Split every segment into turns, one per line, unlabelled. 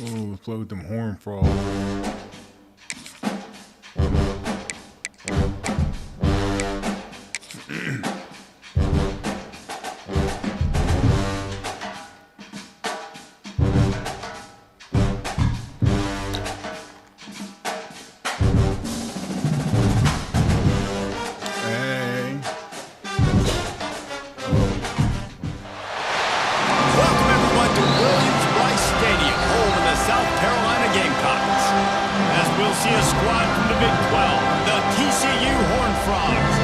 Ooh, play with them horn frogs.
See a squad from the Big 12, the TCU Horned Frogs,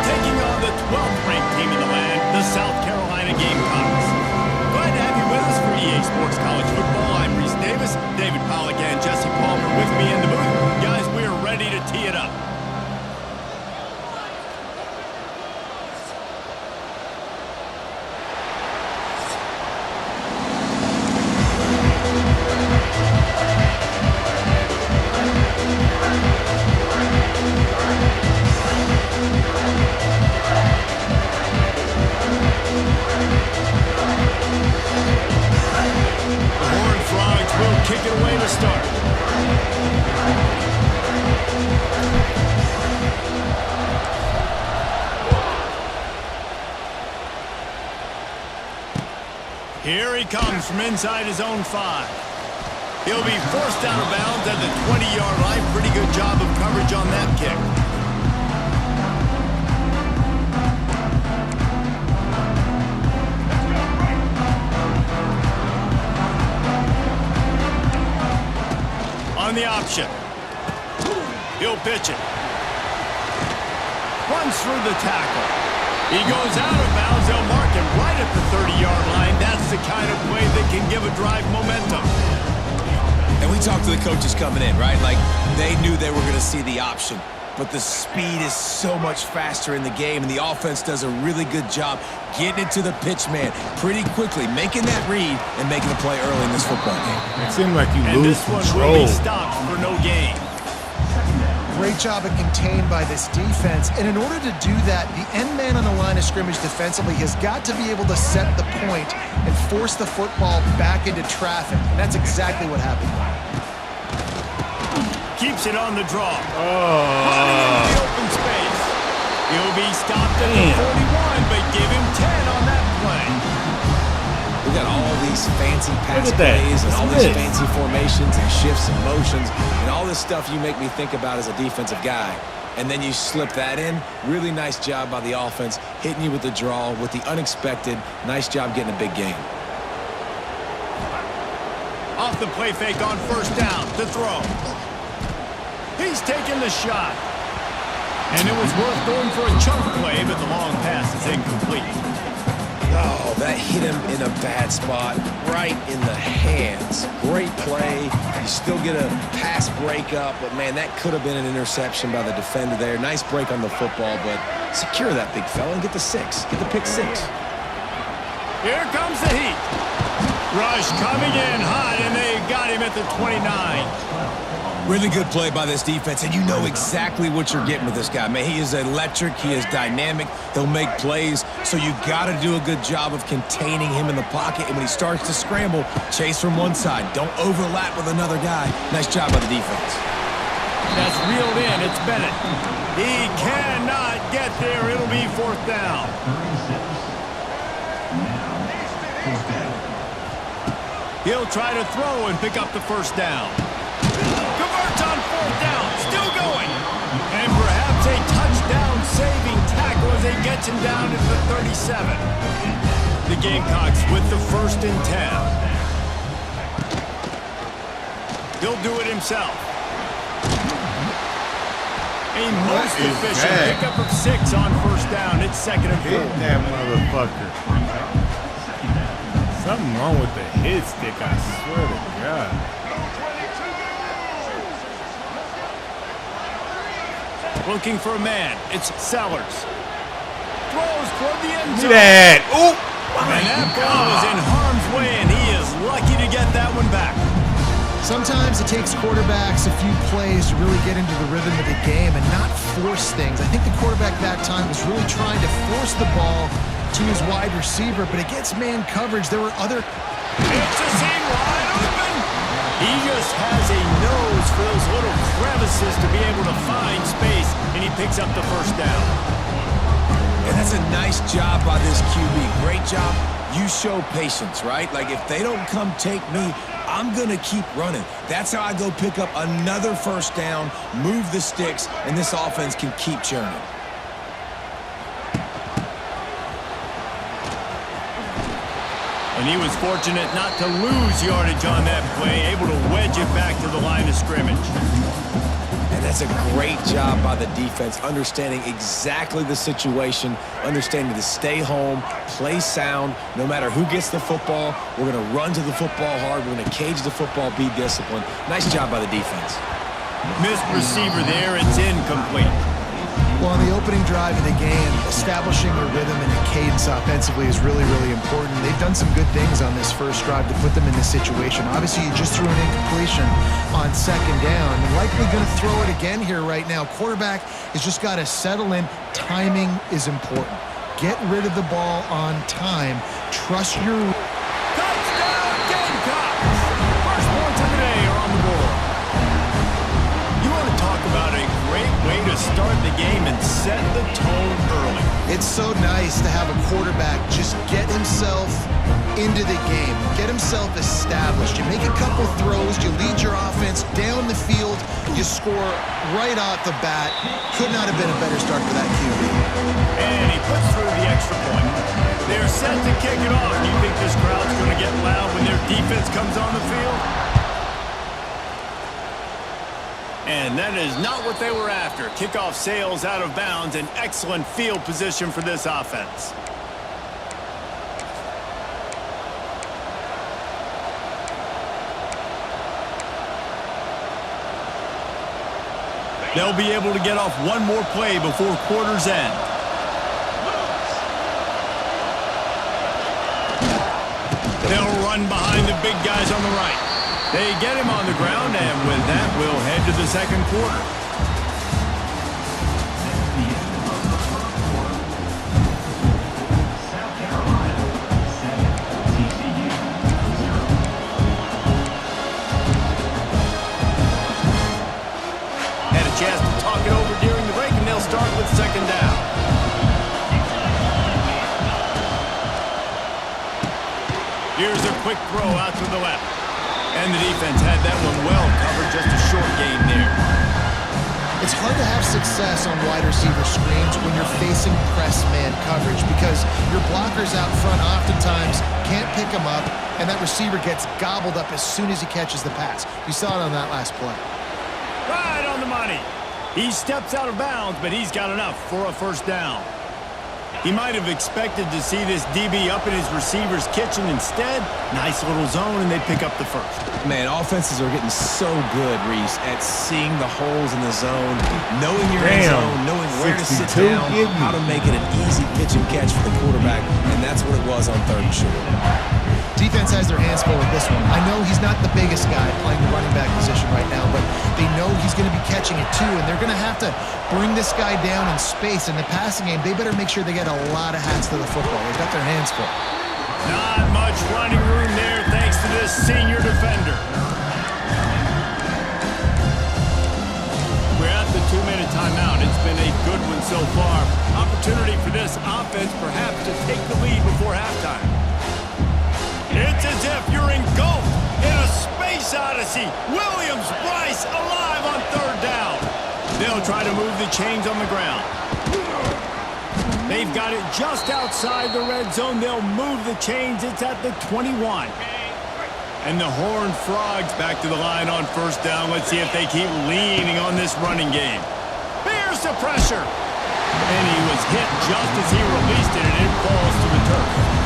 taking on the 12th ranked team in the land, the South Carolina Gamecocks. Glad to have you with us for EA Sports College Football. I'm Reese Davis, David Pollack and Jesse Palmer with me in the booth. Guys, we are ready to tee it up. Kick it away to start. Here he comes from inside his own 5. He'll be forced out of bounds at the 20-yard line. Pretty good job of coverage on that kick. On the option. He'll pitch it. Runs through the tackle. He goes out of bounds. They'll mark him right at the 30-yard line. That's the kind of play that can give a drive momentum.
And we talked to the coaches coming in, right? Like, they knew they were going to see the option. But the speed is so much faster in the game, and the offense does a really good job getting it to the pitch man pretty quickly, making that read and making a play early in this football game.
It seemed like you lose control.
This one will be stopped for no gain.
Great job of contained by this defense, and in order to do that, the end man on the line of scrimmage defensively has got to be able to set the point and force the football back into traffic, and that's exactly what happened.
Keeps it on the draw. Running into the open space. He'll be stopped at the 41, but give him 10 on that play.
We got all these fancy pass plays and all these fancy formations and shifts and motions and all this stuff you make me think about as a defensive guy. And then you slip that in. Really nice job by the offense, hitting you with the draw, with the unexpected. Nice job getting a big game.
Off the play fake on first down to throw. He's taking the shot. And it was worth going for a chunk play, but the long pass is incomplete.
Oh, that hit him in a bad spot, right in the hands. Great play. You still get a pass breakup, but, man, that could have been an interception by the defender there. Nice break on the football, but secure that big fella and get the 6. Get the pick 6.
Here comes the heat. Rush coming in hot, and they got him at the 29.
Really good play by this defense, and you know exactly what you're getting with this guy. Man, he is electric. He is dynamic. He'll make plays, so you got to do a good job of containing him in the pocket. And when he starts to scramble, chase from one side. Don't overlap with another guy. Nice job by the defense.
That's reeled in. It's Bennett. He cannot get there. It'll be 4th down. He'll try to throw and pick up the 1st down. Converts on 4th down, still going. And perhaps a touchdown-saving tackle as they get him down at the 37. The Gamecocks with the 1st and 10. He'll do it himself. A most efficient pickup of 6 on 1st down. It's 2nd and 4.
Hit that motherfucker. Something wrong with the hit stick, I swear to God.
Looking for a man. It's Sellers. Throws toward the end zone.
See that? Ooh!
And that ball is in harm's way, and he is lucky to get that one back.
Sometimes it takes quarterbacks a few plays to really get into the rhythm of the game and not force things. I think the quarterback that time was really trying to force the ball to his wide receiver, but against man coverage, there were other...
It's a seam wide open. He just has a nose for those little crevices to be able to find space, and he picks up the first down.
And that's a nice job by this QB. Great job. You show patience, right? Like, if they don't come take me, I'm going to keep running. That's how I go pick up another first down, move the sticks, and this offense can keep churning.
And he was fortunate not to lose yardage on that play, able to wedge it back to the line of scrimmage.
And that's a great job by the defense, understanding exactly the situation, understanding to stay home, play sound. No matter who gets the football, we're going to run to the football hard. We're going to cage the football, be disciplined. Nice job by the defense.
Missed receiver there. It's incomplete.
Well, on the opening drive of the game, establishing a rhythm and a cadence offensively is really, really important. They've done some good things on this first drive to put them in this situation. Obviously, you just threw an incompletion on second down. Likely going to throw it again here right now. Quarterback has just got to settle in. Timing is important. Get rid of the ball on time. Trust your...
Touchdown, Gamecocks! First points of the day are on the board. You want to talk about a great way to start the game and set the tone early.
It's so nice to have a quarterback just get himself into the game, get himself established. You make a couple throws, you lead your offense down the field, you score right off the bat. Could not have been a better start for that QB.
And he puts through the extra point. They're set to kick it off. Do you think this crowd's going to get loud when their defense comes on the field? And that is not what they were after. Kickoff sails out of bounds, an excellent field position for this offense. They'll be able to get off one more play before quarter's end. They'll run behind the big guys on the right. They get him on the ground, and with that, we'll head to the second quarter. Had a chance to talk it over during the break, and they'll start with second down. Here's a quick throw out to the left. And the defense had that one well covered, just a short game there.
It's hard to have success on wide receiver screens when you're facing press man coverage because your blockers out front oftentimes can't pick them up, and that receiver gets gobbled up as soon as he catches the pass. You saw it on that last play.
Right on the money. He steps out of bounds, but he's got enough for a first down. He might have expected to see this DB up in his receiver's kitchen. Instead, nice little zone, and they pick up the first.
Man, offenses are getting so good, Reese, at seeing the holes in the zone, knowing you're in zone, knowing where to sit down, how to make it an easy pitch and catch for the quarterback, and that's what it was on third and short.
Defense has their hands full with this one. I know he's not the biggest guy playing the running back position right now, but they know he's going to be catching it too, and they're going to have to bring this guy down in space. In the passing game, they better make sure they get a lot of hats to the football. They've got their hands full.
Not much running room there thanks to this senior defender. We're at the 2-minute timeout. It's been a good one so far. Opportunity for this offense perhaps to take the lead before halftime. It's as if you're engulfed in a space odyssey. Williams-Brice alive on third down. They'll try to move the chains on the ground. They've got it just outside the red zone. They'll move the chains. It's at the 21. And the Horned Frogs back to the line on first down. Let's see if they keep leaning on this running game. Here's the pressure. And he was hit just as he released it, and it falls to the turf.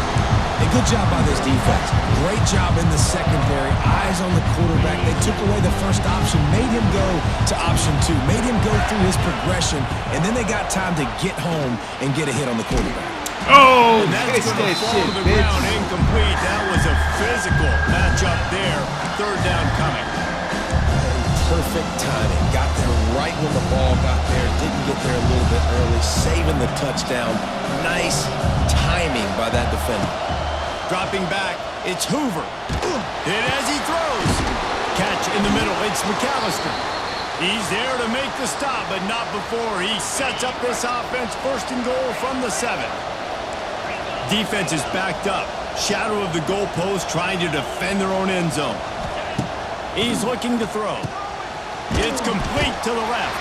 A good job by this defense. Great job in the secondary. Eyes on the quarterback. They took away the first option, made him go to option 2, made him go through his progression, and then they got time to get home and get a hit on the quarterback.
Oh,
And that's going to fall to the ground incomplete. That was a physical matchup there. Third down coming.
Perfect timing. Got there right when the ball got there. Didn't get there a little bit early. Saving the touchdown. Nice timing by that defender.
Dropping back, it's Hoover. Hit as he throws. Catch middle. It's McAllister. He's there to make the stop, but not before he sets up this offense. First and goal from the 7. Defense is backed up. Shadow of the goalpost, trying to defend their own end zone. He's looking to throw. It's complete to the left.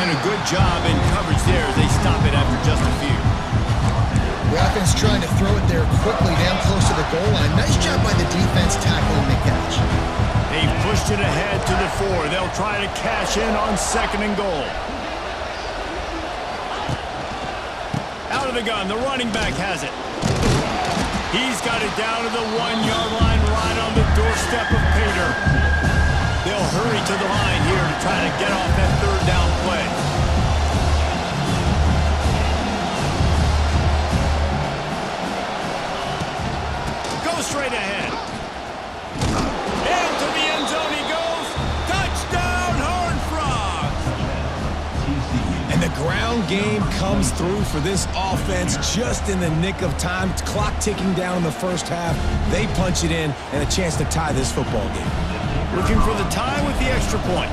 And a good job in coverage there as they stop it after just a few.
The offense trying to throw it there quickly down close to the goal line. Nice job by the defense tackling the catch.
They pushed it ahead to the 4. They'll try to cash in on 2nd and goal. Out of the gun, the running back has it. He's got it down to the 1-yard line right on the doorstep of Pater. They'll hurry to the line here to try to get off that 3rd down play. Go straight ahead. Into the end zone he goes. Touchdown, Horned Frogs!
And the ground game comes through for this offense just in the nick of time. Clock ticking down in the first half. They punch it in and a chance to tie this football game.
Looking for the tie with the extra point.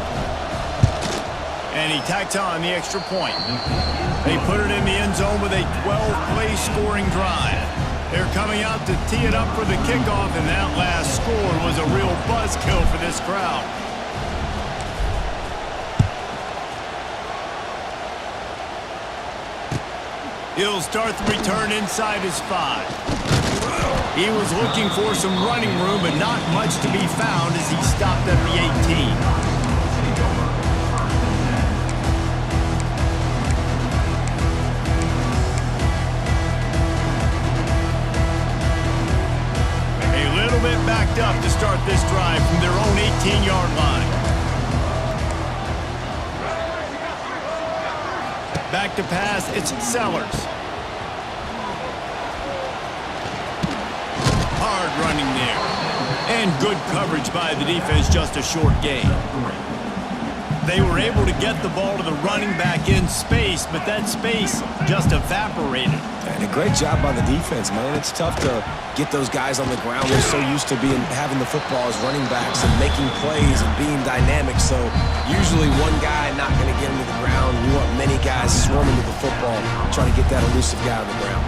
And he tacks on the extra point. They put it in the end zone with a 12-play scoring drive. They're coming out to tee it up for the kickoff, and that last score was a real buzzkill for this crowd. He'll start the return inside his 5. He was looking for some running room, but not much to be found as he stopped at the 18. Backed up to start this drive from their own 18-yard line. Back to pass, it's Sellers. Hard running there. And good coverage by the defense, just a short gain. They were able to get the ball to the running back in space, but that space just evaporated.
And a great job by the defense, man. It's tough to get those guys on the ground. They're so used to having the football as running backs and making plays and being dynamic. So usually one guy not going to get him to the ground. You want many guys swarming to the football, trying to get that elusive guy on the ground.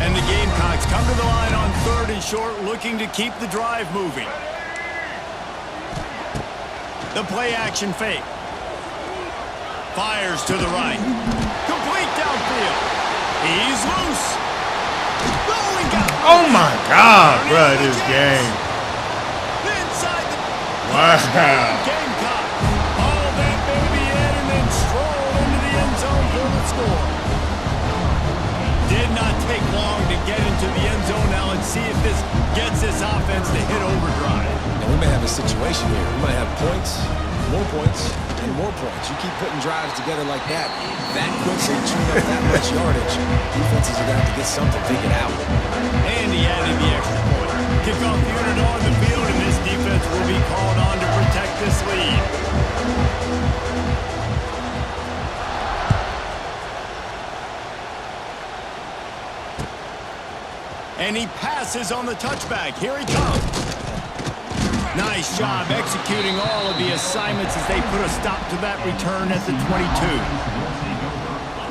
And the Gamecocks come to the line on 3rd and short, looking to keep the drive moving. The play action fake. Fires to the right. Complete downfield. He's loose.
Oh my God, bro, this game.
Inside the
Wow.
Gamecock. Haul that baby in and then stroll into the end zone for the score. Did not take long to get into the end zone. Now let's see if this gets this offense to hit overdrive.
And we may have a situation here. We might have points, more points, and more points. You keep putting drives together like that quickly, chewing up that much yardage. Defenses are going to have to get something figured out.
And he added the extra point. Kickoff unit on the field, and this defense will be called on to protect this lead. And he passes on the touchback. Here he comes. Nice job executing all of the assignments as they put a stop to that return at the 22.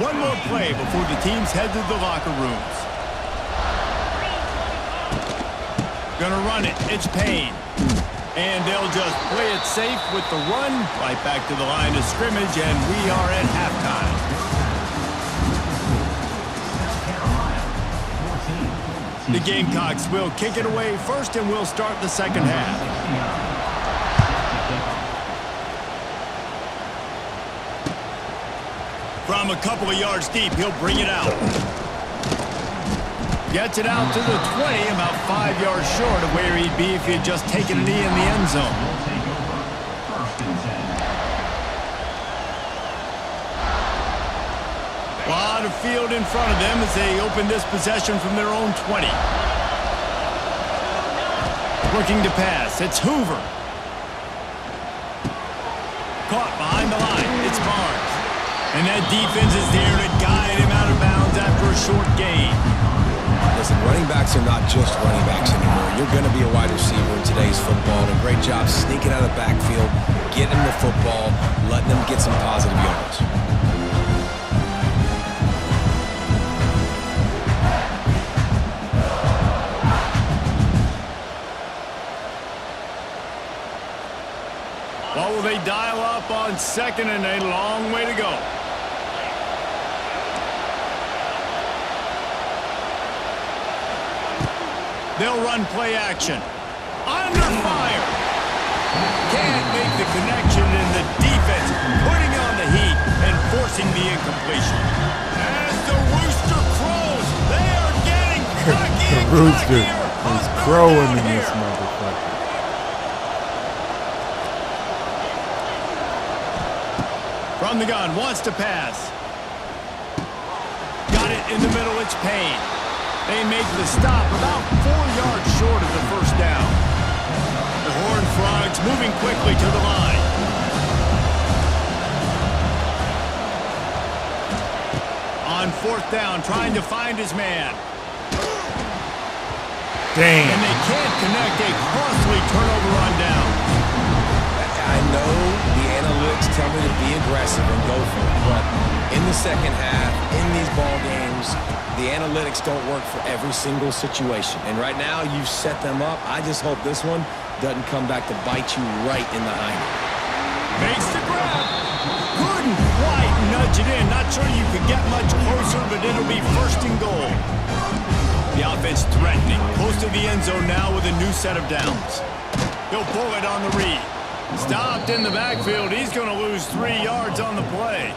One more play before the teams head to the locker rooms. Gonna run it. It's Payne. And they'll just play it safe with the run. Right back to the line of scrimmage, and we are at halftime. The Gamecocks will kick it away first, and we'll start the second half. From a couple of yards deep, he'll bring it out. Gets it out to the 20, about 5 yards short of where he'd be if he had just taken a knee in the end zone. A lot of field in front of them as they open this possession from their own 20. Looking to pass. It's Hoover. Caught behind the line. It's Barnes. And that defense is there to guide him out of bounds after a short gain.
Listen, running backs are not just running backs anymore. You're going to be a wide receiver in today's football. And a great job sneaking out of the backfield, getting them the football, letting them get some positive yards.
What will they dial up on second and a long way to go? They'll run play action. Under fire. Can't make the connection, and the defense putting on the heat and forcing the incompletion. As the rooster crows, they are getting cocky.
The rooster is crowing in this motherfucker.
From the gun, wants to pass. Got it in the middle, it's Payne. They make the stop about 4 yards short of the first down. The Horned Frogs moving quickly to the line. On fourth down, trying to find his man.
Damn.
And they can't connect, a costly turnover on down.
I know the analytics tell me to be aggressive and go for it, but in the second half, in these ball games, the analytics don't work for every single situation. And right now, you've set them up. I just hope this one doesn't come back to bite you right in the hind.
Makes the grab. Couldn't quite nudge it in. Not sure you could get much closer, but it'll be first and goal. The offense threatening. Close to the end zone now with a new set of downs. He'll pull it on the read. Stopped in the backfield. He's going to lose 3 yards on the play.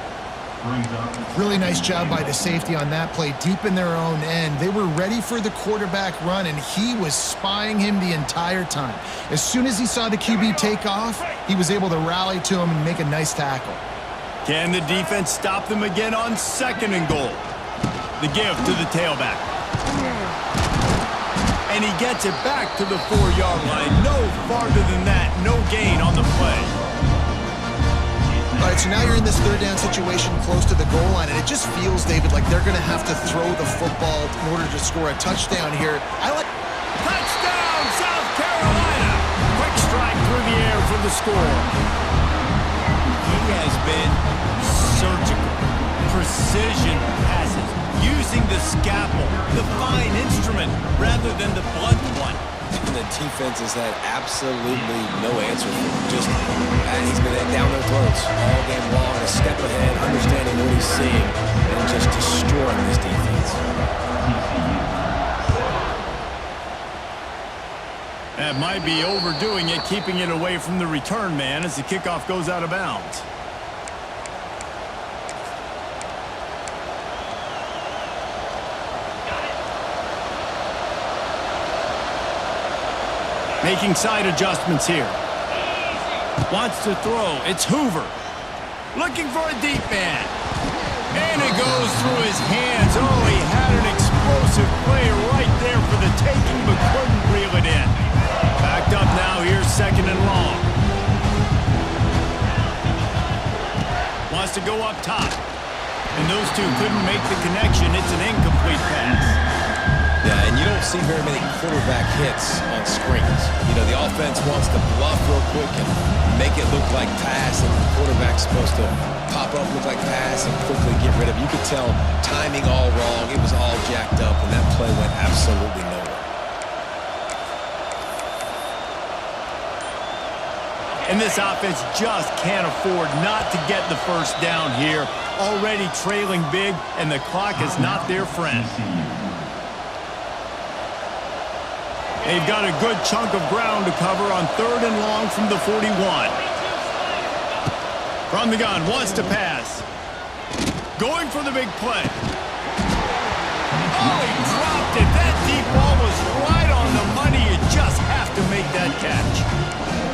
Really nice job by the safety on that play, deep in their own end. They were ready for the quarterback run, and he was spying him the entire time. As soon as he saw the QB take off, he was able to rally to him and make a nice tackle.
Can the defense stop them again on second and goal? The give to the tailback. And he gets it back to the 4-yard line. No farther than that. No gain on the play.
All right, so now you're in this third down situation close to the goal line, and it just feels, David, like they're going to have to throw the football in order to score a touchdown here.
Touchdown, South Carolina! Quick strike through the air for the score. He has been surgical. Precision passes. Using the scalpel, the fine instrument, rather than the blunt one.
And the defense has had absolutely no answer for him. Just, he's been down their throats all game long, a step ahead, understanding what he's seeing, and just destroying this defense.
That might be overdoing it, keeping it away from the return man as the kickoff goes out of bounds. Making side adjustments here. Wants to throw. It's Hoover. Looking for a deep man. And it goes through his hands. Oh, he had an explosive play right there for the taking, but couldn't reel it in. Backed up now. Here's second and long. Wants to go up top. And those two couldn't make the connection. It's an incomplete pass.
Yeah, and you don't see very many quarterback hits on screens. You know, the offense wants to bluff real quick and make it look like pass, and the quarterback's supposed to pop up, look like pass, and quickly get rid of it. You could tell timing all wrong. It was all jacked up, and that play went absolutely nowhere.
And this offense just can't afford not to get the first down here. Already trailing big, and the clock is not their friend. They've got a good chunk of ground to cover on third and long from the 41. From the gun, wants to pass. Going for the big play. Oh, he dropped it. That deep ball was right on the money. You just have to make that catch.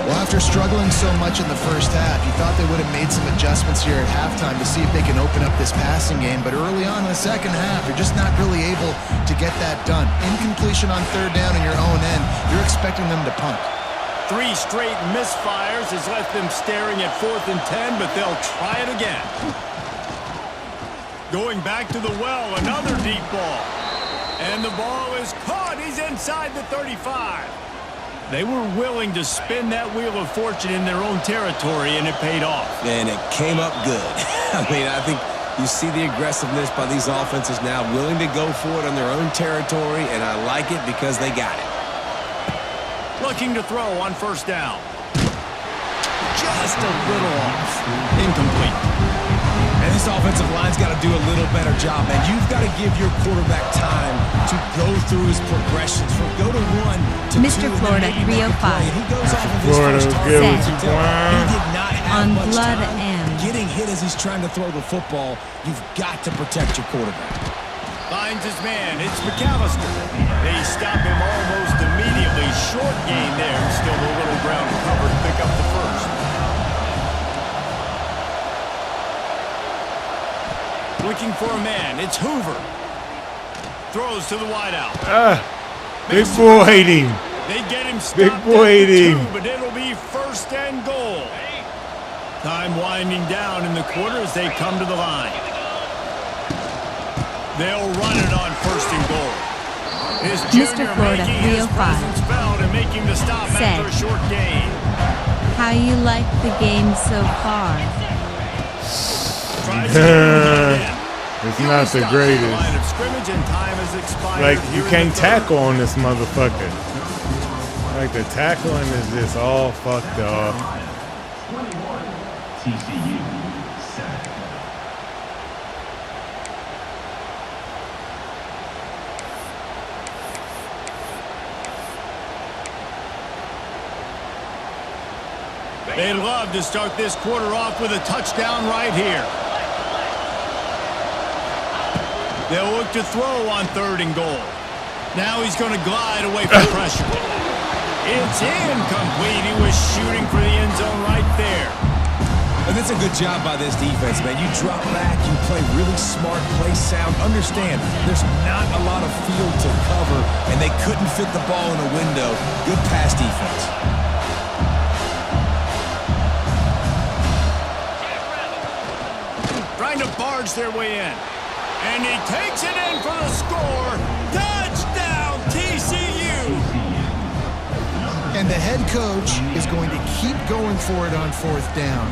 Well, after struggling so much in the first half, you thought they would have made some adjustments here at halftime to see if they can open up this passing game. But early on in the second half, you're just not really able to get that done. Incompletion on third down in your own end, you're expecting them to punt.
3 straight misfires has left them staring at 4th and 10, but they'll try it again. Going back to the well, another deep ball. And the ball is caught. He's inside the 35. They were willing to spin that wheel of fortune in their own territory, and it paid off.
And it came up good. I mean, I think you see the aggressiveness by these offenses now, willing to go for it on their own territory, and I like it because they got it.
Looking to throw on first down. Just a little off. Incomplete.
And this offensive line's got to do a little better job, man. You've got to give your quarterback time to go through his progressions from go to one to
Mr.
two.
Florida 305.
He goes off of his
Florida,
first
good
target.
with you,
He
Brian.
did not have
On
much
Blood
time.
M.
Getting hit as he's trying to throw the football, you've got to protect your quarterback.
Finds his man. It's McAllister. They stop him almost immediately. Short gain there. Still a little ground covered. Pick up the first. Looking for a man. It's Hoover. Throws to the wideout.
Big boy him.
They get him stopped
Big boy
at the
him.
2, but it'll be first and goal. Time winding down in the quarter as they come to the line. They'll run it on first and goal. His
Mr.
junior
Florida,
making his
305.
presence felt and making the stop
Set.
after a short gain.
How you like the game so far?
Tries to get it in.
It's
He
not
was
the
stopped at
greatest.
line of scrimmage and time has expired
Like,
here
you
in
can't
the third.
tackle on this motherfucker. Like, the tackling is just all fucked up.
TCU sack.
They'd love to start this quarter off with a touchdown right here. They'll look to throw on third and goal. Now he's going to glide away from pressure. It's incomplete. He was shooting for the end zone right there.
And that's a good job by this defense, man. You drop back, you play really smart, play sound. Understand, there's not a lot of field to cover, and they couldn't fit the ball in a window. Good pass defense.
Trying to barge their way in. And he takes it in for the score. Touchdown, TCU!
And the head coach is going to keep going for it on fourth down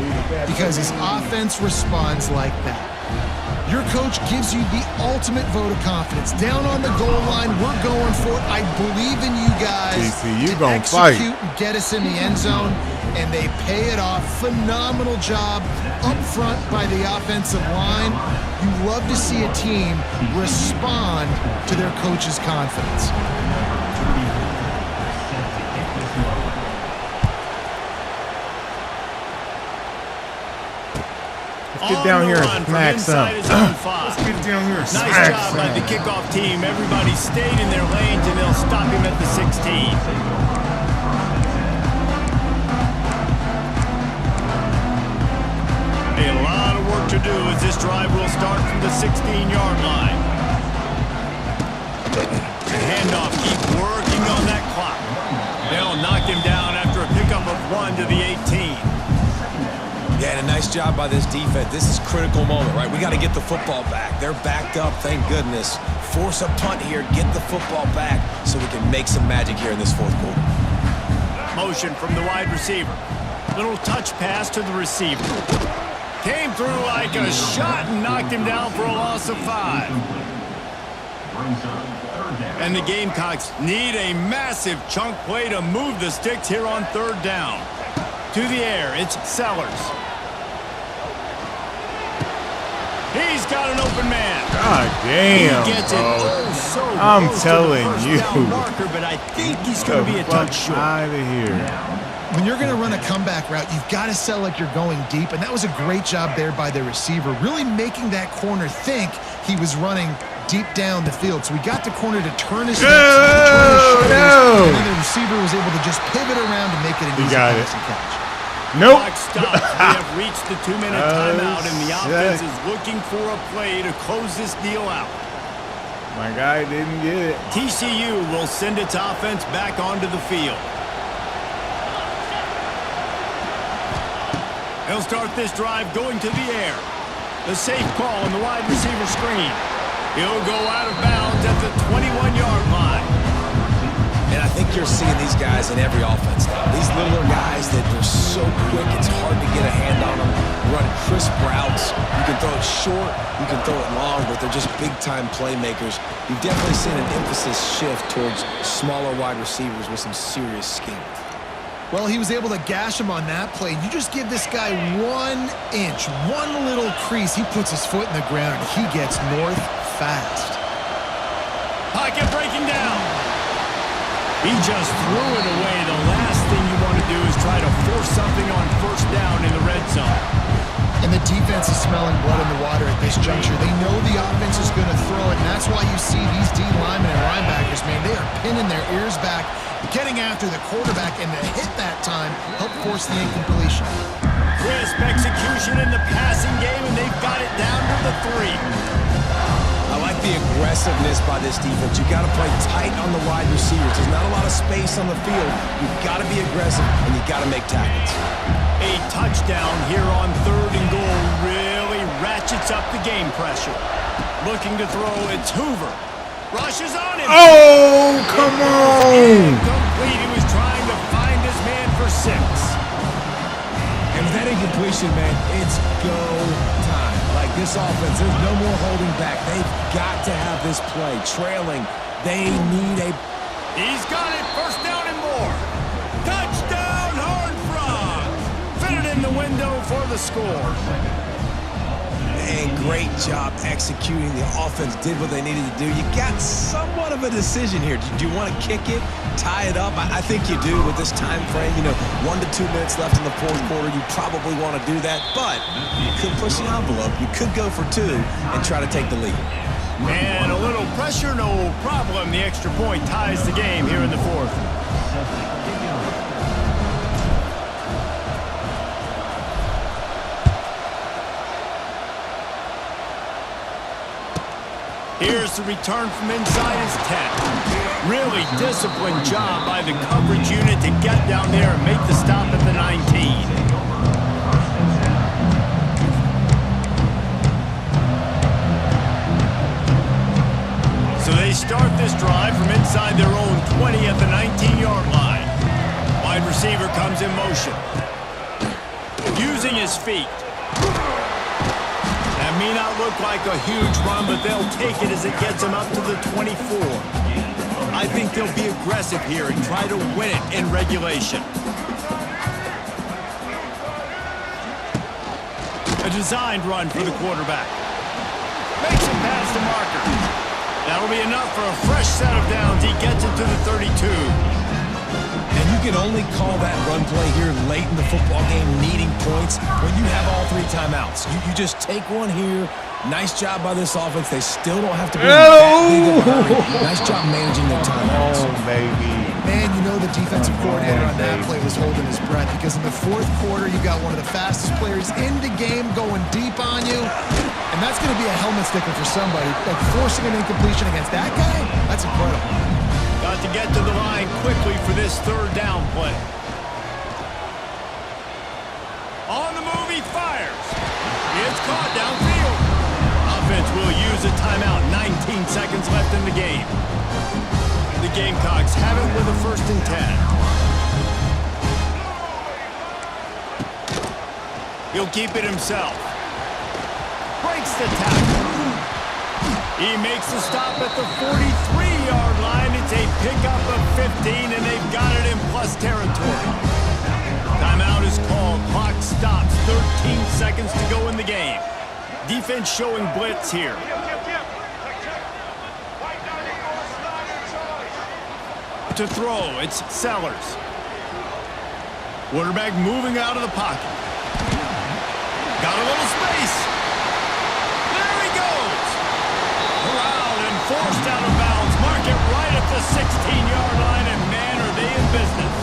because his offense responds like that. Your coach gives you the ultimate vote of confidence. Down on the goal line, we're going for it. I believe in you guys
TCU
to
gonna fight.
execute and get us in the end zone, and they pay it off. Phenomenal job up front by the offensive line. You love to see a team respond to their coach's confidence.
Get down here and smack some.
Let's
Get down here and
Nice
smack
job by the
some.
kickoff team. Everybody stayed in their lanes, and they'll stop him at the 16. A lot of work to do as this drive will start from the 16-yard line. The handoff, keep working on that clock. They'll knock him down after a pickup of 1 to the 18.
Yeah, and a nice job by this defense. This is a critical moment, right? We got to get the football back. They're backed up, thank goodness. Force a punt here, get the football back so we can make some magic here in this fourth quarter.
Motion from the wide receiver. Little touch pass to the receiver. Came through like a shot and knocked him down for a loss of 5.
Brings up third down.
And the Gamecocks need a massive chunk play to move the sticks here on third down. To the air, it's Sellers. He's got an open man.
God damn,
He gets it
bro.
oh so
I'm
close
telling
to the first
you.
down marker, but I think he's going to be a touch short.
Out of here.
When you're going to run a comeback route, you've got to sell like you're going deep, and that was a great job there by the receiver, really making that corner think he was running deep down the field. So we got the corner to turn his hips, turn his shoulders, and then the receiver was able to just pivot around and make it an
He
easy
got it.
passing catch.
Nope.
Clock stops. We have reached the 2-minute timeout, and the offense
shit.
is looking for a play to close this deal out.
My guy didn't get it.
TCU will send its offense back onto the field. He'll start this drive going to the air. The safe call on the wide receiver screen. He'll go out of bounds at the 21-yard line.
And I think you're seeing these guys in every offense now. These littler guys that they're so quick, it's hard to get a hand on them. Running crisp routes. You can throw it short, you can throw it long, but they're just big-time playmakers. You've definitely seen an emphasis shift towards smaller wide receivers with some serious skill.
Well, he was able to gash him on that play. You just give this guy 1 inch, one little crease. He puts his foot in the ground, and he gets north fast.
Pocket breaking down. He just threw it away. The last thing you want to do is try to force something on first down in the red zone.
And the defense is smelling blood in the water at this juncture. They know the offense is going to throw it, and that's why you see these D linemen and linebackers, man, they are pinning their ears back, getting after the quarterback, and the hit that time helped force the incompletion.
Crisp execution in the passing game, and they've got it down to the 3.
I like the aggressiveness by this defense. You got to play tight on the wide receivers. There's not a lot of space on the field. You've got to be aggressive, and you've got to make tackles.
A touchdown here on 3rd and goal really ratchets up the game pressure. Looking to throw, it's Hoover. Rushes on him.
Oh, come on.
Incomplete. He was trying to find his man for 6.
And with that incompletion, man, it's go time. Like this offense, there's no more holding back. They've got to have this play. Trailing, they need a...
He's got it. First down and more. Touchdown, Horned Frogs. Fitted in the window for the score.
And great job executing. The offense did what they needed to do. You got somewhat of a decision here. Do you want to kick it, tie it up? I think you do with this time frame. 1 to 2 minutes left in the 4th quarter. You probably want to do that, but you could push the envelope. You could go for 2 and try to take the lead.
And a little pressure, no problem. The extra point ties the game here in the 4th. Here's the return from inside his 10. Really disciplined job by the coverage unit to get down there and make the stop at the 19. So they start this drive from inside their own 20 at the 19-yard line. Wide receiver comes in motion. Using his feet. That may not look like a huge run, but they'll take it as it gets them up to the 24. I think they'll be aggressive here and try to win it in regulation. A designed run for the quarterback. Makes it past the marker. That'll be enough for a fresh set of downs. He gets it to the 32.
And you can only call that run play here late in the football game, needing points, when you have all 3 timeouts. You just take one here. Nice job by this offense. They still don't have to be that big of a hurry. Nice job managing their timeouts.
Oh, baby.
Man, the defensive coordinator on that play was holding his breath, because in the 4th quarter, you got one of the fastest players in the game going deep on you, and that's going to be a helmet sticker for somebody. Like, forcing an incompletion against that guy, that's incredible.
Got to get to the line quickly for this 3rd down play. On the move, he fires. It's caught downfield. Offense will use a timeout. 19 seconds left in the game. The Gamecocks have it with a 1st and 10. He'll keep it himself. Breaks the tackle. He makes the stop at the 43-yard line. It's a pickup of 15, and they've got it in plus territory. Timeout is called. Clock stops. 13 seconds to go in the game. Defense showing blitz here. To throw, it's Sellers. Quarterback moving out of the pocket. Got a little space. There he goes. Corralled and forced out of bounds. Mark it right at the 16-yard line, and man, are they in business.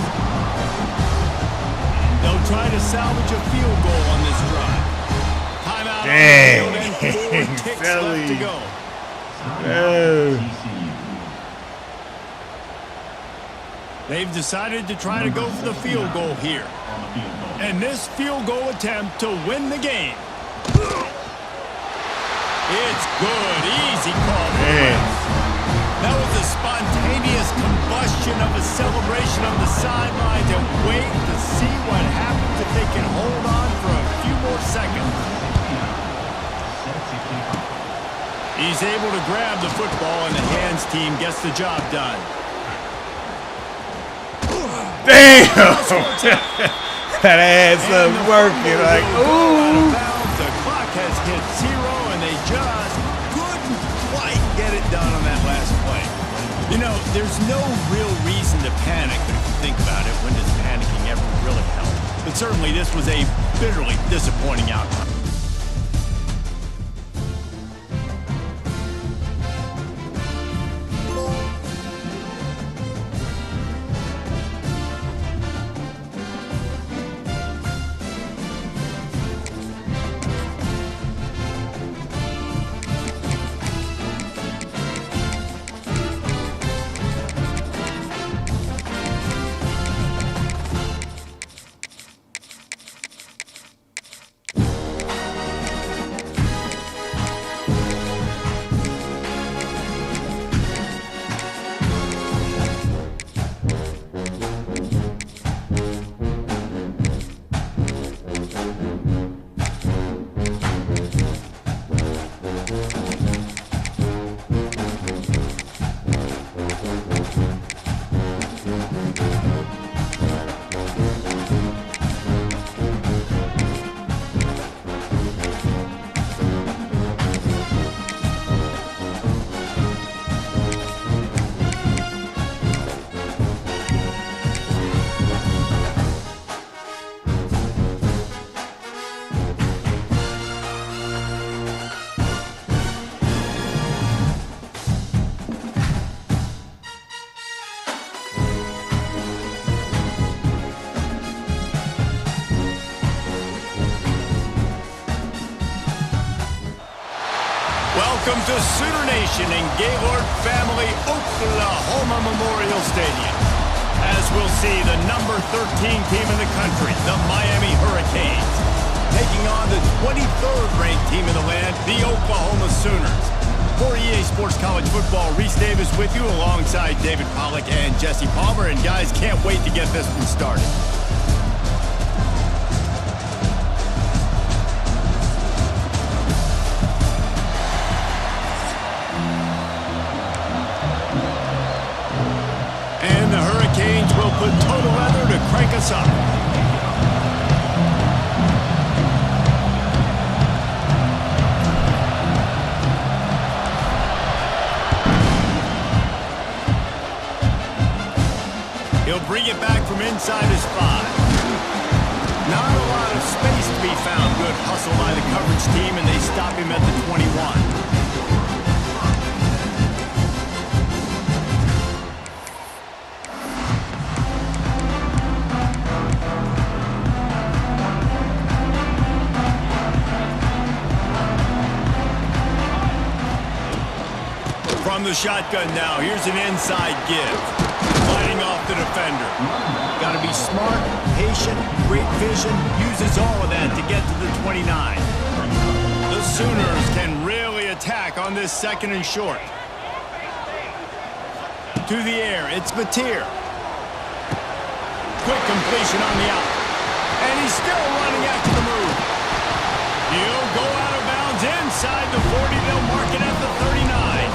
They'll try to salvage a field goal on this drive. Timeout on the field, and 4 kicks left to go. They've decided to try to go for the field goal here. And this field goal attempt to win the game. It's good. Easy call.
Man.
That was a spontaneous combustion of a celebration on the sidelines, and wait to see what happens if they can hold on for a few more seconds. He's able to grab the football, and the hands team gets the job done.
Damn! That ass up working like, ooh.
The clock has hit 0, and they just couldn't quite get it done on that last play. You know, there's no real reason to panic, but if you think about it, when does panicking ever really help? But certainly this was a bitterly disappointing outcome. Welcome to Sooner Nation and Gaylord Family Oklahoma Memorial Stadium. As we'll see, the number 13 team in the country, the Miami Hurricanes, taking on the 23rd ranked team in the land, the Oklahoma Sooners. For EA Sports College Football, Reese Davis with you alongside David Pollack and Jesse Palmer. And guys, can't wait to get this one started. Will put total leather to crank us up. He'll bring it back from inside his 5. Not a lot of space to be found. Good hustle by the coverage team, and they stop him at the 21. From the shotgun now, here's an inside give. Fighting off the defender. Got to be smart, patient, great vision, uses all of that to get to the 29. The Sooners can really attack on this 2nd and short. To the air, it's Mateer. Quick completion on the out. And he's still running after the move. He'll go out of bounds inside the 40. They'll mark it at the 39.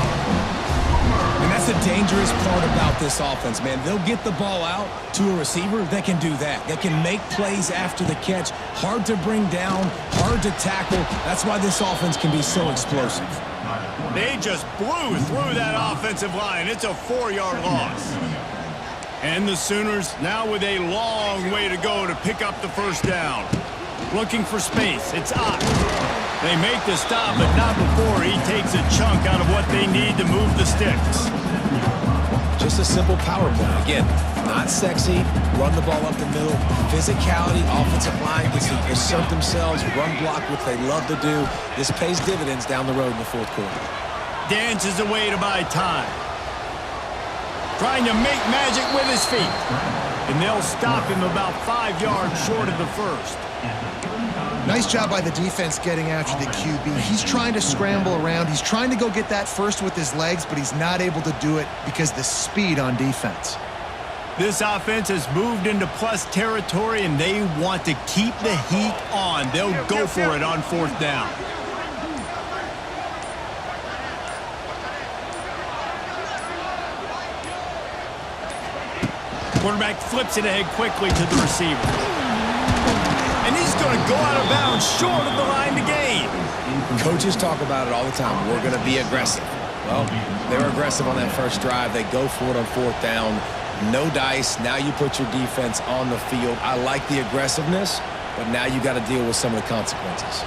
And that's the dangerous part about this offense, man. They'll get the ball out to a receiver that can do that. That can make plays after the catch. Hard to bring down, hard to tackle. That's why this offense can be so explosive.
They just blew through that offensive line. It's a 4-yard loss. And the Sooners now with a long way to go to pick up the first down. Looking for space. It's Ott. They make the stop, but not before he takes a chunk out of what they need to move the sticks.
Just a simple power play. Again, not sexy, run the ball up the middle. Physicality, offensive line gets to assert themselves, run block, which they love to do. This pays dividends down the road in the 4th quarter.
Dances away to buy time. trying to make magic with his feet. And they'll stop him about 5 yards short of the first.
Nice job by the defense getting after the QB. He's trying to scramble around. He's trying to go get that first with his legs, but he's not able to do it because of the speed on defense.
This offense has moved into plus territory, and they want to keep the heat on. They'll go for it on 4th down. Quarterback flips it ahead quickly to the receiver. And he's going to go out of bounds short of the line to gain.
Coaches talk about it all the time. We're going to be aggressive. Well, they were aggressive on that first drive. They go for it on 4th down. No dice. Now you put your defense on the field. I like the aggressiveness, but now you got to deal with some of the consequences.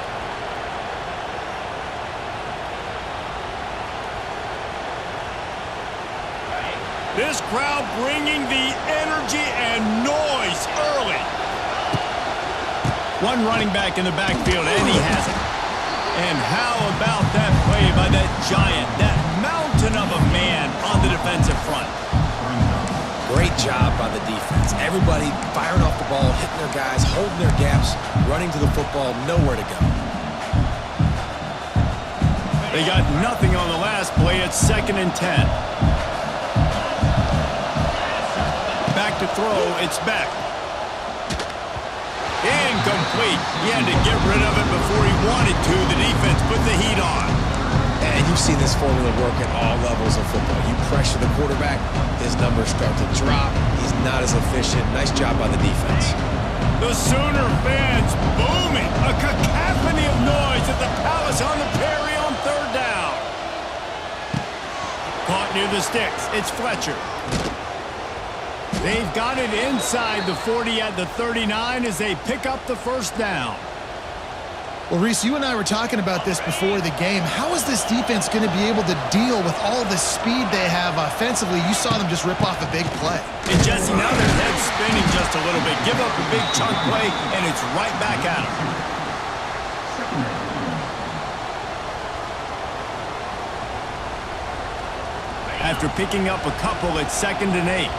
This crowd bringing the energy and noise early. One running back in the backfield, and he has it. And how about that play by that giant, that mountain of a man on the defensive front?
Great job by the defense. Everybody firing off the ball, hitting their guys, holding their gaps, running to the football, nowhere to go.
They got nothing on the last play. It's 2nd and 10. Back to throw. It's back. Incomplete. He had to get rid of it before he wanted to. The defense put the heat on.
And you've seen this formula work at all levels of football. You pressure the quarterback, his numbers start to drop. He's not as efficient. Nice job by the defense.
The Sooner fans booming. A cacophony of noise at the Palace on the Perry on 3rd down. Caught near the sticks. It's Fletcher. They've got it inside the 40 at the 39 as they pick up the 1st down.
Well, Reese, you and I were talking about this before the game. How is this defense going to be able to deal with all the speed they have offensively? You saw them just rip off a big play.
And Jesse, now their head's spinning just a little bit. Give up a big chunk play, and it's right back at them. After picking up a couple, it's 2nd and 8.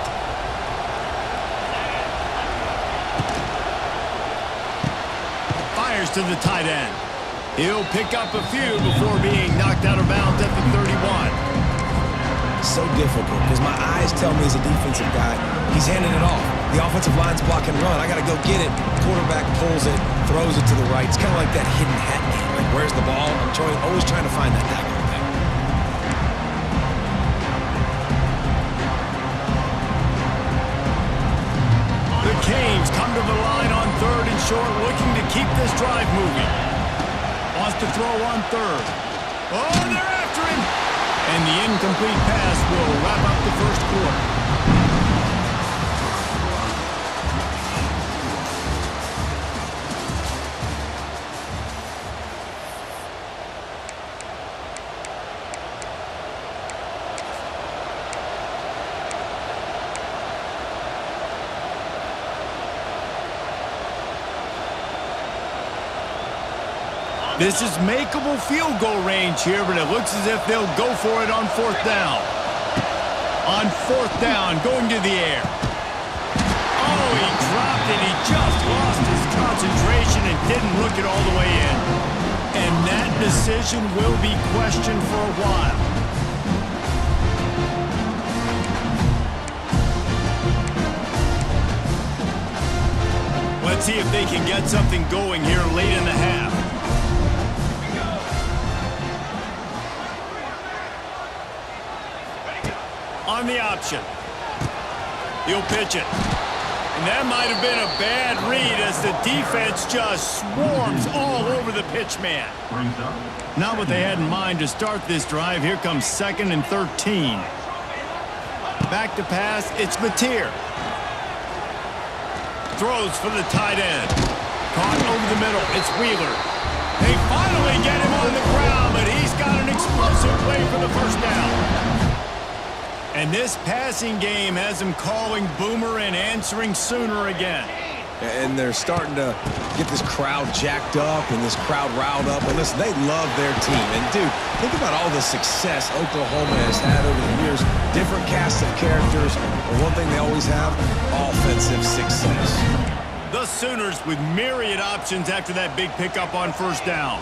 To the tight end. He'll pick up a few before being knocked out of bounds at the 31.
So difficult because my eyes tell me as a defensive guy, he's handing it off. The offensive line's block and run. I got to go get it. Quarterback pulls it, throws it to the right. It's kind of like that hidden hat game. Like, where's the ball? I'm always trying to find that tackle thing.
The Canes come to the line on 3rd and short, looking to keep this drive moving. Wants to throw on 3rd. Oh, they're after him! And the incomplete pass will wrap up the 1st quarter. This is makeable field goal range here, but it looks as if they'll go for it on 4th down. On 4th down, going to the air. Oh, he dropped it. He just lost his concentration and didn't look it all the way in. And that decision will be questioned for a while. Let's see if they can get something going here late in the half. On the option. He'll pitch it. And that might have been a bad read as the defense just swarms all over the pitch man. Not what they had in mind to start this drive. Here comes 2nd and 13. Back to pass. It's Mateer. Throws for the tight end. Caught over the middle. It's Wheeler. They finally get him on the ground, but he's got an explosive play for the 1st down. And this passing game has him calling Boomer and answering Sooner again.
And they're starting to get this crowd jacked up and this crowd riled up. And listen, they love their team. And, dude, think about all the success Oklahoma has had over the years. Different casts of characters. But one thing they always have, offensive success.
The Sooners with myriad options after that big pickup on first down.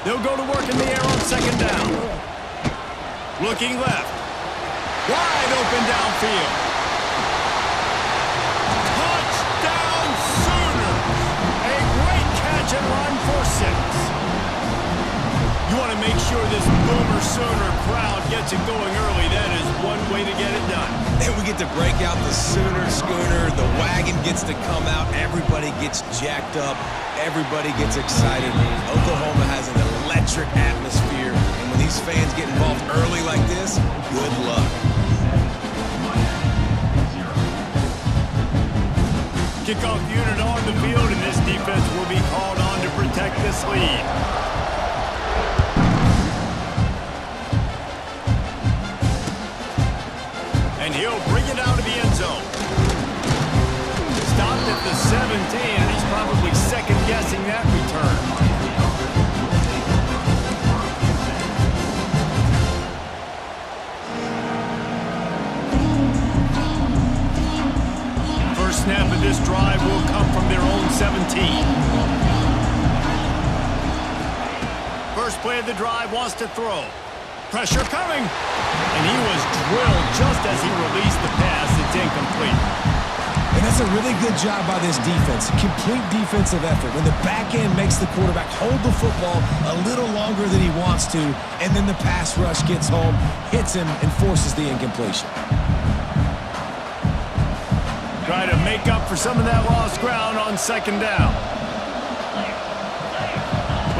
They'll go to work in the air on second down. Looking left. Wide open downfield. And run for 6. You want to make sure this Boomer Sooner crowd gets it going early. That is one way to get it done.
And we get to break out the Sooner schooner. The wagon gets to come out. Everybody gets jacked up. Everybody gets excited. Oklahoma has an electric atmosphere. And when these fans get involved early like this, good luck.
Kickoff unit on the field, and this defense will be called on to protect this lead. And he'll bring it out of the end zone. Stopped at the 17, and he's probably second-guessing that return. Snap of this drive will come from their own 17. First play of the drive, wants to throw. Pressure coming. And he was drilled just as he released the pass. It's incomplete.
And that's a really good job by this defense. Complete defensive effort. When the back end makes the quarterback hold the football a little longer than he wants to, and then the pass rush gets home, hits him, and forces the incompletion.
Try to make up for some of that lost ground on second down.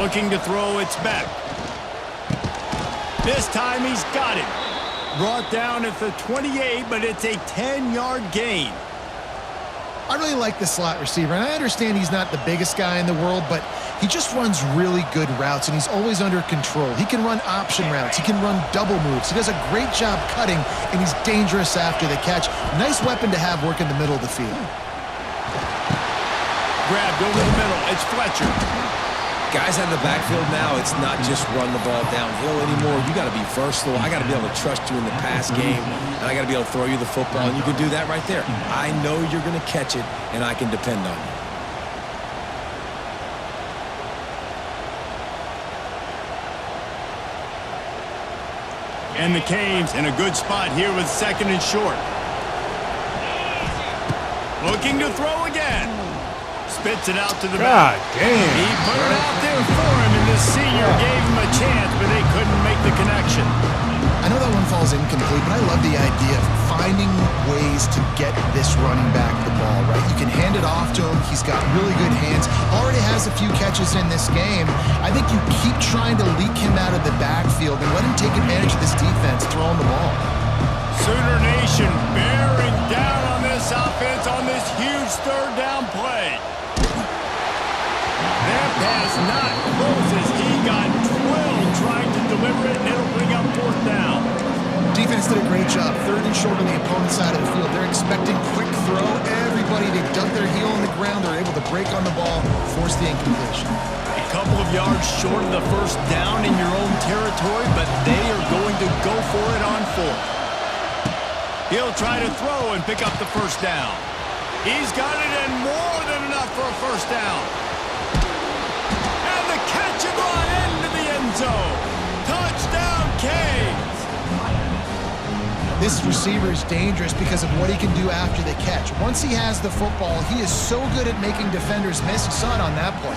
Looking to throw, it's back. This time he's got it. Brought down at the 28, but it's a 10-yard gain.
I really like the slot receiver, and I understand he's not the biggest guy in the world, but he just runs really good routes, and he's always under control. He can run option routes. He can run double moves. He does a great job cutting, and he's dangerous after the catch. Nice weapon to have work in the middle of the field.
Grabbed over the middle. It's Fletcher.
Guys out of the backfield now, it's not just run the ball downhill anymore. You got to be versatile. I got to be able to trust you in the pass game, and I got to be able to throw you the football, and you can do that right there. I know you're going to catch it, and I can depend on you.
And the Canes in a good spot here with second and short. Looking to throw again. Spits it out to the back.
Damn.
He put it out there for him, and the senior gave him a chance, but they couldn't make the connection.
I know that one falls incomplete, but I love the idea of finding ways to get this running back the ball, right? You can hand it off to him. He's got really good hands. Already has a few catches in this game. I think you keep trying to leak him out of the backfield and let him take advantage of this defense throwing the ball.
Sooner Nation bearing down on this offense on this huge third down play. That pass not close as he got drilled trying to deliver it, and it'll bring up fourth down.
Defense did a great job. Third and short on the opponent's side of the field. They're expecting quick throw. Everybody, they dug their heel on the ground. They're able to break on the ball, force the incompletion.
A couple of yards short of the first down in your own territory, but they are going to go for it on fourth. He'll try to throw and pick up the first down. He's got it, and more than enough for a first down. And the catch and run into the end zone. Touchdown, Canes.
This receiver is dangerous because of what he can do after the catch. Once he has the football, he is so good at making defenders miss. You saw it on that play.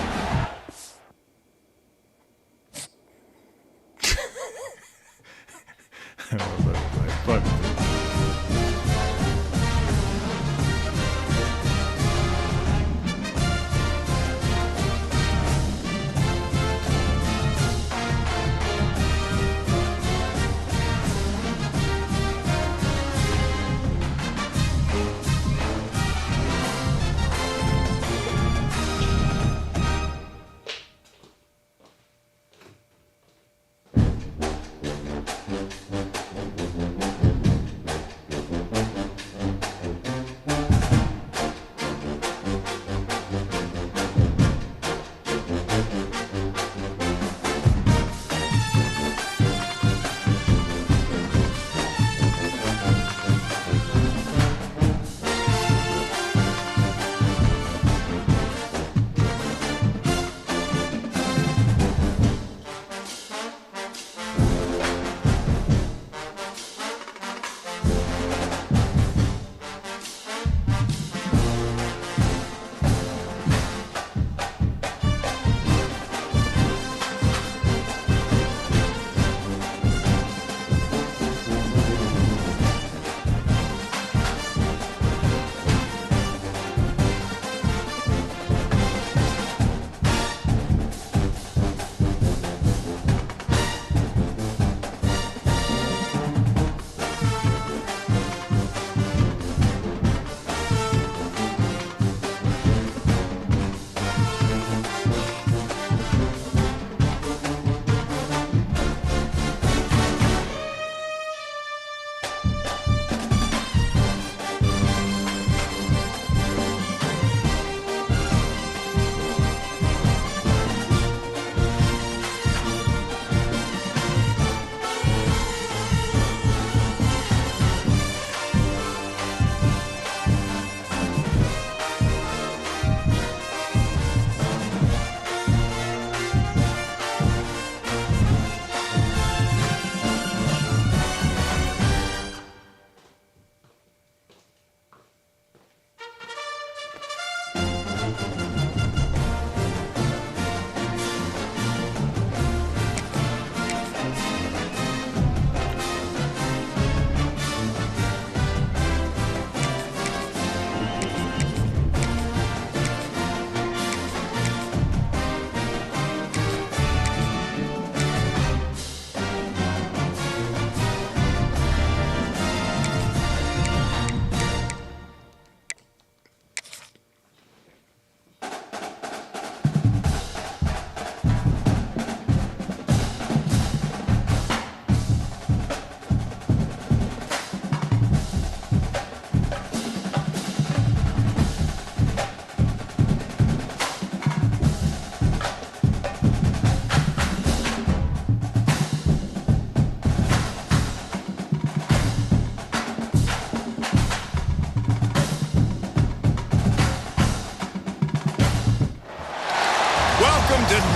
Fuck.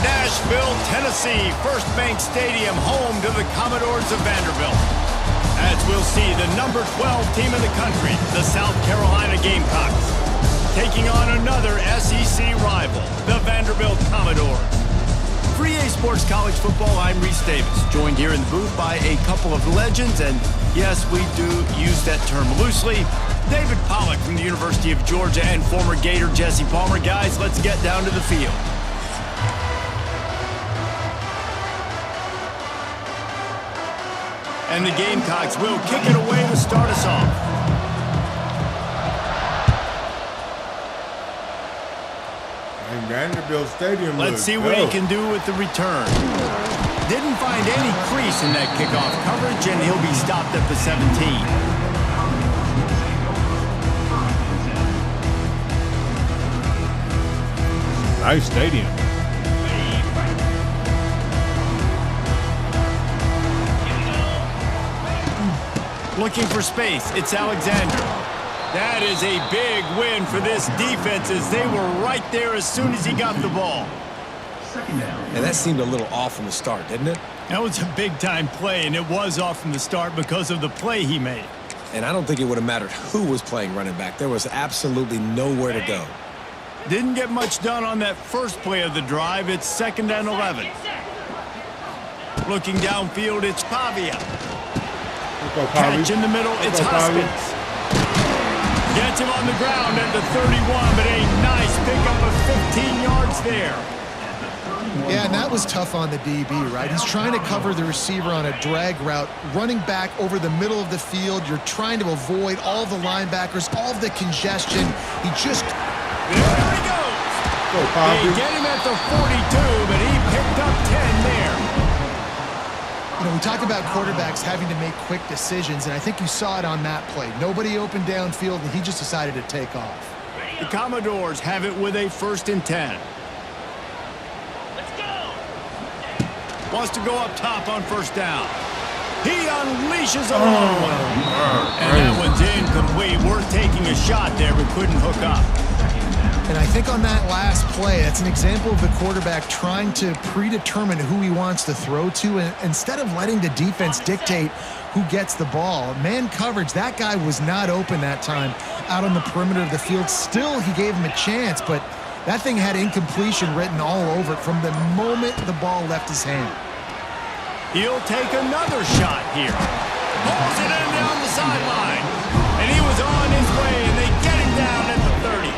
Nashville, Tennessee, First Bank Stadium, home to the Commodores of Vanderbilt. As we'll see, the number 12 team in the country, the South Carolina Gamecocks, taking on another SEC rival, the Vanderbilt Commodores. For EA Sports College Football, I'm Reese Davis, joined here in the booth by a couple of legends, and yes, we do use that term loosely. David Pollack from the University of Georgia and former Gator Jesse Palmer. Guys, let's get down to the field. And the Gamecocks will kick it away to start us off.
And Vanderbilt Stadium.
Let's see what he can do with the return. Didn't find any crease in that kickoff coverage, and he'll be stopped at the 17.
Nice stadium.
Looking for space, it's Alexander. That is a big win for this defense as they were right there as soon as he got the ball.
And that seemed a little off from the start, didn't it?
That was a big-time play, and it was off from the start because of the play he made.
And I don't think it would have mattered who was playing running back. There was absolutely nowhere to go.
Didn't get much done on that first play of the drive. It's 2nd and 11. Looking downfield, it's Pavia. Catch in the middle, it's Hoskins. Gets him on the ground at the 31, but a nice pickup of 15 yards there.
Yeah, and that was tough on the DB, right? He's trying to cover the receiver on a drag route, running back over the middle of the field. You're trying to avoid all the linebackers, all of the congestion. He just...
There he goes. They get him at the 42, but he picked up 10 there.
You know, we talk about quarterbacks having to make quick decisions, and I think you saw it on that play. Nobody opened downfield, and he just decided to take off.
The Commodores have it with a 1st and 10. Let's go. Wants to go up top on 1st down. He unleashes a long one. And that one's incomplete. Worth taking a shot there, but couldn't hook up.
And I think on that last play, that's an example of the quarterback trying to predetermine who he wants to throw to, and instead of letting the defense dictate who gets the ball. Man coverage, that guy was not open that time out on the perimeter of the field. Still, he gave him a chance, but that thing had incompletion written all over it from the moment the ball left his hand.
He'll take another shot here. Pulls it in down the sideline. And he was on his way, and they get him down at the 30.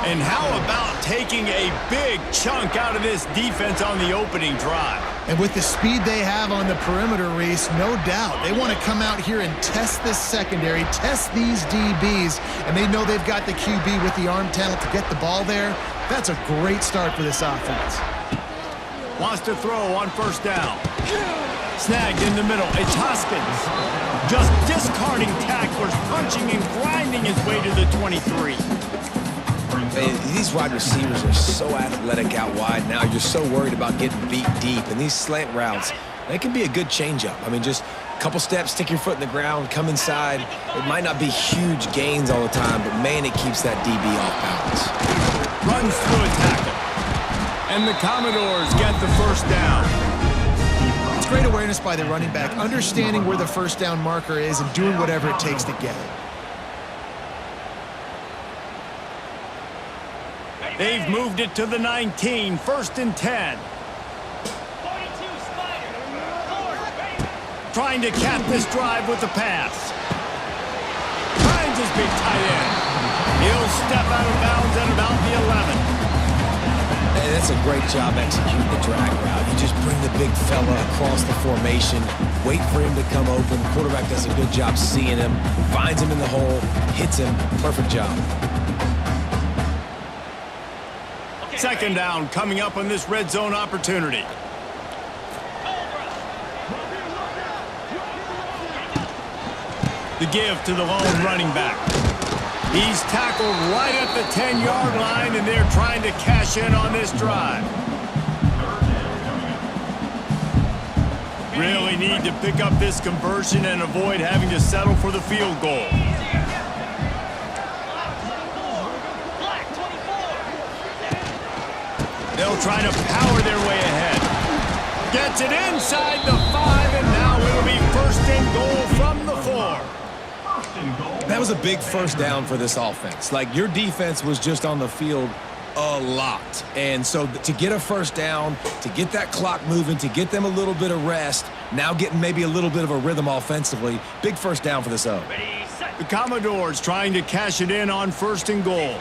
And how about taking a big chunk out of this defense on the opening drive?
And with the speed they have on the perimeter, Reese, no doubt, they want to come out here and test this secondary, test these DBs, and they know they've got the QB with the arm talent to get the ball there. That's a great start for this offense.
Wants to throw on 1st down. Snagged in the middle. It's Hoskins. Just discarding tacklers, punching and grinding his way to the 23.
These wide receivers are so athletic out wide now. You're so worried about getting beat deep. And these slant routes, they can be a good changeup. I mean, just a couple steps, stick your foot in the ground, come inside. It might not be huge gains all the time, but, man, it keeps that DB off balance.
Runs through a tackle. And the Commodores get the 1st down.
It's great awareness by the running back, understanding where the 1st down marker is and doing whatever it takes to get it.
They've moved it to the 19, 1st and 10. Trying to cap this drive with the pass. Finds his big tight end. He'll step out of bounds at about the 11.
Hey, that's a great job executing the drag route. You just bring the big fella across the formation, wait for him to come open. The quarterback does a good job seeing him, finds him in the hole, hits him. Perfect job.
2nd down coming up on this red zone opportunity. The give to the lone running back. He's tackled right at the 10-yard line, and they're trying to cash in on this drive. Really need to pick up this conversion and avoid having to settle for the field goal. They'll try to power their way ahead. Gets it inside the 5, and now it'll be first and goal from the 4.
That was a big first down for this offense. Like, your defense was just on the field a lot. And so to get a first down, to get that clock moving, to get them a little bit of rest, now getting maybe a little bit of a rhythm offensively, big first down for this O.
The Commodores trying to cash it in on first and goal.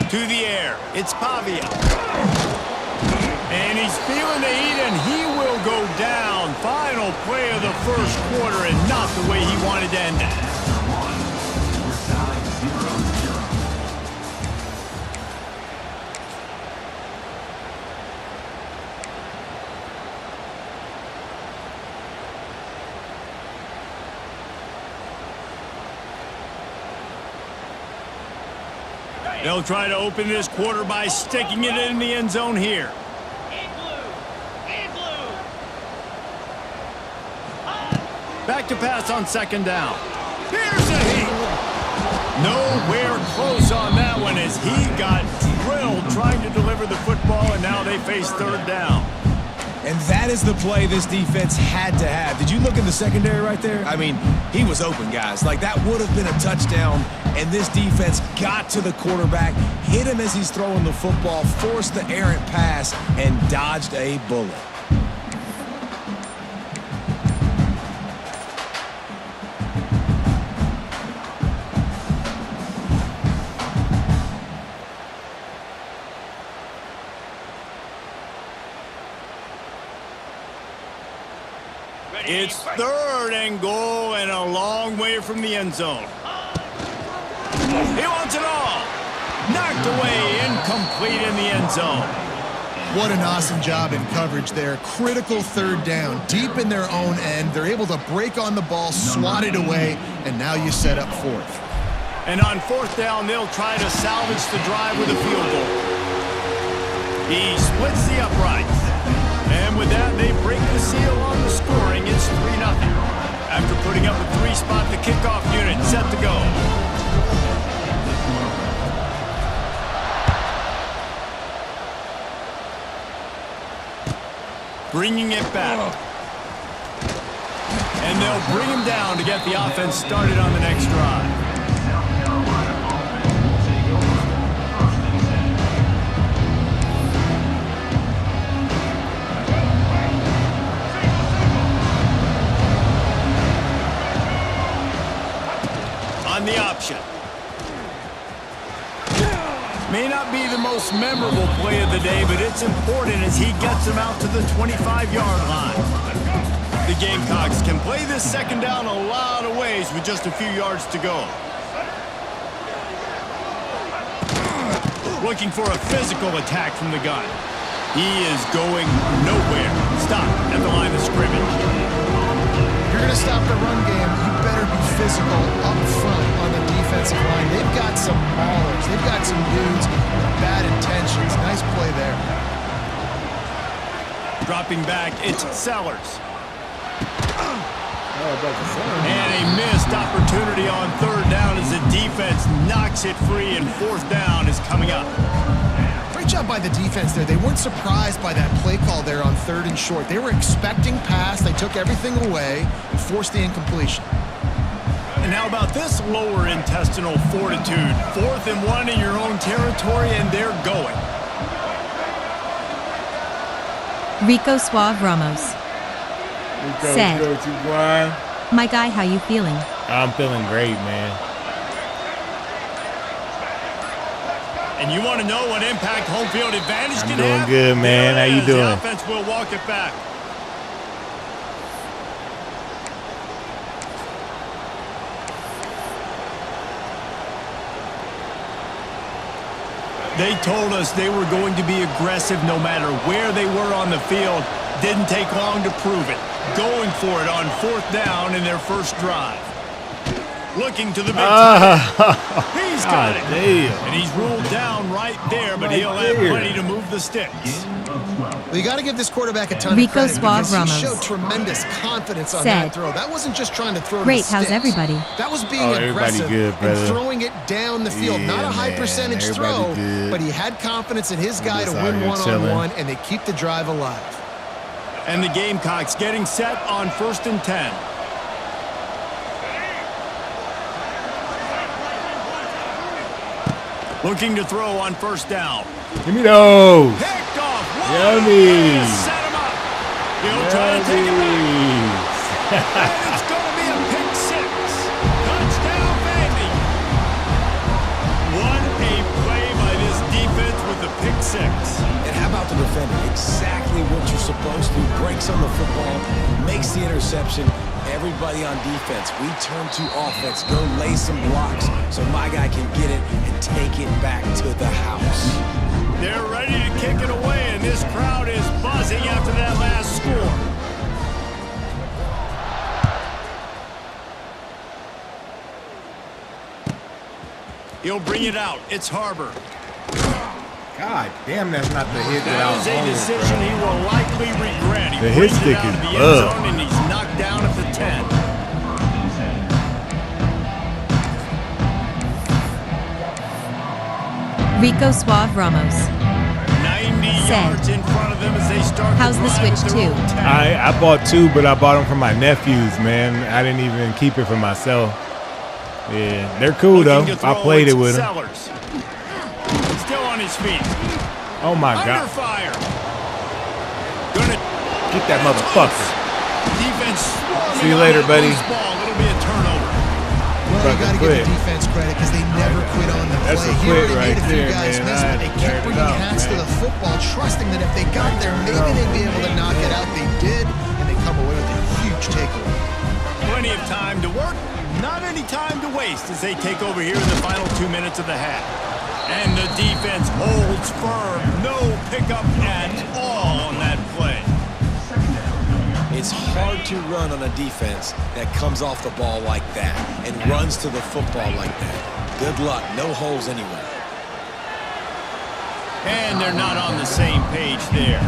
To the air, it's Pavia. And he's feeling the heat, and he will go down. Final play of the first quarter, and not the way he wanted to end it. They'll try to open this quarter by sticking it in the end zone here. Back to pass on second down. Here's a heat. Nowhere close on that one as he got drilled trying to deliver the football, and now they face third down.
And that is the play this defense had to have. Did you look in the secondary right there? I mean, he was open, guys. Like, that would have been a touchdown, and this defense got to the quarterback, hit him as he's throwing the football, forced the errant pass, and dodged a bullet.
It's third and goal and a long way from the end zone. He wants it all. Knocked away, incomplete in the end zone.
What an awesome job in coverage there. Critical third down, deep in their own end. They're able to break on the ball, swat it away, and now you set up fourth.
And on fourth down, they'll try to salvage the drive with a field goal. He splits the uprights. And with that, they break the seal on the scoring. It's 3-0. After putting up a 3-spot, the kickoff unit set to go. Bringing it back. And they'll bring him down to get the offense started on the next drive. On the option. May not be the most memorable play of the day, but it's important as he gets him out to the 25-yard line. The Gamecocks can play this second down a lot of ways with just a few yards to go. Looking for a physical attack from the gun. He is going nowhere. Stop at the line of scrimmage.
If you're going to stop the run game, you better be physical up front on the defensive line. They've got some maulers. They've got some dudes with bad intentions. Nice play there.
Dropping back, it's Sellers. And a missed opportunity on third down as the defense knocks it free, and fourth down is coming up.
Great job by the defense there. They weren't surprised by that play call there on third and short. They were expecting pass. They took everything away and forced the incompletion.
And how about this lower intestinal fortitude? 4th and 1 in your own territory, and they're going.
Rico Suave Ramos said, "My guy, how you feeling?"
I'm feeling great, man.
And you want to know what impact home field advantage can
doing
have?
good, man. How you doing?
The offense will walk it back. They told us they were going to be aggressive no matter where they were on the field. Didn't take long to prove it. Going for it on fourth down in their first drive. Looking to the big time. He's got it.
Damn.
And he's ruled down right there, but he'll have plenty to move the sticks.
Well, you got to give this quarterback a ton
Rico
of credit
Suave
because he
Ramos
showed tremendous confidence on
said,
that throw. That wasn't just trying to throw to
"Great,
the
how's
sticks.
everybody?"
That was being
everybody
aggressive
good,
and
brother.
throwing it down the field. Not a high
man.
percentage
Everybody
throw,
good.
but he had confidence in his guy to
just out
win
here
one-on-one, and they keep the drive alive.
And the Gamecocks getting set on 1st and 10. Looking to throw on 1st down.
Give me those.
Picked off.
Yummy.
Set him up. He'll try to take it back. And it's going to be a pick 6. Touchdown, Vandy. What a play by this defense with the pick 6.
And how about the defender? Exactly what you're supposed to. Breaks on the football, makes the interception. Everybody on defense, we turn to offense. Go lay some blocks so my guy can get it and take it back to the house.
They're ready to kick it away, and this crowd is buzzing after that last score. He'll bring it out. It's Harbor.
God damn, that's not the hit that I
That
was
is a
on.
decision he will likely regret. He
The hit
brings it
stick
out
is
of the end
bugged.
zone, and he's knocked down at the 10.
Rico Suave Ramos
90
said,
yards in front of them as they start
"How's the
drive
switch
at their
to?"
own 10.
I bought 2, but I bought them for my nephews, man. I didn't even keep it for myself. Yeah, they're cool, though.
Looking to
I
throw,
played it
it's
with them.
Sellers. Still on his feet.
Oh, my
Under
God.
fire. Gonna
Get that motherfucker.
defense swarming
See you
on
later,
that
buddy.
loose ball. It'll be a turnover.
Well, you
Fucking
got to give
quit.
the defense credit because they never quit on the
That's
play.
a
He
quit
already
right
made a few
there,
guys
man.
miss,
I
but they
had
kept
to
bringing
tear it
hats
out,
to
man.
the football, trusting that if they got there, maybe they'd be able to knock it out. They did, and they come away with a huge takeaway.
Plenty of time to work. Not any time to waste as they take over here in the final 2 minutes of the half. And the defense holds firm. No pickup at all on that play.
It's hard to run on a defense that comes off the ball like that and runs to the football like that. Good luck. No holes anywhere.
And they're not on the same page there.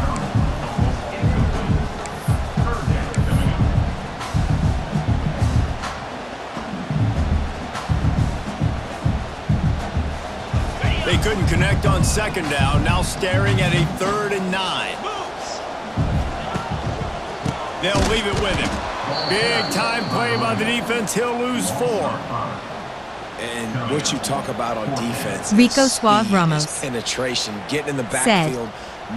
They couldn't connect on 2nd down. Now staring at a 3rd and 9. They'll leave it with him. Big time play by the defense. He'll lose 4.
And what you talk about on defense,
Rico
is
Suave
speed,
Ramos
is penetration, getting in the
said,
backfield,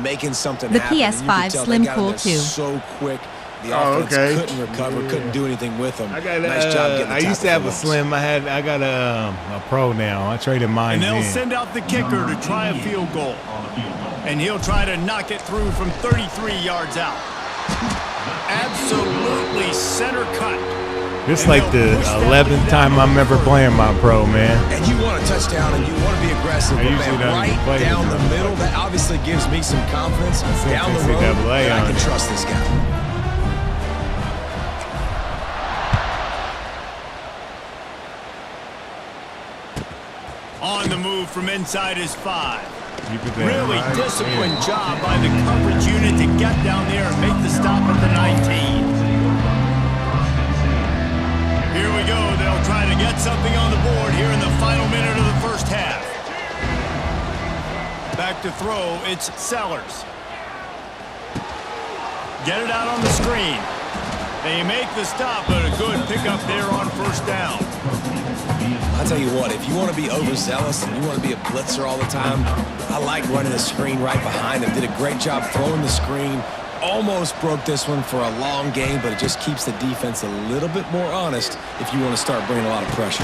making something
"The
happen. And you
PS5
could tell
Slim
they got in
Cool
there
2.
so quick. The
Oh,
offense
okay.
couldn't recover, couldn't do anything with them.
I got
nice job getting the
I used to
tackle
have
for
a
loss.
slim. I got a pro now. I traded mine
And they'll
in.
send out the kicker to try a field goal. And he'll try to knock it through from 33 yards out. Absolutely center cut.
This
And
like the
they'll push that
11th
lead
time
out
I'm ever
further.
playing my pro, man.
And you want a touchdown and you want to be aggressive.
I
But
usually
man,
don't even play
right down
this
the middle, that obviously gives me some confidence down the road
NCAA
that I
on
can
it.
trust this guy.
On the move from inside his 5.
Keep it there.
Really
Right.
disciplined
Yeah.
job by the coverage unit to get down there and make the stop at the 19. Here we go. They'll try to get something on the board here in the final minute of the first half. Back to throw. It's Sellers. Get it out on the screen. They make the stop, but a good pickup there on 1st down.
I'll tell you what, if you want to be overzealous and you want to be a blitzer all the time, I like running the screen right behind him. Did a great job throwing the screen. Almost broke this one for a long game, but it just keeps the defense a little bit more honest if you want to start bringing a lot of pressure.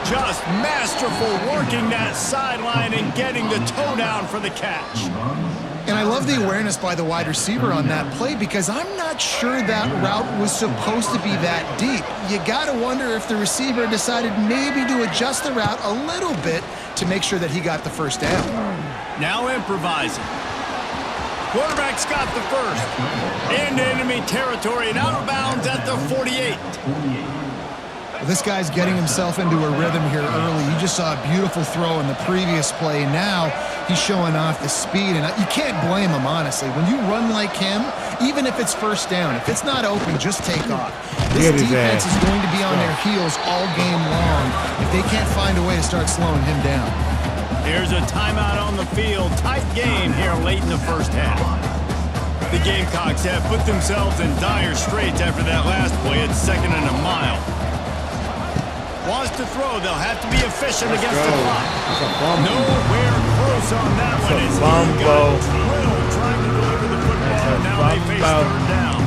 Just masterful working that sideline and getting the toe down for the catch.
And I love the awareness by the wide receiver on that play because I'm not sure that route was supposed to be that deep. You got to wonder if the receiver decided maybe to adjust the route a little bit to make sure that he got the 1st down.
Now improvising. Quarterback's got the 1st. Into enemy territory and out of bounds at the 48.
This guy's getting himself into a rhythm here early. You just saw a beautiful throw in the previous play. Now he's showing off the speed, and you can't blame him, honestly. When you run like him, even if it's first down, if it's not open, just take off. This defense is going to be on their heels all game long if they can't find a way to start slowing him down.
Here's a timeout on the field. Tight game here late in the first half. The Gamecocks have put themselves in dire straits after that last play at 2nd and a mile. Wants to throw, they'll have to be efficient against the clock. Nowhere close on that one. It's drilled trying to deliver the football, and now they face 3rd down.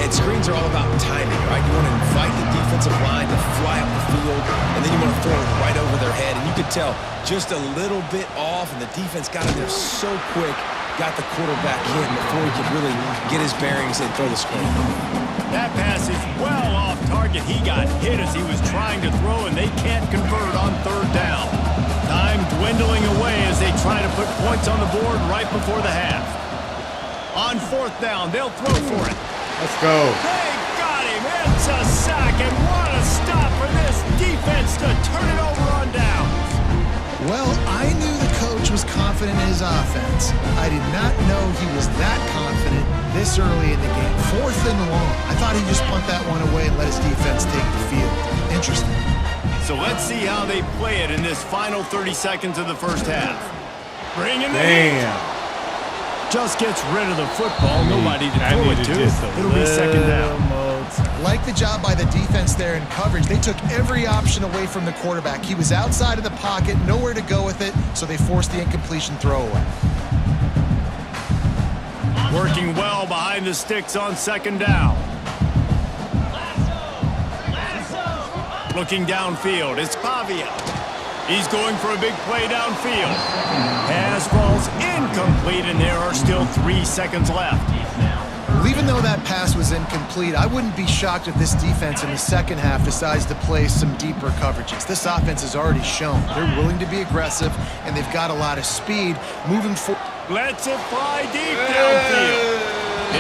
And screens are all about timing, right? You want to invite the defensive line to fly up the field, and then you want to throw it right over their head. And you could tell just a little bit off, and the defense got in there so quick, got the quarterback hit before he could really get his bearings and throw the screen.
That pass is well off target. He got hit as he was trying to throw, and they can't convert on 3rd down. Time dwindling away as they try to put points on the board right before the half. On 4th down, they'll throw for it.
Let's go.
They got him. It's a sack, and what a stop for this defense to turn it over on downs.
Well, I knew the coach was confident in his offense. I did not know he was that confident this early in the game. 4th and long. I thought he'd just punt that one away and let his defense take the field. Interesting.
So let's see how they play it in this final 30 seconds of the first half. Bring in the heat. Just gets rid of the football. Nobody to throw it to. It'll be 2nd down.
Like the job by the defense there in coverage. They took every option away from the quarterback. He was outside of the pocket, nowhere to go with it, so they forced the incompletion throwaway.
Working well behind the sticks on 2nd down. Looking downfield, it's Pavia. He's going for a big play downfield. Pass falls incomplete, and there are still 3 seconds left.
Well, even though that pass was incomplete, I wouldn't be shocked if this defense in the second half decides to play some deeper coverages. This offense has already shown they're willing to be aggressive, and they've got a lot of speed moving forward.
Lets it fly deep downfield.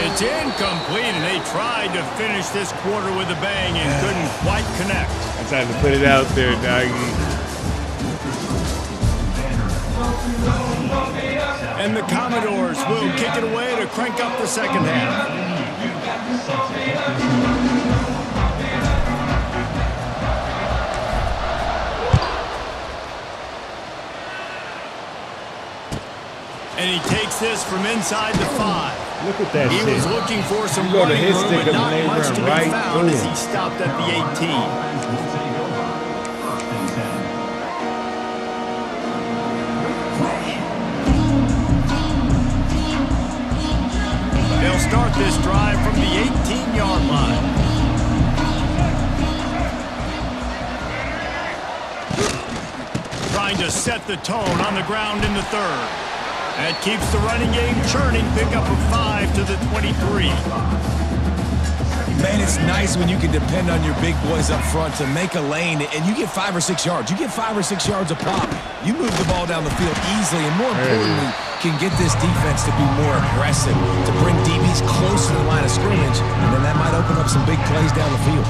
It's incomplete, and they tried to finish this quarter with a bang and couldn't quite connect.
I tried to put it out there, doggy.
And the Commodores will kick it away to crank up the second half. And he takes this from inside the 5.
Look at that
He
shit.
was looking for some
You go to
running
his
room,
stick
but
up
not
and
much to be
right
found
through
as
it.
he stopped at the 18. They'll start this drive from the 18-yard line. Trying to set the tone on the ground in the 3rd. That keeps the running game churning. Pick up a 5 to the 23.
Man, it's nice when you can depend on your big boys up front to make a lane, and you get 5 or 6 yards. You get 5 or 6 yards a pop. You move the ball down the field easily, and more importantly, can get this defense to be more aggressive, to bring DBs close to the line of scrimmage, and then that might open up some big plays down the field.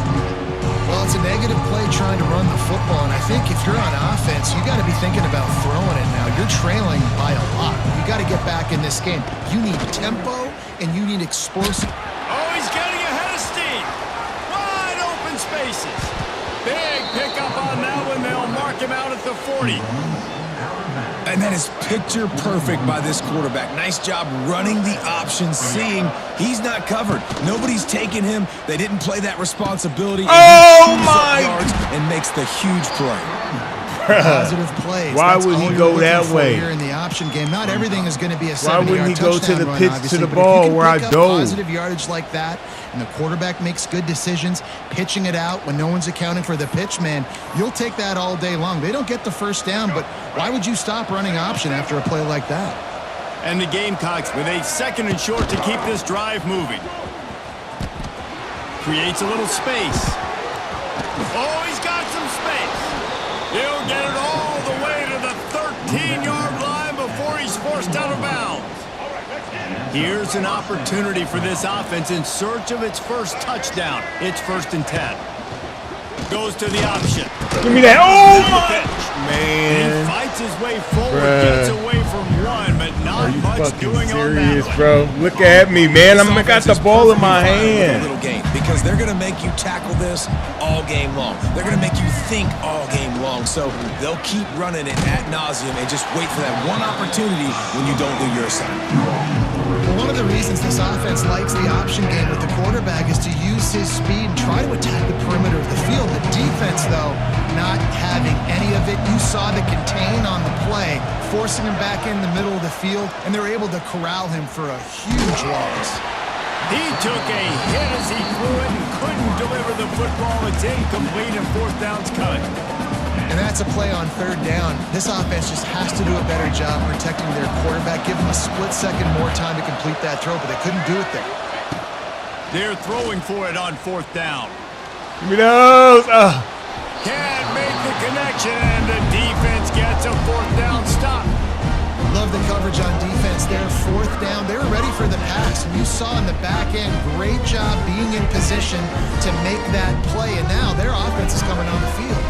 Well, it's a negative play trying to run the football, and I think if you're on offense, you got to be thinking about throwing it now. You're trailing by a lot. You got to get back in this game. You need tempo, and you need explosive.
Oh, he's getting ahead of steam. Wide open spaces. Big pickup on that one. They'll mark him out at the 40.
And that is picture perfect by this quarterback. Nice job running the option, seeing he's not covered. Nobody's taking him. They didn't play that responsibility.
Oh, my!
Yards and makes the huge play.
Positive plays.
Why
That's
would
all
he
you're
go
looking
that
for
way?
Here in the option game, not everything is going to be a 70-yard
Why wouldn't he go to
touchdown
the
run,
pitch
obviously,
to the
but if you
ball
can
where I
pick up
dove?
positive yardage like that, and the quarterback makes good decisions, pitching it out when no one's accounting for the pitch, man, you'll take that all day long. They don't get the first down, but why would you stop running option after a play like that?
And the Gamecocks with a 2nd and short to keep this drive moving. Creates a little space. Oh, he's got some space. He'll get it all the way to the 13-yard line before he's forced out of bounds. Here's an opportunity for this offense in search of its first touchdown. It's 1st and 10. Goes to the option.
Give me that. Oh, my.
He
Man.
fights his way forward,
Bruh.
gets away from one, but not
Are you
much
fucking
doing
serious,
on that one.
bro? Look at me, man.
This
I got
offense
the
is
ball in my
perfectly fine with a
hand.
little game because they're going to make you tackle this all game long. They're going to make you think all game long. So they'll keep running it ad nauseum and just wait for that one opportunity when you don't do your assignment.
Well, one of the reasons this offense likes the option game with the quarterback is to use his speed and try to attack the perimeter of the field. The defense, though, not having any of it. You saw the contain on the play, forcing him back in the middle of the field, and they're able to corral him for a huge loss.
He took a hit as he threw it and couldn't deliver the football. It's incomplete and fourth down's coming.
And that's a play on third down. This offense just has to do a better job protecting their quarterback. Give them a split second more time to complete that throw, but they couldn't do it there.
They're throwing for it on fourth down.
Give me those.
Can't make the connection, and the defense gets a fourth down stop.
Love the coverage on defense there. Fourth down. They were ready for the pass, and you saw in the back end, great job being in position to make that play, and now their offense is coming on the field.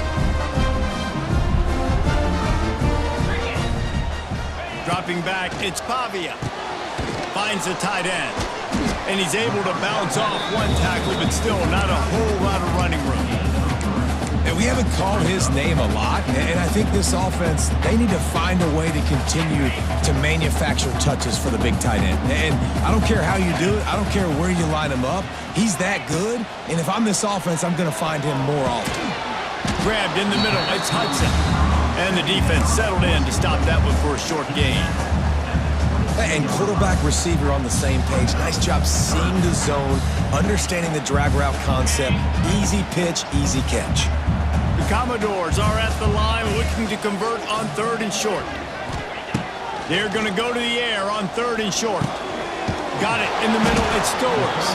Dropping back, it's Pavia. Finds the tight end. And he's able to bounce off one tackle, but still not a whole lot of running room.
And we haven't called his name a lot, and I think this offense, they need to find a way to continue to manufacture touches for the big tight end. And I don't care how you do it. I don't care where you line him up. He's that good, and if I'm this offense, I'm going to find him more often.
Grabbed in the middle, it's Hudson. And the defense settled in to stop that one for a short gain.
And quarterback receiver on the same page. Nice job seeing the zone, understanding the drag route concept. Easy pitch, easy catch.
The Commodores are at the line looking to convert on third and short. They're going to go to the air on third and short. Got it in the middle, it's Stowers.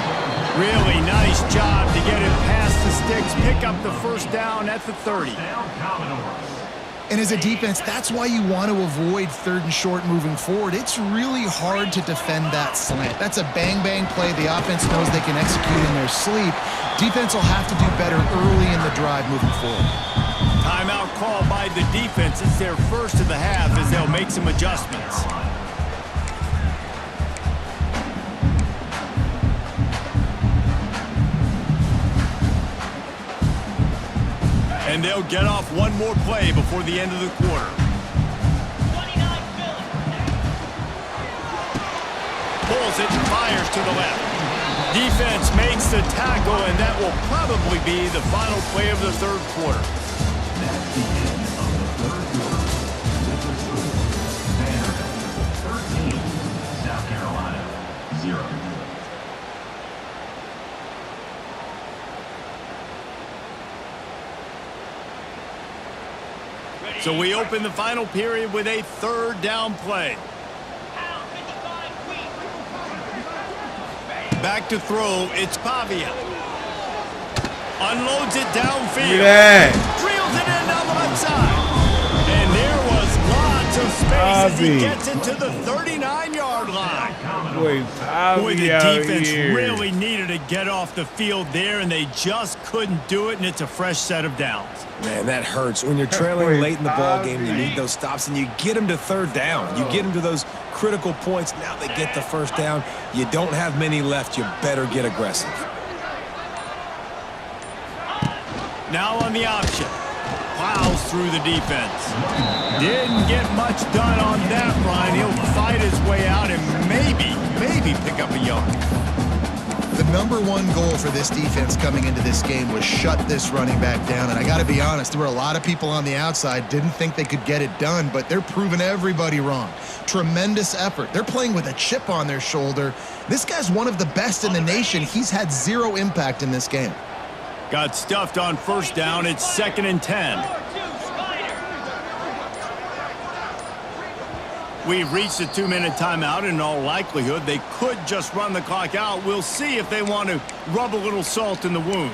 Really nice job to get it past the sticks, pick up the first down at the 30.
And as a defense, that's why you want to avoid third and short moving forward. It's really hard to defend that slant. That's a bang-bang play. The offense knows they can execute in their sleep. Defense will have to do better early in the drive moving forward.
Timeout called by the defense. It's their first of the half as they'll make some adjustments. And they'll get off one more play before the end of the quarter. Pulls it and fires to the left. Defense makes the tackle, and that will probably be the final play of the third quarter.
That's the end of the third quarter. With the score, 13, South Carolina, 0.
So we open the final period with a third down play. Back to throw, it's Pavia. Unloads it downfield. Drills it in down the left side. And there was lots of space as he gets it to the 39-yard line. Boy, the defense really needed to get off the field there, and they just couldn't do it, and it's a fresh set of downs.
Man, that hurts. When you're trailing late in the ball game, you need those stops, and you get them to third down. You get them to those critical points. Now they get the first down. You don't have many left. You better get aggressive.
Now on the option. Plows through the defense. Didn't get much done on that run. He'll fight his way out and maybe pick up a yard.
The number one goal for this defense coming into this game was shut this running back down. And I got to be honest, there were a lot of people on the outside didn't think they could get it done, but they're proving everybody wrong. Tremendous effort. They're playing with a chip on their shoulder. This guy's one of the best in the nation. He's had zero impact in this game.
Got stuffed on first down. It's 2nd and 10. We've reached a 2-minute timeout, and in all likelihood, they could just run the clock out. We'll see if they want to rub a little salt in the wound.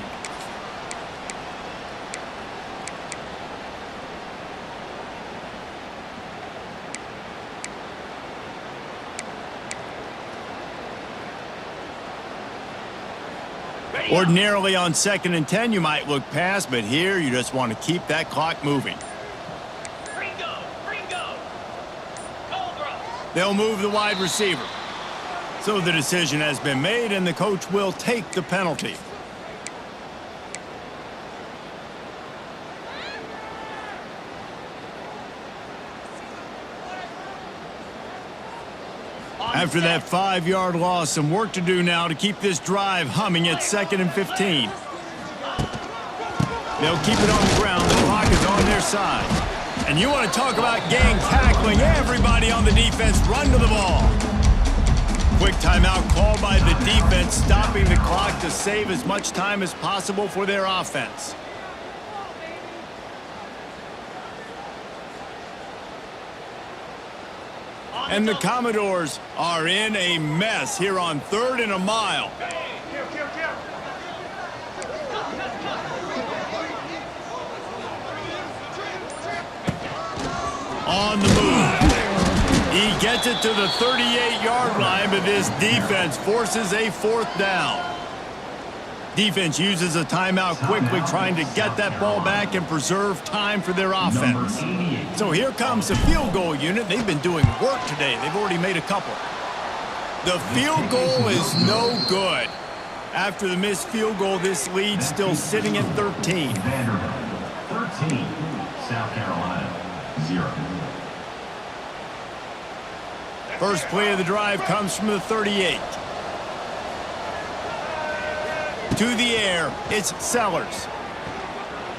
Ordinarily on 2nd and 10, you might look past, but here you just want to keep that clock moving. They'll move the wide receiver. So the decision has been made, and the coach will take the penalty. After that 5-yard loss, some work to do now to keep this drive humming at 2nd and 15. They'll keep it on the ground. The clock is on their side. And you want to talk about gang tackling. Everybody on the defense run to the ball. Quick timeout called by the defense, stopping the clock to save as much time as possible for their offense. And the Commodores are in a mess here on 3rd and a mile. On the move. He gets it to the 38-yard line, but this defense forces a 4th down. Defense uses a timeout quickly, trying to get that ball back and preserve time for their offense. So here comes the field goal unit. They've been doing work today. They've already made a couple. The field goal is no good. After the missed field goal, this lead still sitting at 13.
13, South Carolina, 0.
First play of the drive comes from the 38. To the air, it's Sellers.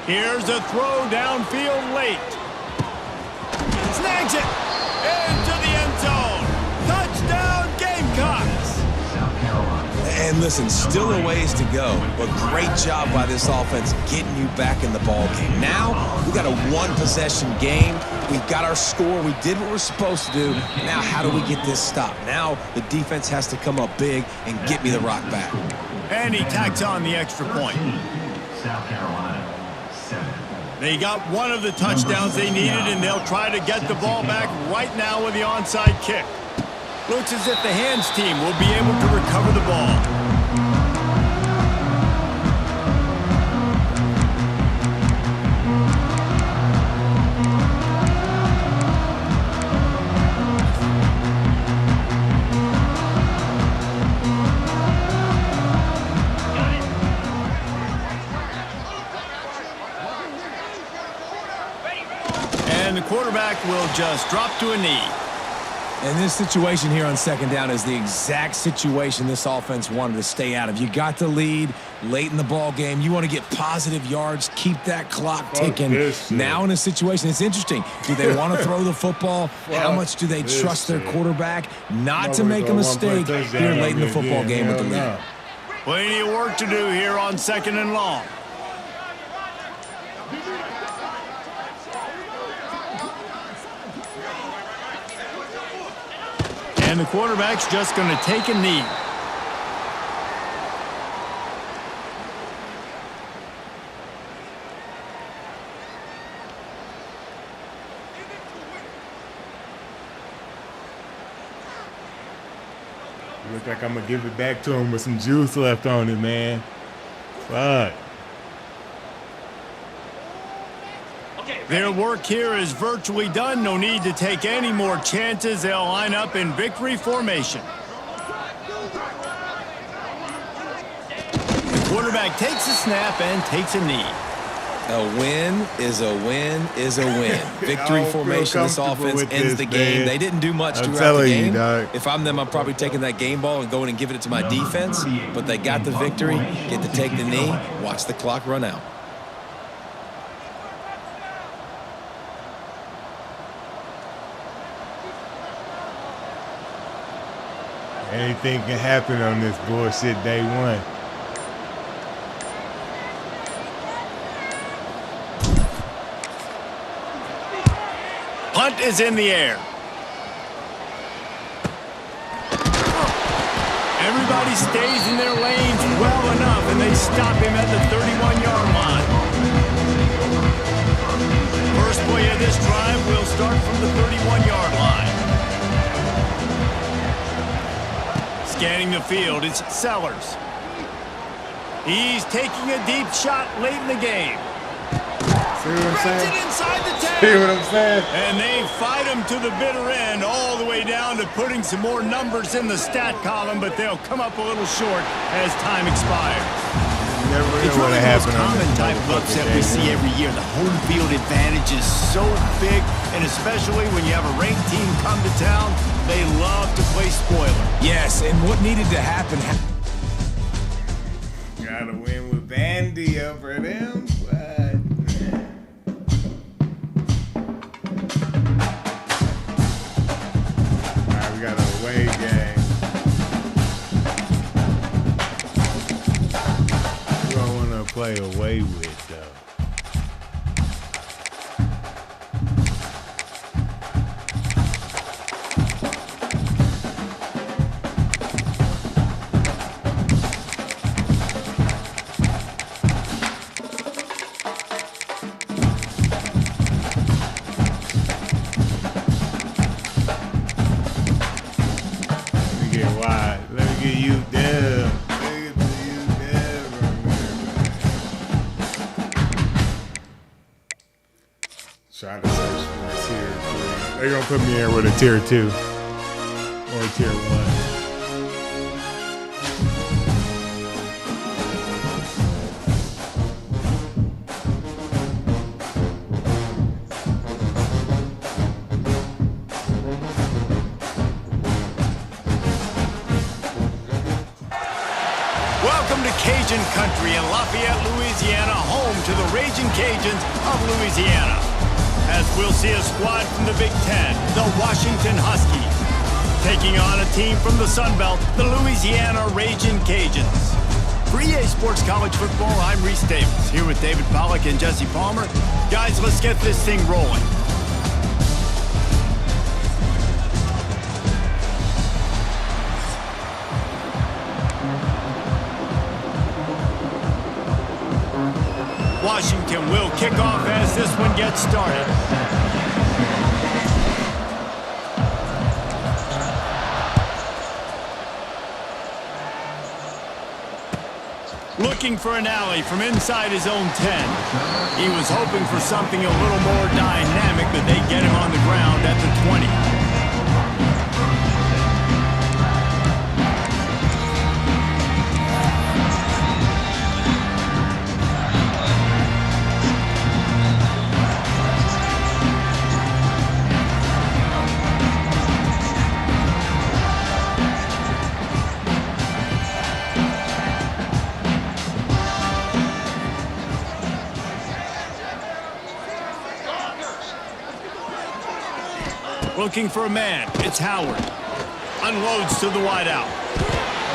Here's a throw downfield late. Snags it into the end zone. Touchdown Gamecocks.
South Carolina.
And listen, still a ways to go, but great job by this offense getting you back in the ball game. Now, we got a 1-possession game. We got our score. We did what we're supposed to do. Now, how do we get this stopped? Now, the defense has to come up big and get me the rock back.
And he tacks on the extra point.
South Carolina, 7.
They got one of the touchdowns they needed, and they'll try to get the ball back right now with the onside kick. Looks as if the hands team will be able to recover the ball. And the quarterback will just drop to a knee.
And this situation here on 2nd down is the exact situation this offense wanted to stay out of. You got the lead late in the ball game. You want to get positive yards, keep that clock ticking. Now in a situation, it's interesting. Do they want to throw the football? How much do they trust their quarterback not to make a mistake here late in the football game with the lead?
Plenty of work to do here on 2nd and long. And the quarterback's just going to take a knee.
Looks like I'm going to give it back to him with some juice left on it, man. Fuck.
Their work here is virtually done. No need to take any more chances. They'll line up in victory formation. The quarterback takes a snap and takes a knee.
A win is a win is a win. Victory formation, this offense ends the game.
Man.
They didn't do much
I'm
throughout the
telling
game.
you, dog.
If I'm them, I'm probably taking that game ball and going and giving it to my defense. But they got the victory, get to take the knee, watch the clock run out.
Anything can happen on this bullshit day one.
Punt is in the air. Everybody stays in their lanes well enough, and they stop him at the 31-yard line. First play of this drive will start from the 31-yard line. Scanning the field, it's Sellers. He's taking a deep shot late in the game.
See what I'm
Ripped
saying?
it inside the 10.
See what I'm saying?
And they fight him to the bitter end, all the way down to putting some more numbers in the stat column, but they'll come up a little short as time expires.
Never
It's
know what
really the most
happened on
common
this
type of
motherfucking
upset we
game.
see every year. The home field advantage is so big, and especially when you have a ranked team come to town, they love to play spoiler.
Yes, and what needed to happen...
Gotta win with Vandy over them. But alright, we got an away game. Who I wanna play away with though? Let me get you down. Let me get you down. Try to search for a tier 3. They're gonna put me in with a tier 2 or a tier 1.
Welcome to Cajun Country in Lafayette, Louisiana, home to the Raging Cajuns of Louisiana. As we'll see a squad from the Big Ten, the Washington Huskies, taking on a team from the Sun Belt, the Louisiana Raging Cajuns. For EA Sports College Football, I'm Reese Davis, here with David Pollack and Jesse Palmer. Guys, let's get this thing rolling. Washington will kick off as this one gets started. Looking for an alley from inside his own 10. He was hoping for something a little more dynamic, but they get him on the ground at the 20. Looking for a man. It's Howard. Unloads to the wideout.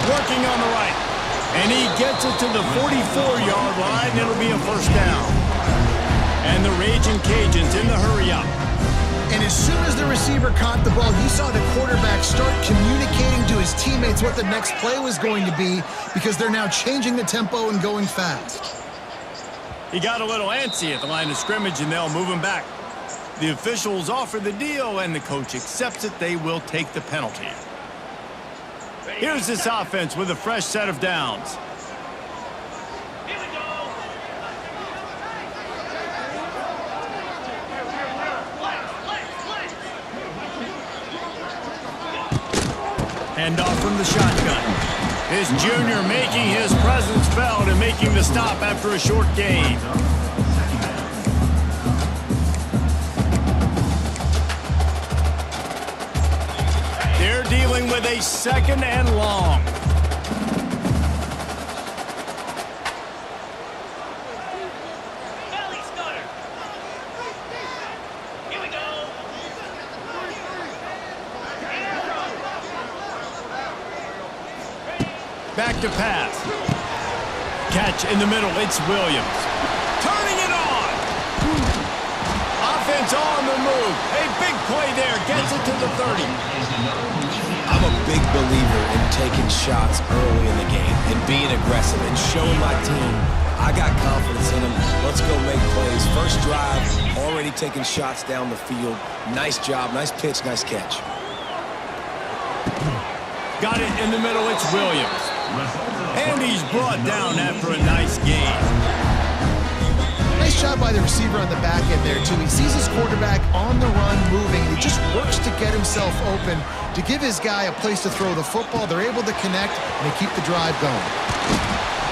Working on the right. And he gets it to the 44-yard line. And it'll be a first down. And the Raging Cajuns in the hurry-up.
And as soon as the receiver caught the ball, you saw the quarterback start communicating to his teammates what the next play was going to be, because they're now changing the tempo and going fast.
He got a little antsy at the line of scrimmage, and they'll move him back. The officials offer the deal, and the coach accepts it. They will take the penalty. Here's this offense with a fresh set of downs.
Here we go.
Hand off from the shotgun. His junior making his presence felt and making the stop after a short gain. They're dealing with a second and long.
Valley starter. Here we go.
Back to pass. Catch in the middle. It's Williams. Turning it on. Offense on the move. A big play there. Gets it to the 30.
I'm a big believer in taking shots early in the game and being aggressive and showing my team I got confidence in them. Let's go make plays. First drive, already taking shots down the field. Nice job, nice pitch, nice catch.
Got it in the middle. It's Williams. And he's brought down after a nice gain.
Nice job by the receiver on the back end there, too. He sees his quarterback on the run moving, and he just works to get himself open to give his guy a place to throw the football. They're able to connect, and they keep the drive going.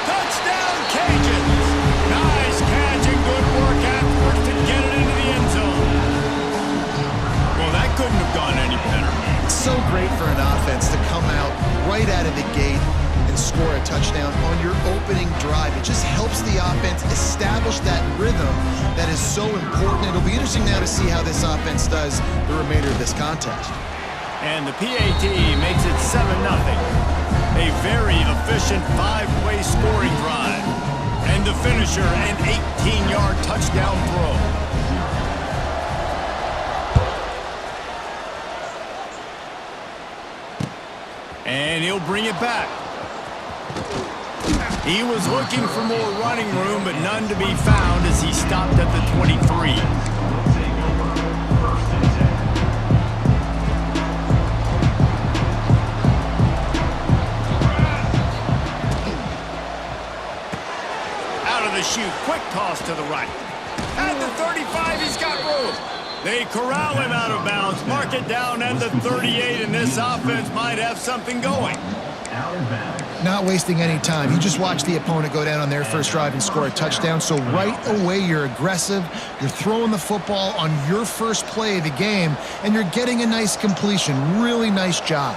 Touchdown, Cajuns! Nice catch and good work afterwards to get it into the end zone. Well, that couldn't have gone any better.
It's so great for an offense to come out right out of the gate and score a touchdown on your opening drive. It just helps the offense establish that rhythm that is so important. It'll be interesting now to see how this offense does the remainder of this contest.
And the PAT makes it 7-0. A very efficient 5-play scoring drive. And the finisher, an 18-yard touchdown throw. And he'll bring it back. He was looking for more running room, but none to be found as he stopped at the 23. Out of the chute, quick toss to the right. At the 35, he's got room. They corral him out of bounds, mark it down at the 38, and this offense might have something going.
Not wasting any time. You just watch the opponent go down on their first drive and score a touchdown. So right away, you're aggressive. You're throwing the football on your first play of the game, and you're getting a nice completion. Really nice job.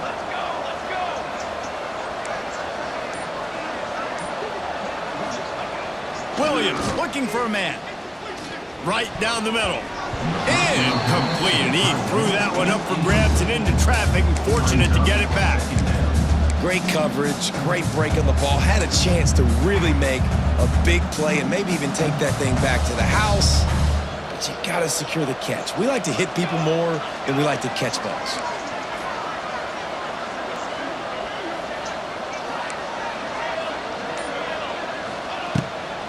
Williams looking for a man. Right down the middle. Incomplete, and he threw that one up for grabs and into traffic, and fortunate to get it back.
Great coverage, great break on the ball. Had a chance to really make a big play and maybe even take that thing back to the house. But you got to secure the catch. We like to hit people more than we like to catch balls.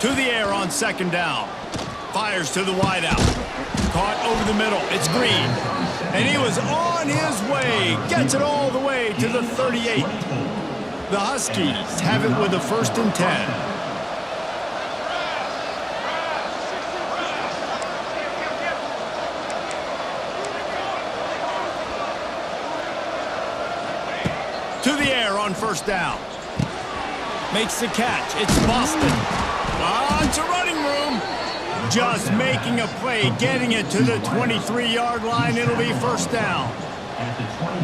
To the air on second down. Fires to the wideout. Caught over the middle. It's Green. And he was on his way. Gets it all the way to the 38. The Huskies have it with a 1st and 10. To the air on first down. Makes the catch. It's Boston. On to running room. Just making a play, getting it to the 23-yard line. It'll be first down.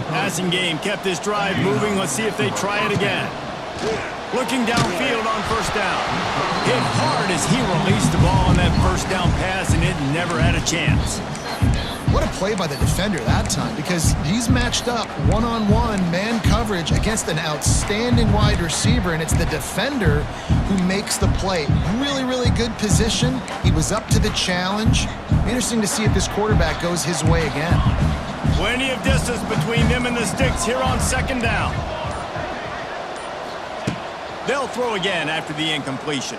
Passing game kept this drive moving. Let's see if they try it again. Looking downfield on first down. Hit hard as he released the ball on that first down pass, and it never had a chance.
What a play by the defender that time, because he's matched up one-on-one man coverage against an outstanding wide receiver, and it's the defender who makes the play. Really, really good position. He was up to the challenge. Interesting to see if this quarterback goes his way again.
Plenty of distance between them and the sticks here on second down. They'll throw again after the incompletion.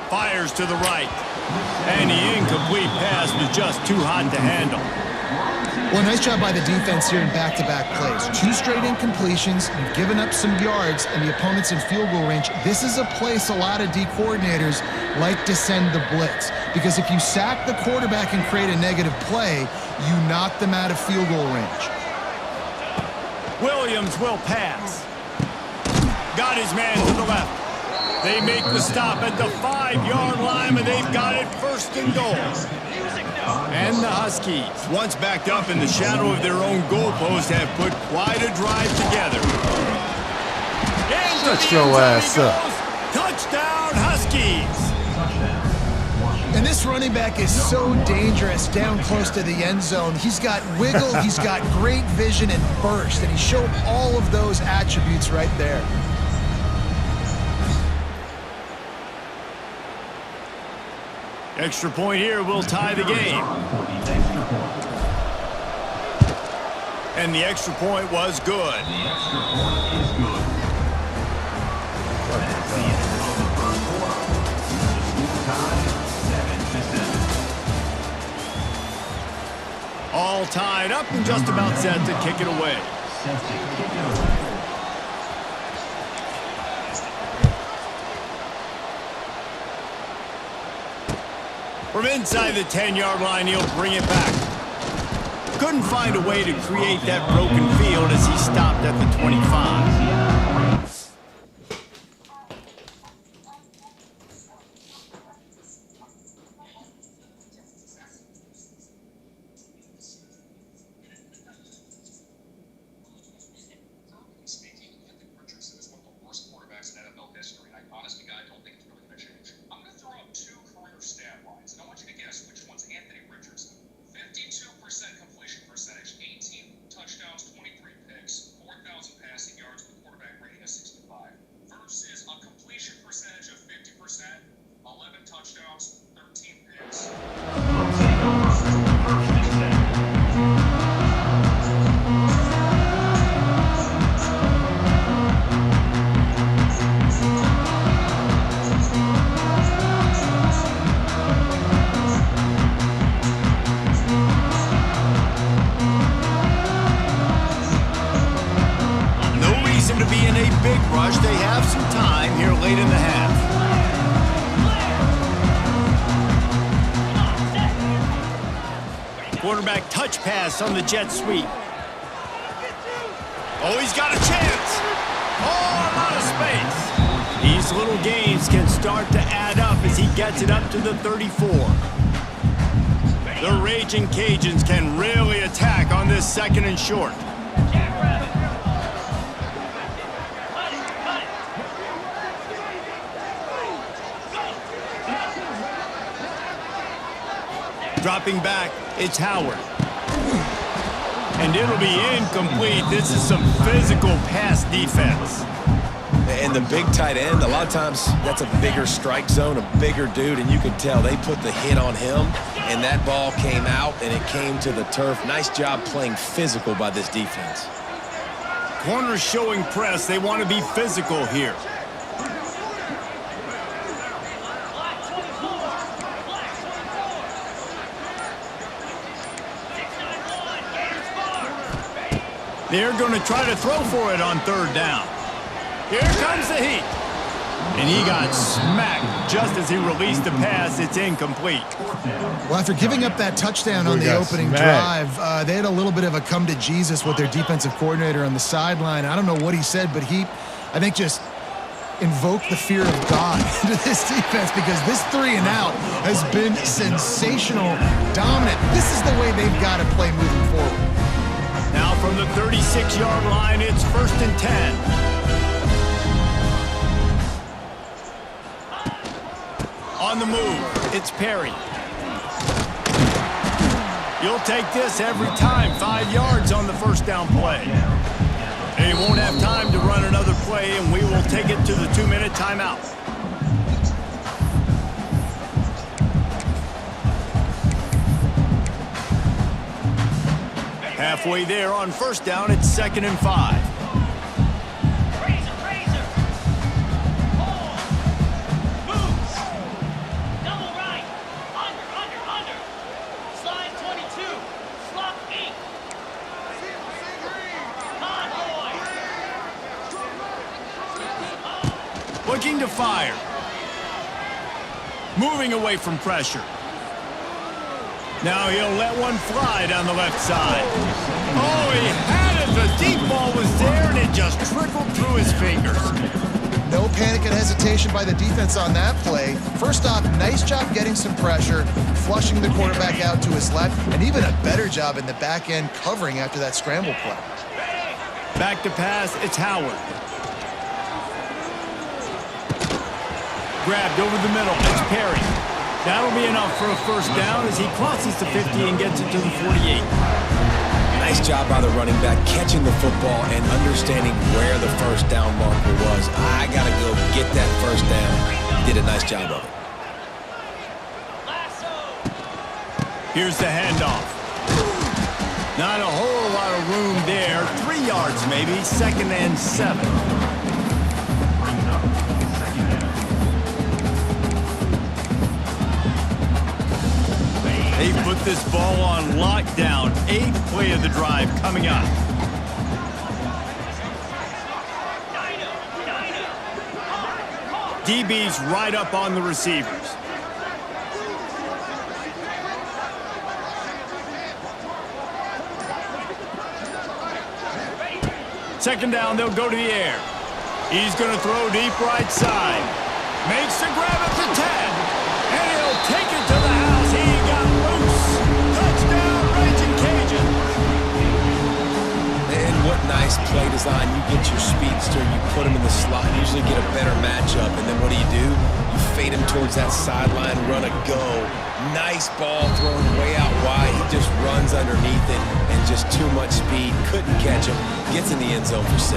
Fires to the right. And the incomplete pass was just too hot to handle.
Well, nice job by the defense here in back-to-back plays. 2 straight incompletions. You've given up some yards, and the opponent's in field goal range. This is a place a lot of D coordinators like to send the blitz, because if you sack the quarterback and create a negative play, you knock them out of field goal range.
Williams will pass. Got his man to the left. They make the stop at the 5-yard line, but they've got it 1st and goal. And the Huskies, once backed up in the shadow of their own goalpost, have put quite a drive together.
Shut your ass up.
Touchdown, Huskies!
And this running back is so dangerous down close to the end zone. He's got wiggle, he's got great vision and burst, and he showed all of those attributes right there.
Extra point here will tie the game. And the extra point was good. All tied up and just about set to kick it away. From inside the 10-yard line, he'll bring it back. Couldn't find a way to create that broken field as he stopped at the 25. They have some time here late in the half. Quarterback touch pass on the jet sweep. Oh, he's got a chance. Oh, I'm out of space. These little gains can start to add up as he gets it up to the 34. The Raging Cajuns can really attack on this 2nd and short. Dropping back, it's Howard. And it'll be incomplete. This is some physical pass defense.
And the big tight end, a lot of times that's a bigger strike zone, a bigger dude, and you can tell they put the hit on him, and that ball came out, and it came to the turf. Nice job playing physical by this defense.
Corners showing press. They want to be physical here. They're going to try to throw for it on 3rd down. Here comes the heat. And he got smacked just as he released the pass. It's incomplete.
Well, after giving up that touchdown on the opening drive, they had a little bit of a come to Jesus with their defensive coordinator on the sideline. I don't know what he said, but he, I think, just invoked the fear of God into this defense because this 3 and out has been sensational, dominant. This is the way they've got to play moving forward.
Now from the 36-yard line, it's 1st and 10. On the move, it's Perry. You'll take this every time. 5 yards on the 1st down play. They won't have time to run another play, and we will take it to the 2-minute timeout. Halfway there on 1st down, it's 2nd and 5.
Razor. Hold. Move. Double right. Under. Slide 22. Slot 8. Convoy.
Looking to fire. Moving away from pressure. Now he'll let one fly down the left side. Oh, he had it. The deep ball was there, and it just trickled through his fingers.
No panic and hesitation by the defense on that play. First off, nice job getting some pressure, flushing the quarterback out to his left, and even a better job in the back end covering after that scramble play.
Back to pass, it's Howard. Grabbed over the middle, it's Perry. That'll be enough for a 1st down as he crosses the 50 and gets it to the 48.
Nice job by the running back catching the football and understanding where the 1st down marker was. I got to go get that 1st down. He did a nice job of it.
Here's the handoff. Not a whole lot of room there. 3 yards maybe, 2nd and 7. They put this ball on lockdown. 8th play of the drive coming up. DB's right up on the receivers. Second down, they'll go to the air. He's going to throw deep right side. Makes the grab at the 10. And he'll take it to the house. He got loose. Touchdown, Raging Cajun.
And what nice play design. You get your speedster, you put him in the slot, usually get a better matchup. And then what do? You fade him towards that sideline, run a go. Nice ball thrown way out wide. He just runs underneath it and just too much speed. Couldn't catch him. Gets in the end zone for 6.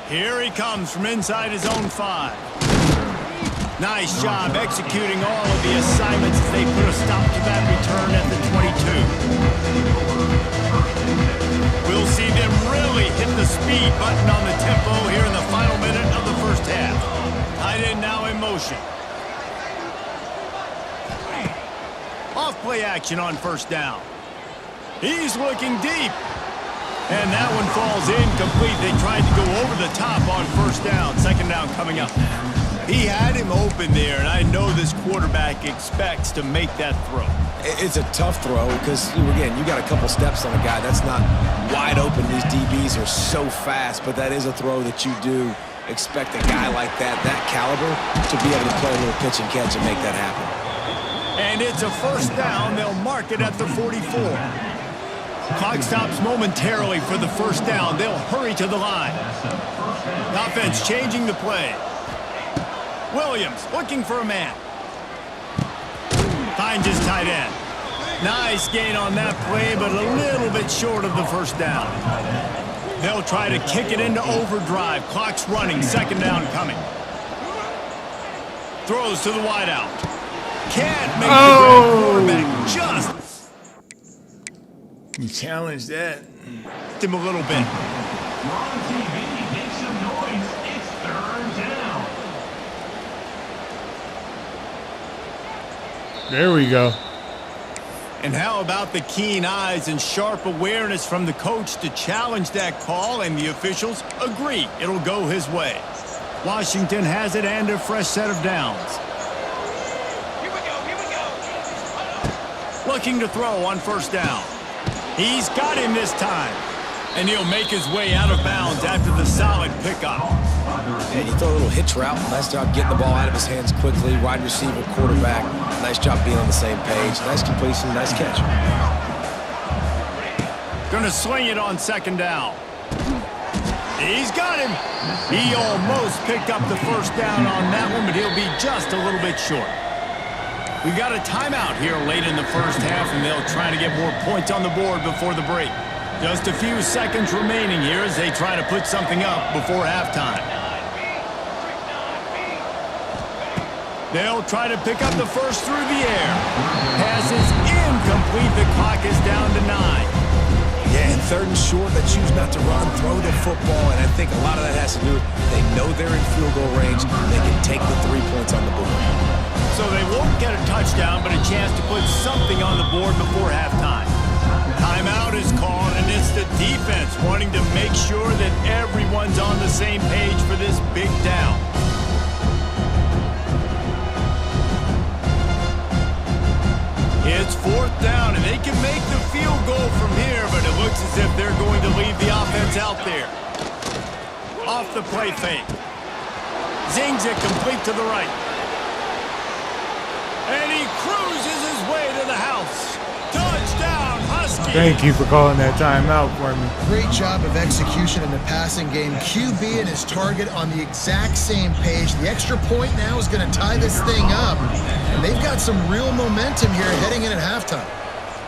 Here he comes from inside his own 5. Nice job executing all of the assignments as they put a stop to that return at the 22. We'll see them really hit the speed button on the tempo here in the final minute of the first half. Tight end now in motion. Off play action on first down. He's looking deep. And that one falls incomplete. They tried to go over the top on first down. Second down coming up. He had him open there, and I know this quarterback expects to make that throw.
It's a tough throw because, again, you got a couple steps on a guy. That's not wide open. These DBs are so fast, but that is a throw that you do expect a guy like that caliber, to be able to play a little pitch and catch and make that happen.
And it's a first down. They'll mark it at the 44. Clock stops momentarily for the first down. They'll hurry to the line. Offense changing the play. Williams looking for a man. Finds his tight end. Nice gain on that play, but a little bit short of the first down. They'll try to kick it into overdrive. Clock's running. Second down coming. Throws to the wideout. Can't make the grab. Quarterback just
You challenge that.
him a little bit.
Ron TV, make some noise. It's 3rd down.
There we go.
And how about the keen eyes and sharp awareness from the coach to challenge that call, and the officials agree it'll go his way. Washington has it and a fresh set of downs.
Here we go.
Looking to throw on first down. He's got him this time. And he'll make his way out of bounds after the solid pickup.
And you throw a little hitch route. Nice job getting the ball out of his hands quickly. Wide receiver, quarterback. Nice job being on the same page. Nice completion, nice catch.
Gonna swing it on second down. He's got him. He almost picked up the first down on that one, but he'll be just a little bit short. We got a timeout here late in the first half, and they'll try to get more points on the board before the break. Just a few seconds remaining here as they try to put something up before halftime. They'll try to pick up the first through the air. Pass is incomplete. The clock is down to 9.
Yeah, and 3rd and short, they choose not to run, throw the football, and I think a lot of that has to do with they know they're in field goal range. They can take the 3 points on the board.
So they won't get a touchdown, but a chance to put something on the board before halftime. Timeout is called, and it's the defense wanting to make sure that everyone's on the same page for this big down. It's 4th down, and they can make the field goal from here, but it looks as if they're going to leave the offense out there. Off the play fake. Zings it complete to the right. And he cruises his way to the house. Touchdown, Husky!
Thank you for calling that timeout for me.
Great job of execution in the passing game. QB and his target on the exact same page. The extra point now is going to tie this thing up. And they've got some real momentum here heading in at halftime.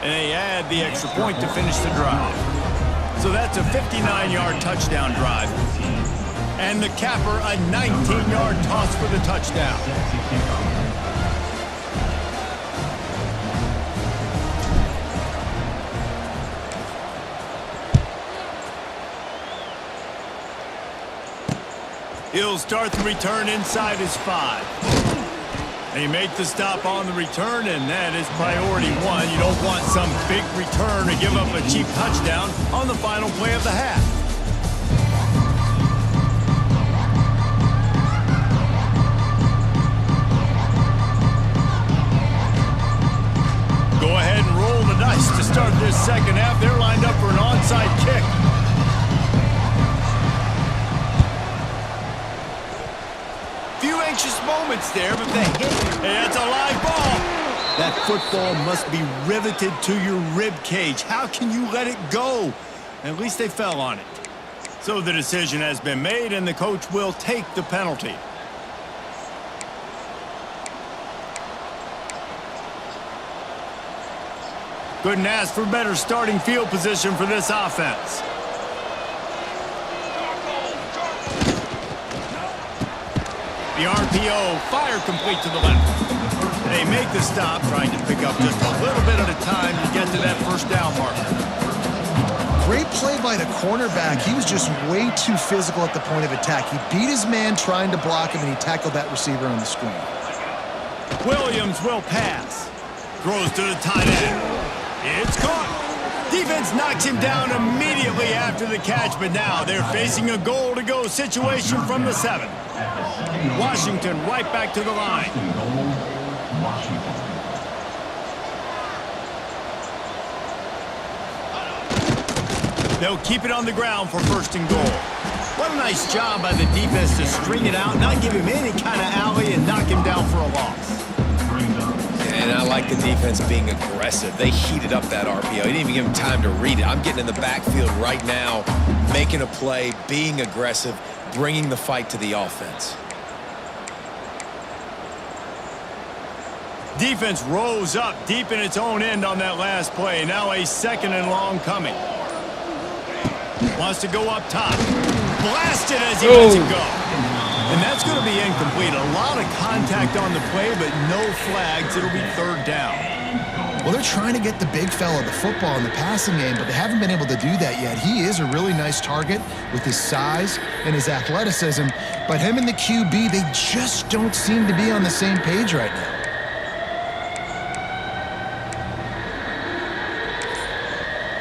And they add the extra point to finish the drive. So that's a 59-yard touchdown drive. And the capper, a 19-yard toss for the touchdown. He'll start the return inside his 5. They make the stop on the return, and that is priority 1. You don't want some big return to give up a cheap touchdown on the final play of the half. points there, but the hit. Hey, that's a live ball. That football must be riveted to your rib cage. How can you let it go? At least they fell on it. So the decision has been made, and the coach will take the penalty. Couldn't ask for better starting field position for this offense. The RPO, fire complete to the left. They make the stop, trying to pick up just a little bit at a time to get to that first down marker.
Great play by the cornerback. He was just way too physical at the point of attack. He beat his man trying to block him, and he tackled that receiver on the screen.
Williams will pass. Throws to the tight end. It's caught. Defense knocks him down immediately after the catch, but now they're facing a goal-to-go situation from the 7. Washington right back to the line. They'll keep it on the ground for 1st and goal. What a nice job by the defense to string it out, not give him any kind of alley, and knock him down for a loss.
And I like the defense being aggressive. They heated up that RPO. He didn't even give him time to read it. I'm getting in the backfield right now, making a play, being aggressive, bringing the fight to the offense.
Defense rose up deep in its own end on that last play. Now a 2nd and long coming. Wants to go up top. Blasted as he lets it go. And that's going to be incomplete. A lot of contact on the play, but no flags. It'll be 3rd down.
Well, they're trying to get the big fella the football in the passing game, but they haven't been able to do that yet. He is a really nice target with his size and his athleticism, but him and the QB, they just don't seem to be on the same page right now.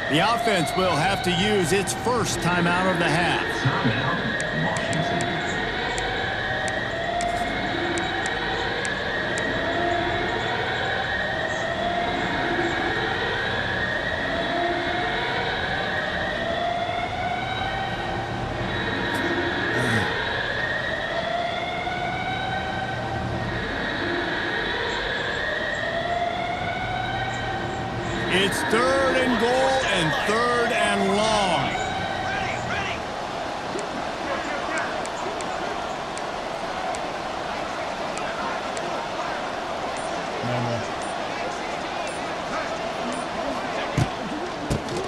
The offense will have to use its first timeout of the half. It's 3rd and goal and 3rd and long.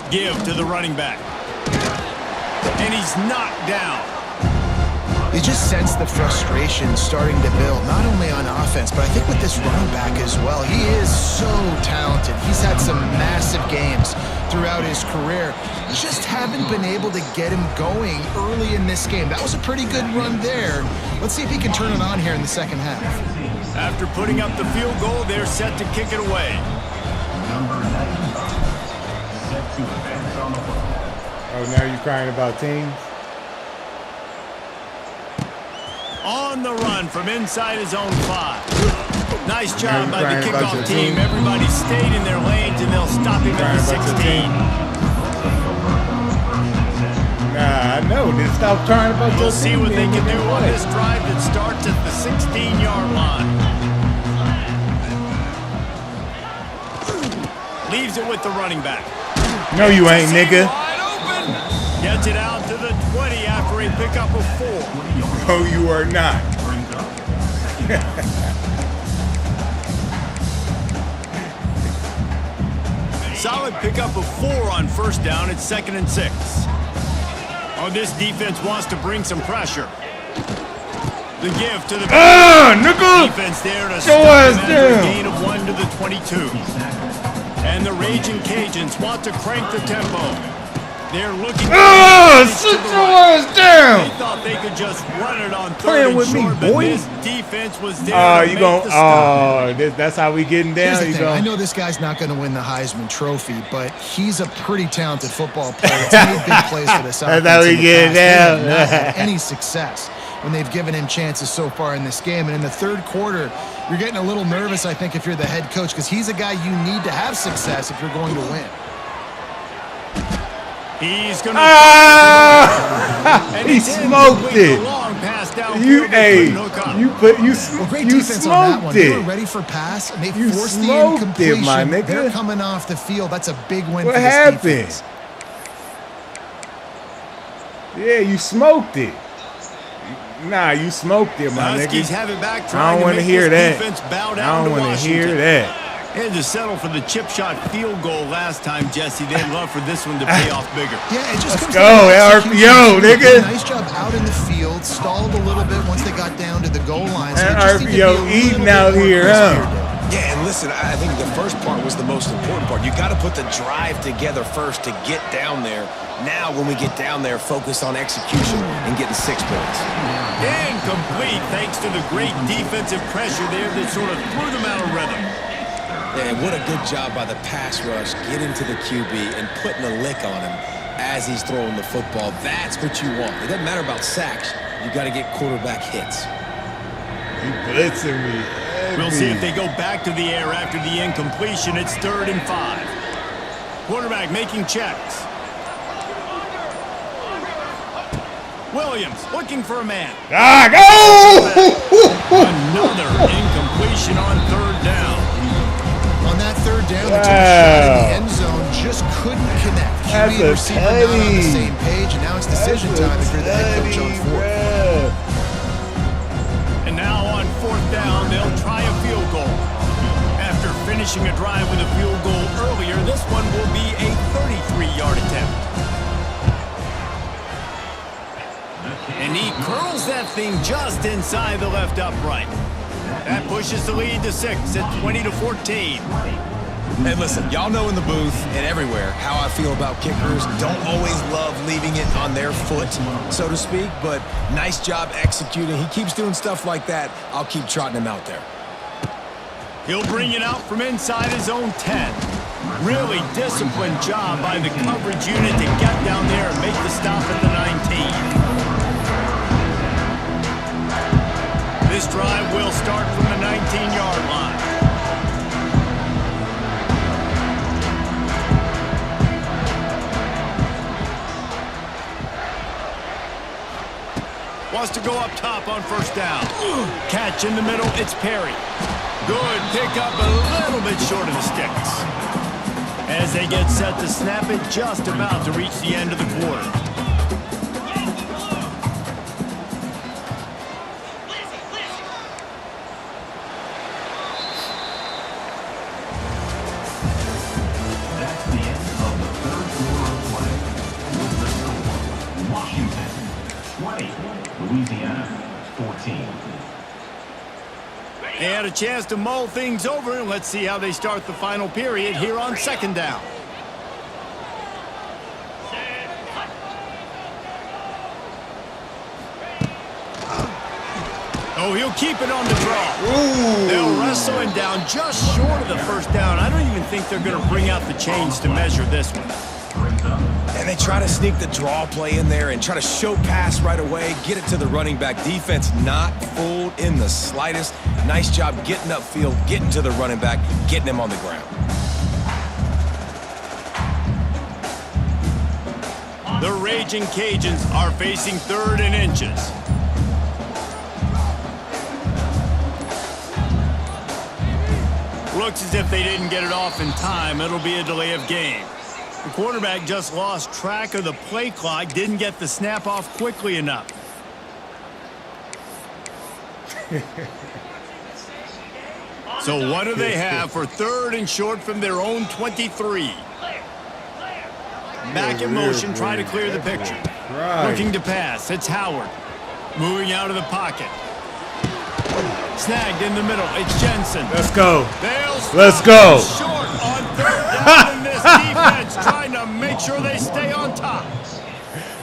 Give to the running back. And he's knocked down.
You just sense the frustration starting to build, not only on offense, but I think with this running back as well. He is so talented. He's had some massive games throughout his career. Just haven't been able to get him going early in this game. That was a pretty good run there. Let's see if he can turn it on here in the second half.
After putting up the field goal, they're set to kick it away.
Oh, now you're crying about teams?
On the run from inside his own 5. Nice job by the kickoff team. Everybody stayed in their lanes, and they'll stop him at the 16.
Nah, I know. Then stop trying about your team.
We'll see what they can do on this drive that starts at the 16-yard line. Leaves it with the running back.
No, you ain't, nigga.
Wide open. Gets it out to the 20 after a pickup of 4.
No, you are not.
Solid pickup of 4 on 1st down. It's 2nd and 6. Oh, this defense wants to bring some pressure. The give to the
nigga!
defense there to
Show
stop
us
him after a
down.
gain of 1 to the 22. And the Raging Cajuns want to crank the tempo. They're looking.
Sit your ass down!
They thought they could just run it on 3rd
Playing
and
with me,
short,
boy.
but this defense was there to
You
make
gon'
the stop.
that's how we getting down.
Here's the
You
thing. I
gon'
know this guy's not going to win the Heisman Trophy, but he's a pretty talented football player. He's made big plays for this offense.
That's how we
in the
get
past. They have
down.
not had any success when they've given him chances so far in this game. And in the 3rd quarter, you're getting a little nervous, I think, if you're the head coach, because he's a guy you need to have success if you're going to win.
He's going to.
he smoked it.
Long pass down downfield. They couldn't hook up.
Great
you
defense on that one.
smoked
They were
it.
ready for pass, and they
You
forced the
smoked it,
incompletion.
my nigga.
They're coming off the field. That's a big win
What
for this
happened?
defense.
Yeah, you smoked it. Nah, you smoked it, my
Huskies
nigga.
have it back,
I
trying
don't
to
want to
make
hear
this
that.
defense bow
I
down
don't
to
want to hear
Washington.
that.
Had to settle for the chip shot field goal last time, Jesse. They'd love for this one to pay off bigger.
Yeah, it just comes
go,
down to execution.
RPO,
They did
nigga.
a nice job out in the field, stalled a little bit once they got down to the goal line. So
And
they just need to be a
RPO
little
eating
bit
out
more
here,
crisp
huh?
here, Dave.
Yeah, and listen, I think the first part was the most important part. You got to put the drive together first to get down there. Now, when we get down there, focus on execution and getting 6 points.
Incomplete, thanks to the great defensive pressure there that sort of threw them out of rhythm.
And what a good job by the pass rush, getting to the QB and putting a lick on him as he's throwing the football. That's what you want. It doesn't matter about sacks. You got to get quarterback hits.
You blitzing me.
We'll see if they go back to the air after the incompletion. It's 3rd and 5. Quarterback making checks. Williams looking for a man.
Ah, go!
Another incompletion on 3rd down.
On that 3rd down, they took a shot in the end zone, just couldn't connect.
That's
QB and
a
receiver not on the
tutty.
same page, and now it's decision time if you're the head coach on 4th.
And now on 4th down, they'll try a field goal. After finishing a drive with a field goal earlier, this one will be a 33-yard attempt. And he curls that thing just inside the left upright. That pushes the lead to 6 at 20-14.
And listen, y'all know in the booth and everywhere how I feel about kickers. Don't always love leaving it on their foot, so to speak, but nice job executing. He keeps doing stuff like that. I'll keep trotting him out there.
He'll bring it out from inside his own 10. Really disciplined job by the coverage unit to get down there and make the stop at the 19. This drive will start from the 19-yard line. Wants to go up top on 1st down. Catch in the middle, it's Perry. Good pickup, a little bit short of the sticks. As they get set to snap it, just about to reach the end of the quarter.
That's the end of the 3rd quarter of play. With the score, Washington 20, Louisiana 14.
They had a chance to mull things over, and let's see how they start the final period here on 2nd down. Oh, he'll keep it on the draw. They'll wrestle him down just short of the 1st down. I don't even think they're going to bring out the chains to measure this one.
And they try to sneak the draw play in there and try to show pass right away, get it to the running back. Defense not fooled in the slightest. Nice job getting upfield, getting to the running back, getting him on the ground.
The Raging Cajuns are facing 3rd and inches. Looks as if they didn't get it off in time. It'll be a delay of game. The quarterback just lost track of the play clock, didn't get the snap off quickly enough. So what do they have for 3rd and short from their own 23? Back in motion, try to clear the picture. Looking to pass, it's Howard. Moving out of the pocket. Snagged in the middle, it's Jensen.
Let's go.
They'll
Let's go.
Short on 3rd down in this defense, trying to make sure they stay on top.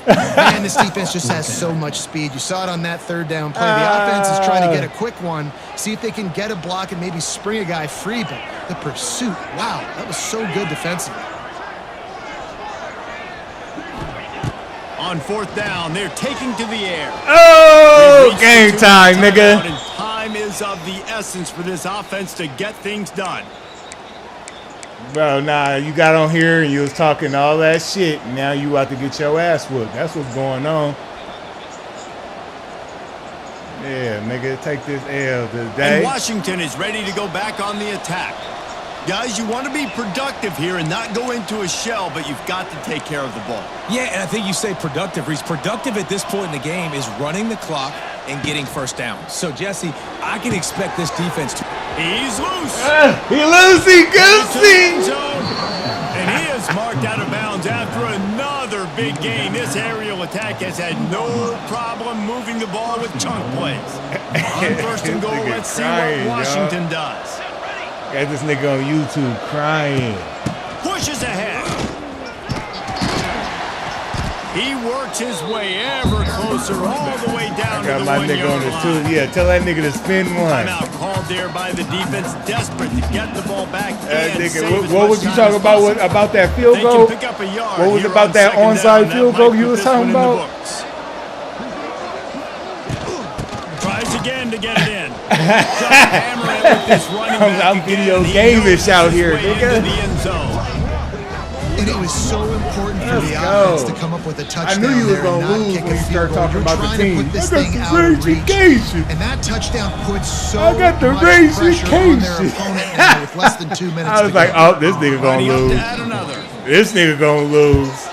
Man, this defense just has so much speed. You saw it on that 3rd down play. The offense is trying to get a quick one, see if they can get a block and maybe spring a guy free, but the pursuit, wow, that was so good defensively.
On 4th down, they're taking to the air.
Oh, game time, nigga.
And time is of the essence for this offense to get things done.
Bro, nah, you got on here and you was talking all that shit. And now you about to get your ass whooped. That's what's going on. Yeah, nigga, take this L
And
today.
Washington is ready to go back on the attack. Guys, you want to be productive here and not go into a shell, but you've got to take care of the ball.
Yeah, and I think you say productive. Reese, productive at this point in the game is running the clock and getting first down. So, Jesse, I can expect this defense to...
He's loose.
He loosey-goosey.
And he is marked out of bounds after another big gain. This aerial attack has had no problem moving the ball with chunk plays. On first and goal, let's see what Washington does.
Got this nigga on YouTube crying.
Pushes ahead. He works his way ever closer all the way down to
Got
the
my
1
nigga on
yard
the
line.
two. Yeah, tell that nigga to spin one.
Timeout called there by the defense, desperate to get the ball back and
Nigga,
save as
what
much
was you
time
talking
as
about?
possible.
About that field
They
goal?
can pick up a yard
What was
here
about
on
that
second
onside
down.
field
That
goal
might
you
put
was
this
talking
one in the
about?
books. Tries again to get it in. Just hammer it with this running back
I'm
again.
video
He
game-ish
knows
out
his
here,
way
nigga.
into the end zone.
And it was so important for
Let's
the
go.
offense to come up with a touchdown.
I knew you was
there and
gonna
not
lose
kick
when
a
you
field
start
goal.
talking
You're
about the
trying to
team.
put this
I got
thing
the
out of reach.
ramification.
And that touchdown puts so
I got the
much pressure on their
ramification.
opponent now with less than 2 minutes
I was
to
like,
go.
oh, this nigga gonna
Ready up to
lose.
add another.
This nigga gonna lose.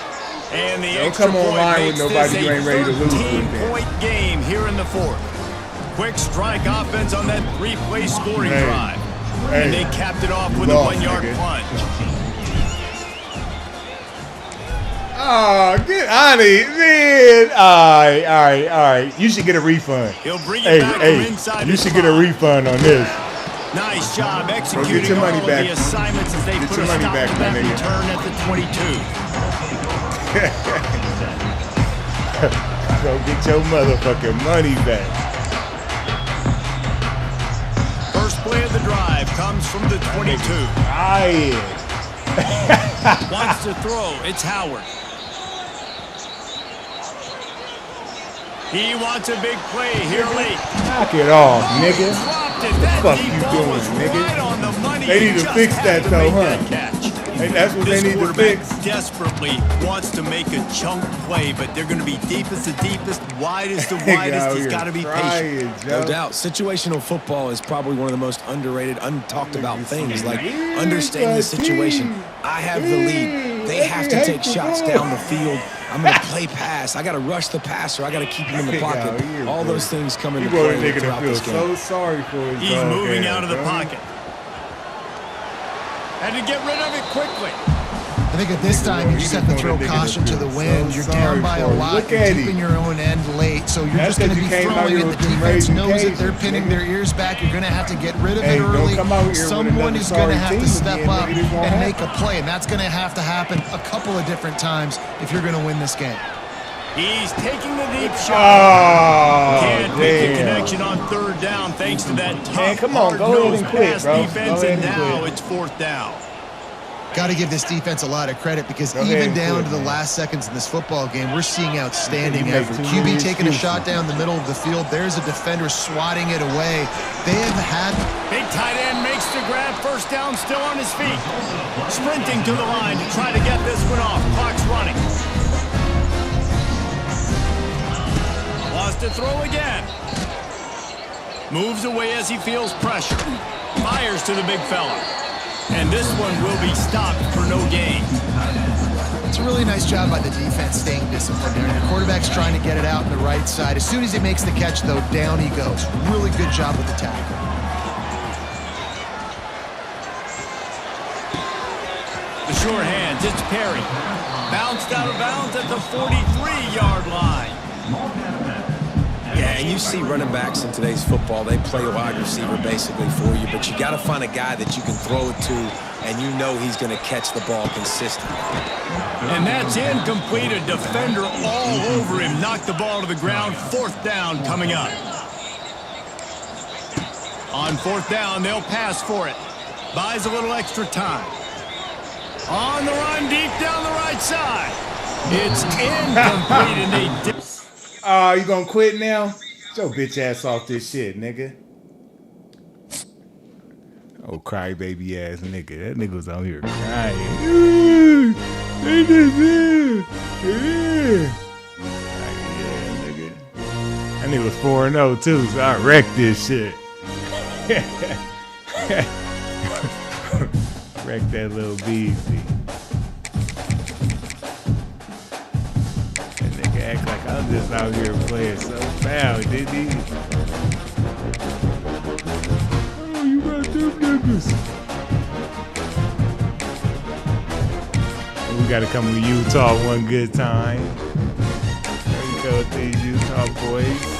And the
Don't
extra
come
point
online with
makes
nobody
this
you ain't ready to lose with, man.
13-point game here in the fourth. Quick strike offense on that 3-play scoring
Hey.
drive.
Hey.
And they capped it off with a
Lost,
1-yard
nigga.
plunge.
Oh, get out of here, man. All right. You should get a refund.
He'll bring it back from inside
you
the
should get a
spot.
refund on this.
Nice job
Go
executing
get your money
all
back.
of the assignments as they
Get
put
your
a
money
stop
back,
to
my
that
nigga.
return at the 22.
Go get your motherfucking money back.
First play of the drive comes from the 22. Wants to throw. It's Howard. He wants a big play here late.
Knock it off, nigga.
Dropped it. That
Fuck
deep
you
ball
doing,
was
nigga?
right on the money.
They
He
need to
just
fix
had
that
to
though,
make
huh?
that catch.
Hey, that's what
This
they need to
quarterback
fix.
desperately wants to make a chunk play, but they're going to be deepest to deepest, widest to
Nigga
widest.
out
He's
here
got to be
crying,
patient.
Joe.
No doubt. Situational football is probably one of the most underrated, untalked about things. Like, understand the situation. I have the lead. They have to take shots down the field. I'm going to play pass. I got to rush the passer. I got to keep him in the
Nigga out
pocket.
here,
All
bro.
those things come
He
into
wrote a
play
nigga to
throughout
feel
this game.
so sorry for his
He's
dog
moving
ass,
out of the
bro.
pocket. Had to get rid of it quickly.
I think at this time, you just have to throw caution to the wind. You're down by a lot.
Look
You're
at
deep in
him.
your own end late, so you're
That's
just going to
'cause
be
you came out
throwing
here
it.
with
The
them
defense
raising
knows that they're
cases,
pinning
nigga.
their ears back. You're going to have to get rid of
Hey,
it
don't
early.
come out here with
Someone
another
is going to
sorry
have to
team
step
again,
up
nigga. This won't
and make
happen.
a play, and that's going to have to happen a couple of different times if you're going to win this game.
He's taking the deep shot.
Oh,
Can't make a
damn.
connection on third down thanks to that tough,
Man, come on, go ahead
hard-nosed
and quit,
pass
bro.
defense,
Go ahead
and
and
now
quit.
it's fourth down.
Got to give this defense a lot of credit because
Go ahead
even
and
down
quit,
to the
man.
last seconds in this football game, we're seeing outstanding
You make
effort.
too
QB
many
taking a
excuses.
shot down the middle of the field. There's a defender swatting it away. They have had
Big tight end makes the grab. First down, still on his feet. Sprinting to the line to try to get this one off. Clock's running. Wants to throw again. Moves away as he feels pressure. Fires to the big fella. And this one will be stopped for no gain.
It's a really nice job by the defense staying disciplined there. The quarterback's trying to get it out on the right side. As soon as he makes the catch, though, down he goes. Really good job with the tackle.
The sure hands, it's Perry. Bounced out of bounds at the 43-yard line.
Yeah, and you see running backs in today's football, they play a wide receiver basically for you, but you got to find a guy that you can throw it to, and you know he's going to catch the ball consistently.
And that's incomplete. A defender all over him. Knocked the ball to the ground. Fourth down coming up. On fourth down, they'll pass for it. Buys a little extra time. On the run, deep down the right side. It's incomplete, and they did.
Oh, you gonna quit now? Get your bitch ass off this shit, nigga. Oh, crybaby ass nigga. That nigga was out here crying. Nigga. That nigga was 4-0 too, so I wrecked this shit. Wrecked that little beastie. That nigga act like I'm just out here playing so foul, didn't he? Oh, you got them niggas. We gotta come to Utah one good time. There we go with these Utah boys.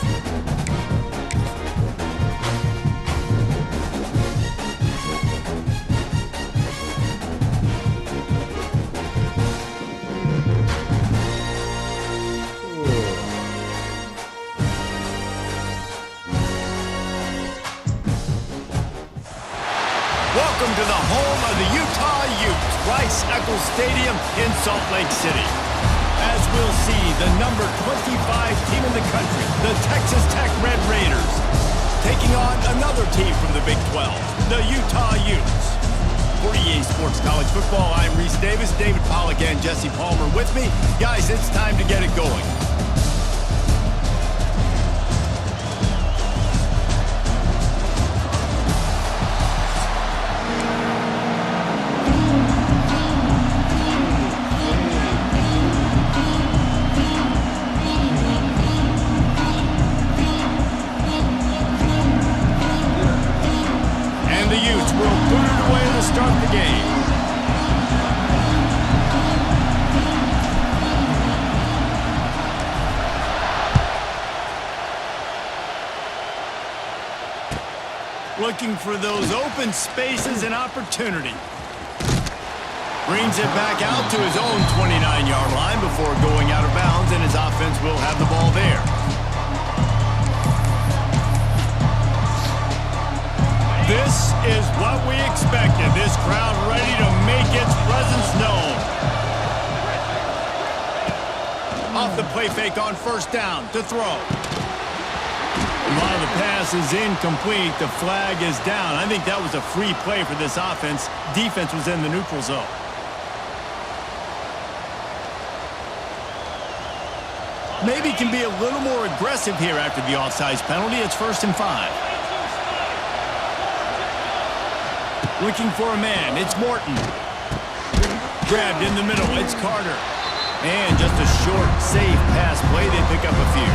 Welcome to the home of the Utah Utes, Rice-Eccles Stadium in Salt Lake City. As we'll see, the number 25 team in the country, the Texas Tech Red Raiders, taking on another team from the Big 12, the Utah Utes. For EA Sports College Football, I'm Reese Davis, David Pollack and Jesse Palmer with me. Guys, it's time to get it going. The Utes will put it away to start the game. Looking for those open spaces and opportunity. Brings it back out to his own 29-yard line before going out of bounds, and his offense will have the ball there. This is what we expected. This crowd ready to make its presence known. Off the play fake on first down to throw. While the pass is incomplete, the flag is down. I think that was a free play for this offense. Defense was in the neutral zone. Maybe can be a little more aggressive here after the offsides penalty. It's 1st and 5. Looking for a man, it's Morton. Grabbed in the middle, it's Carter. And just a short, safe pass play, they pick up a few.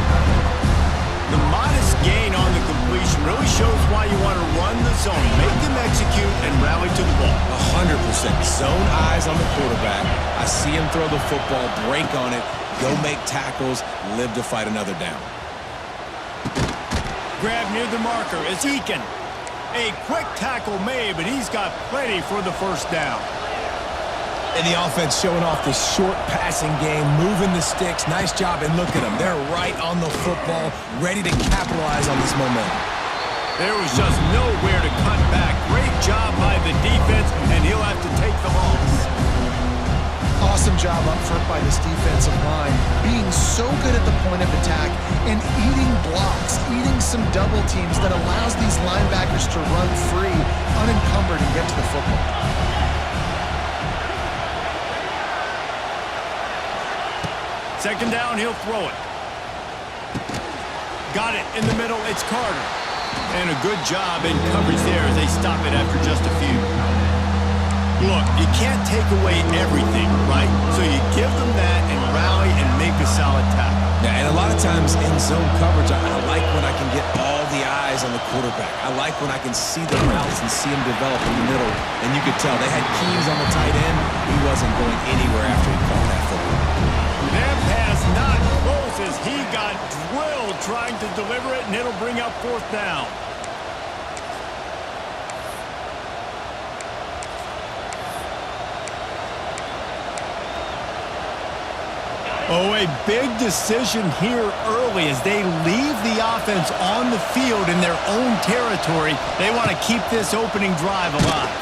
The modest gain on the completion really shows why you want to run the zone, make them execute, and rally to the ball.
100%. Zone eyes on the quarterback. I see him throw the football, break on it, go make tackles, live to fight another down.
Grab near the marker, it's Eakin. A quick tackle made, but he's got plenty for the first down.
And the offense showing off the short passing game, moving the sticks. Nice job, and look at them. They're right on the football, ready to capitalize on this momentum.
There was just nowhere to cut back. Great job by the defense, and he'll have to take the loss.
Awesome job up front by this defensive line, being so good at the point of attack and eating blocks, eating some double teams that allows these linebackers to run free, unencumbered, and get to the football.
Second down, he'll throw it. Got it in the middle, it's Carter. And a good job in coverage there as they stop it after just a few. Look, you can't take away everything, right? So you give them that and rally and make a solid tackle.
Yeah, and a lot of times in zone coverage, I like when I can get all the eyes on the quarterback. I like when I can see the routes and see him develop in the middle. And you could tell they had keys on the tight end. He wasn't going anywhere after he caught that football.
That pass not close as he got drilled trying to deliver it, and it'll bring up 4th down. Oh, a big decision here early as they leave the offense on the field in their own territory. They want to keep this opening drive alive.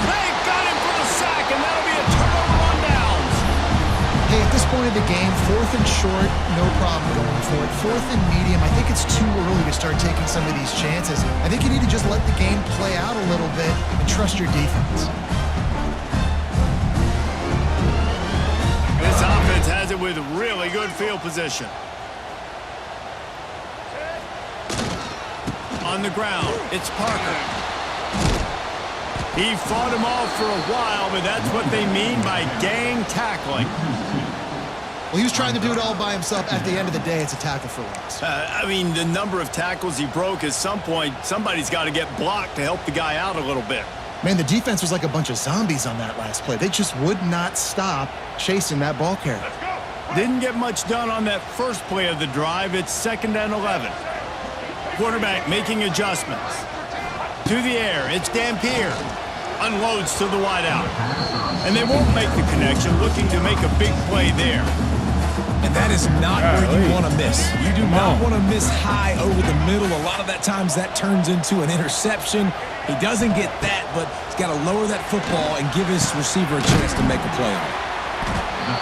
They got him for the sack, and that'll be a turnover on downs.
Hey, at this point of the game, 4th and short, no problem going for it. 4th and medium, I think it's too early to start taking some of these chances. I think you need to just let the game play out a little bit and trust your defense.
This offense has it with really good field position. On the ground, it's Parker. He fought him off for a while, but that's what they mean by gang tackling.
Well, he was trying to do it all by himself. At the end of the day, it's a tackle for loss.
I mean, the number of tackles he broke, at some point, somebody's got to get blocked to help the guy out a little bit.
Man, the defense was like a bunch of zombies on that last play. They just would not stop chasing that ball carrier.
Didn't get much done on that first play of the drive. It's 2nd and 11. Quarterback making adjustments. To the air, it's Dampier. Unloads to the wideout. And they won't make the connection, looking to make a big play there.
And that is not where you want to miss. You do not want to miss high over the middle. A lot of that times that turns into an interception. He doesn't get that, but he's got to lower that football and give his receiver a chance to make a play on it.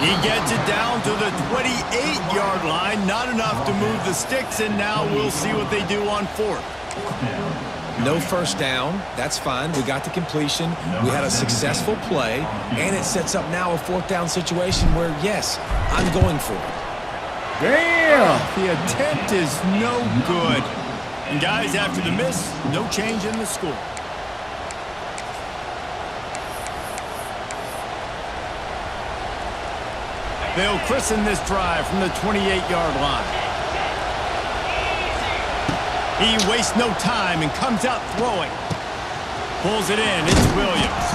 He gets it down to the 28-yard line. Not enough to move the sticks, and now we'll see what they do on 4th.
No first down. That's fine. We got the completion. We had a successful play, and it sets up now a 4th down situation where, yes, I'm going for it.
Damn!
The attempt is no good. And guys, after the miss, no change in the score. They'll christen this drive from the 28-yard line. He wastes no time and comes out throwing. Pulls it in. It's Williams.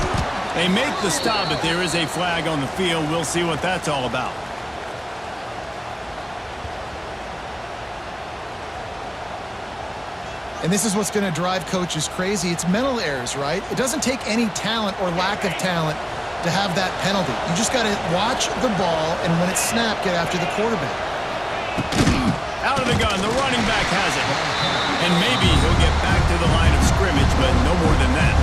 They make the stop, but there is a flag on the field. We'll see what that's all about.
And this is what's going to drive coaches crazy. It's mental errors, right? It doesn't take any talent or lack of talent to have that penalty. You just got to watch the ball, and when it's snapped, get after the quarterback.
Out of the gun, the running back has it. And maybe he'll get back to the line of scrimmage, but no more than that.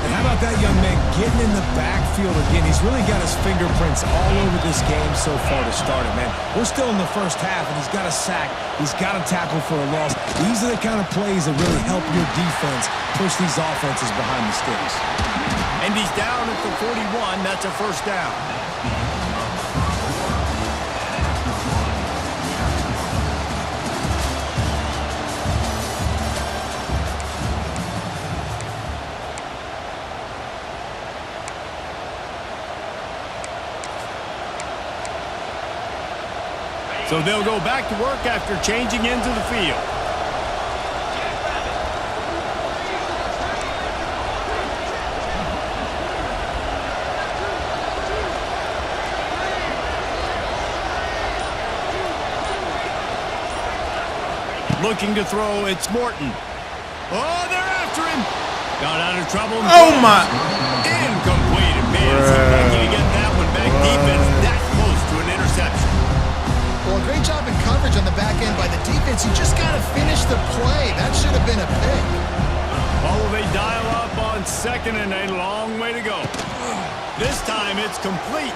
And how about that young man getting in the backfield again? He's really got his fingerprints all over this game so far to start it, man. We're still in the first half, and he's got a sack. He's got a tackle for a loss. These are the kind of plays that really help your defense push these offenses behind the sticks.
And he's down at the 41. That's a first down. So they'll go back to work after changing into the field. Looking to throw, it's Morton. Oh, they're after him. Got out of trouble.
Oh, my.
Incomplete. Man, is he lucky to get that one back. Defense that close to an interception.
Well, a great job in coverage on the back end by the defense. You just got to finish the play. That should have been a pick.
Oh, they dial up on 2nd and a long way to go. This time it's complete.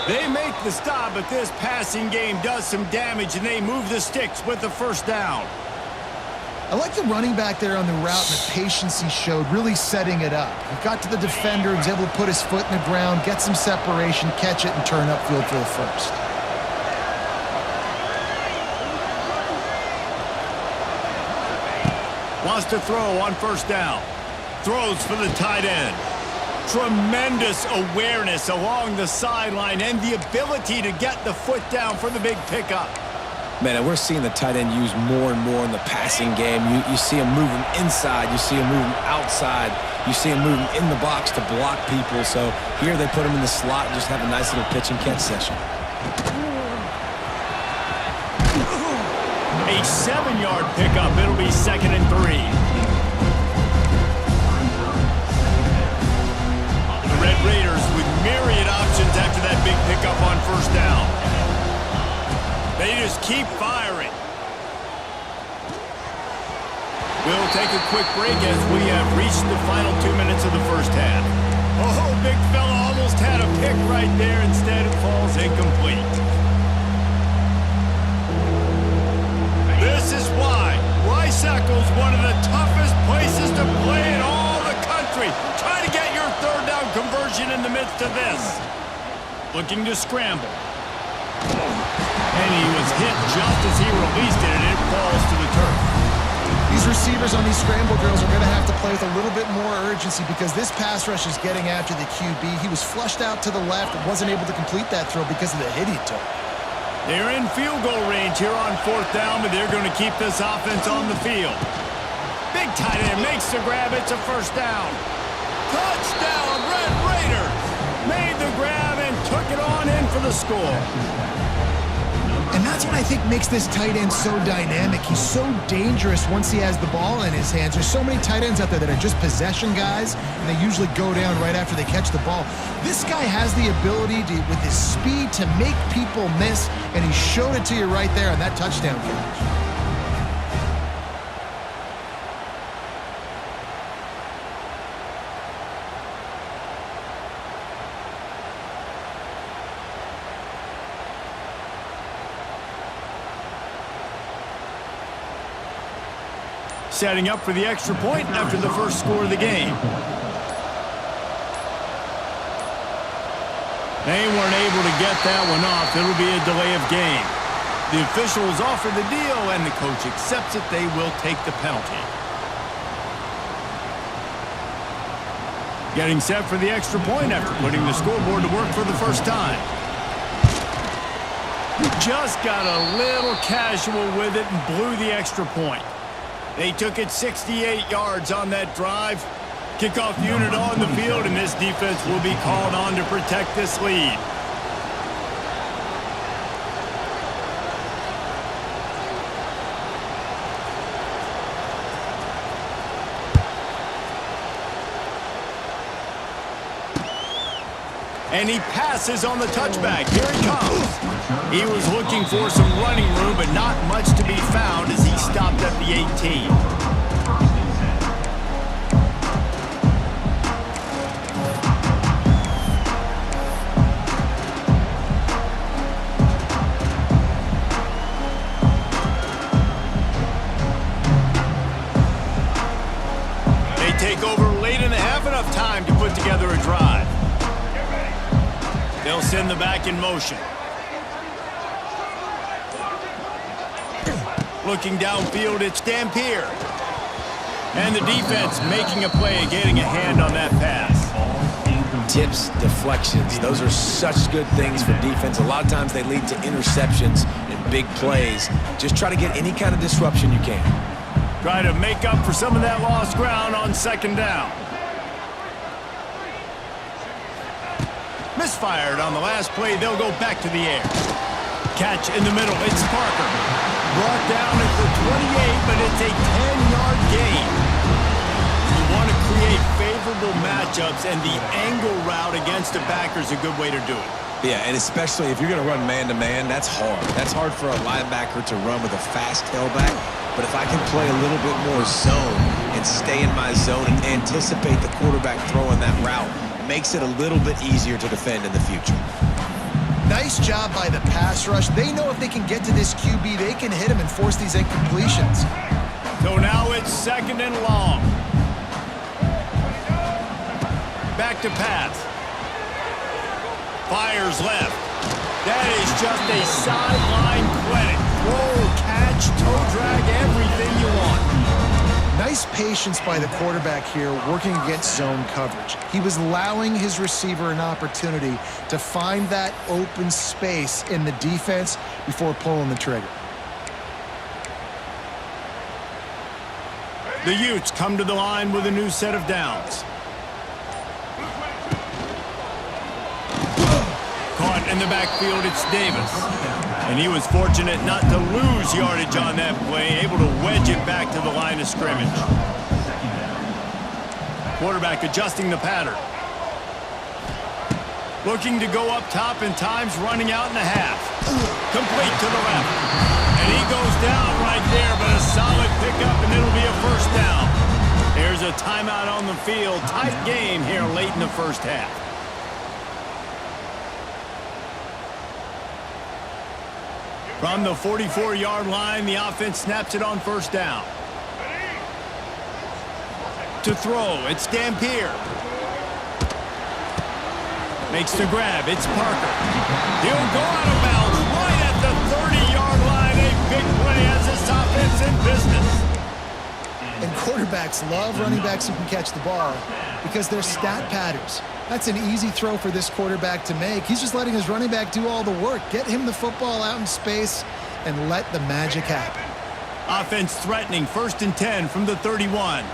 They make the stop, but this passing game does some damage, and they move the sticks with the first down.
I like the running back there on the route and the patience he showed, really setting it up. He got to the defender, he was able to put his foot in the ground, get some separation, catch it, and turn upfield for the first.
Wants to throw on first down. Throws for the tight end. Tremendous awareness along the sideline and the ability to get the foot down for the big pickup.
Man, and we're seeing the tight end used more and more in the passing game. You see him moving inside. You see him moving outside. You see him moving in the box to block people. So here they put him in the slot and just have a nice little pitch and catch session.
A 7-yard pickup. It'll be 2nd and 3. The Red Raiders with myriad options after that big pickup on first down. They just keep firing. We'll take a quick break as we have reached the final 2 minutes of the first half. Oh, big fella almost had a pick right there. Instead, it falls incomplete. This is why Rice-Eccles is one of the toughest places to play in all the country. Try to get your third down conversion in the midst of this. Looking to scramble. And he was hit just as he released it, and it falls to the turf.
These receivers on these scramble drills are going to have to play with a little bit more urgency because this pass rush is getting after the QB. He was flushed out to the left and wasn't able to complete that throw because of the hit he took.
They're in field goal range here on 4th down, but they're going to keep this offense on the field. Big tight end makes the grab. It's a first down. Touchdown, Red Raiders! Made the grab and took it on in for the score.
And that's what I think makes this tight end so dynamic. He's so dangerous once he has the ball in his hands. There's so many tight ends out there that are just possession guys, and they usually go down right after they catch the ball. This guy has the ability to, with his speed, to make people miss, and he showed it to you right there on that touchdown catch.
Setting up for the extra point after the first score of the game. They weren't able to get that one off. It'll be a delay of game. The officials offer the deal, and the coach accepts it. They will take the penalty. Getting set for the extra point after putting the scoreboard to work for the first time. Just got a little casual with it and blew the extra point. They took it 68 yards on that drive. Kickoff unit on the field, and this defense will be called on to protect this lead. And he passes on the touchback. Here he comes. He was looking for some running room, but not much to be found as he stopped at the 18. They take over late in the half, enough time to put together a drive. They'll send the back in motion. Looking downfield, it's Dampier. And the defense making a play, getting a hand on that pass.
Tips, deflections, those are such good things for defense. A lot of times they lead to interceptions and big plays. Just try to get any kind of disruption you can.
Try to make up for some of that lost ground on 2nd down. Misfired on the last play. They'll go back to the air. Catch in the middle. It's Parker. Brought down at the 28, but it's a 10-yard gain. You want to create favorable matchups, and the angle route against a backer is a good way to do it.
Yeah, and especially if you're going to run man-to-man, that's hard. That's hard for a linebacker to run with a fast tailback. But if I can play a little bit more zone and stay in my zone and anticipate the quarterback throwing that route, makes it a little bit easier to defend in the future.
Nice job by the pass rush. They know if they can get to this QB, they can hit him and force these incompletions.
So now it's 2nd and long. Back to pass. Fires left. That is just a sideline credit. Throw, catch, toe drag, everything you want.
Nice patience by the quarterback here working against zone coverage. He was allowing his receiver an opportunity to find that open space in the defense before pulling the trigger.
The Utes come to the line with a new set of downs. Caught in the backfield, it's Davis. And he was fortunate not to lose yardage on that play, able to wedge it back to the line of scrimmage. Quarterback adjusting the pattern. Looking to go up top, and time's running out in a half. Complete to the left. And he goes down right there, but a solid pickup, and it'll be a first down. There's a timeout on the field. Tight game here late in the first half. From the 44-yard line, the offense snaps it on 1st down. To throw, it's Dampier. Makes the grab, it's Parker. He'll go out of bounds right at the 30-yard line. A big play as this offense in business.
quarterbacks love running backs who can catch the ball because they're stat patterns. That's an easy throw for this quarterback to make. He's just letting his running back do all the work. Get him the football out in space and let the magic happen.
Offense threatening, 1st and 10 from the 31.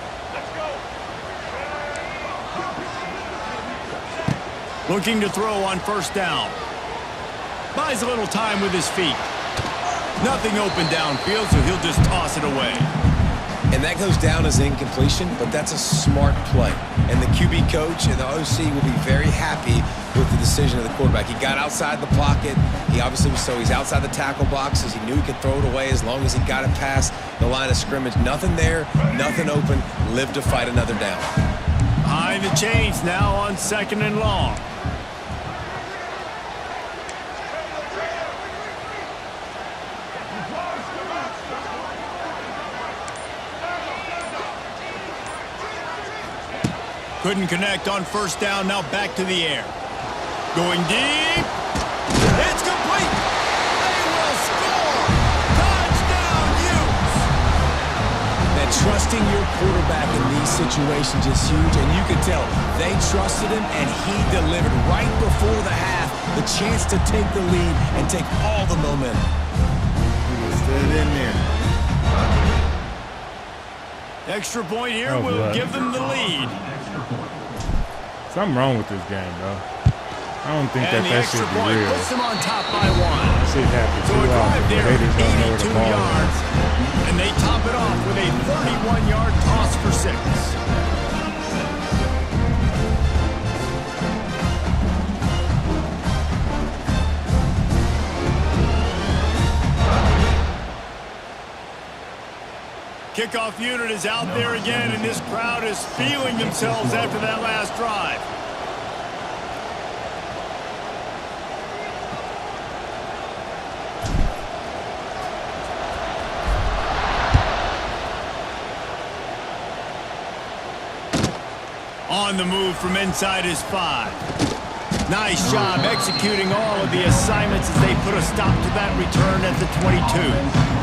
Looking to throw on 1st down. Buys a little time with his feet. Nothing open downfield, so he'll just toss it away.
And that goes down as incompletion, but that's a smart play. And the QB coach and the OC will be very happy with the decision of the quarterback. He got outside the pocket. He obviously was he's outside the tackle boxes. He knew he could throw it away as long as he got it past the line of scrimmage. Nothing there, nothing open. Live to fight another down.
Behind the chains now on 2nd and long. Couldn't connect on 1st down, now back to the air. Going deep. It's complete. They will score. Touchdown, Utes.
That trusting your quarterback in these situations is huge, and you can tell they trusted him, and he delivered right before the half, the chance to take the lead and take all the momentum.
He was still in there.
Extra point here will give them the lead.
Something wrong with this game, bro. I don't think that should be real.
Puts them on top by 1.
Shit happened
So
too
a drive
often.
there,
They just don't know where
82
the ball
yards.
is.
And they top it off with a 31-yard toss for 6. Kickoff unit is out there again, and this crowd is feeling themselves after that last drive. On the move from inside his 5. Nice job executing all of the assignments as they put a stop to that return at the 22.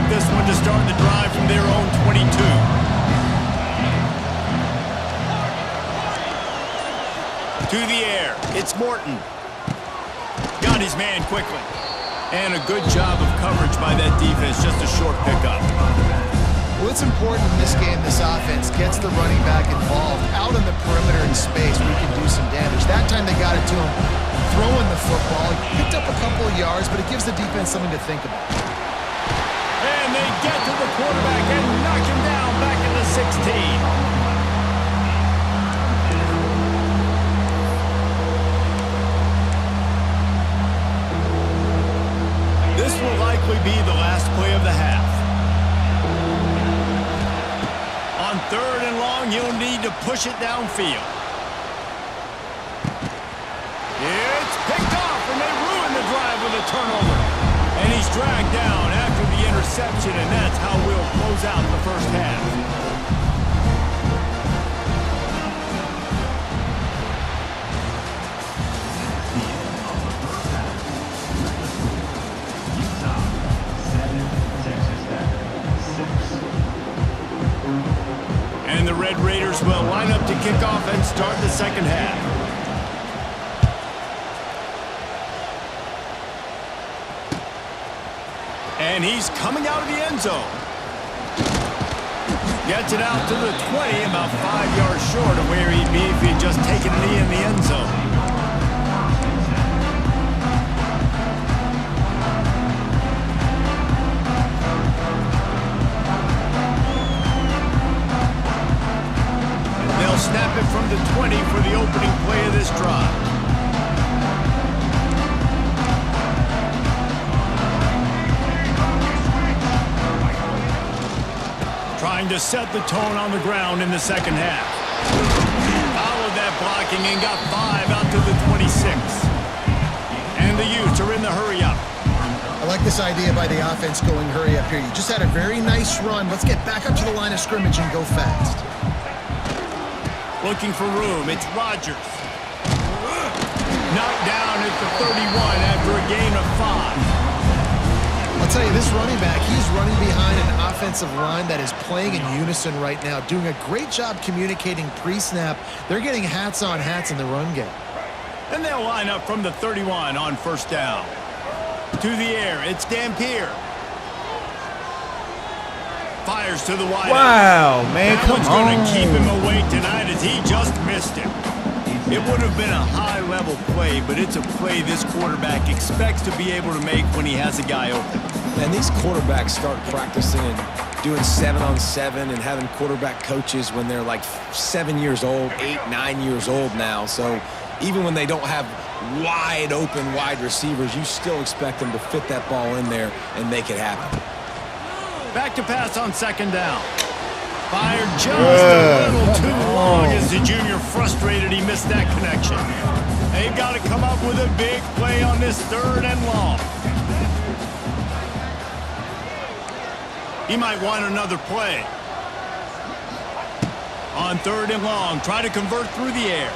This one to start the drive from their own 22. To the air, it's Morton. Got his man quickly. And a good job of coverage by that defense, just a short pickup.
Well, it's important in this game this offense gets the running back involved out on the perimeter in space where he can do some damage. That time they got it to him throwing the football. He picked up a couple of yards, but it gives the defense something to think about.
And they get to the quarterback and knock him down back in the 16. This will likely be the last play of the half. On 3rd and long, he'll need to push it downfield. It's picked off, and they ruin the drive with a turnover. And he's dragged down after the interception, and that's how we'll close out the first half. And the Red Raiders will line up to kick off and start the second half. And he's coming out of the end zone. Gets it out to the 20, about 5 yards short of where he'd be if he'd just taken a knee in the end zone. They'll snap it from the 20 for the opening play of this drive. Trying to set the tone on the ground in the second half. Followed that blocking and got 5 out to the 26. And the Utes are in the hurry up.
I like this idea by the offense going hurry up here. You just had a very nice run. Let's get back up to the line of scrimmage and go fast.
Looking for room. It's Rodgers. Knocked down at the 31 after a gain of 5.
I'll tell you, this running back, he's running behind an offensive line that is playing in unison right now, doing a great job communicating pre-snap. They're getting hats on hats in the run game.
And they'll line up from the 31 on first down. To the air, it's Dampier. Fires to the wide.
Wow, man,
that one's going to keep him awake tonight as he just missed him. It would have been a high-level play, but it's a play this quarterback expects to be able to make when he has a guy open.
And these quarterbacks start practicing and doing 7-on-7 and having quarterback coaches when they're like 7 years old, 8, 9 years old now. So even when they don't have wide open wide receivers, you still expect them to fit that ball in there and make it happen.
Back to pass on second down. Fired just a little too long as the junior frustrated he missed that connection. They've got to come up with a big play on this 3rd and long. He might want another play. On 3rd and long, try to convert through the air.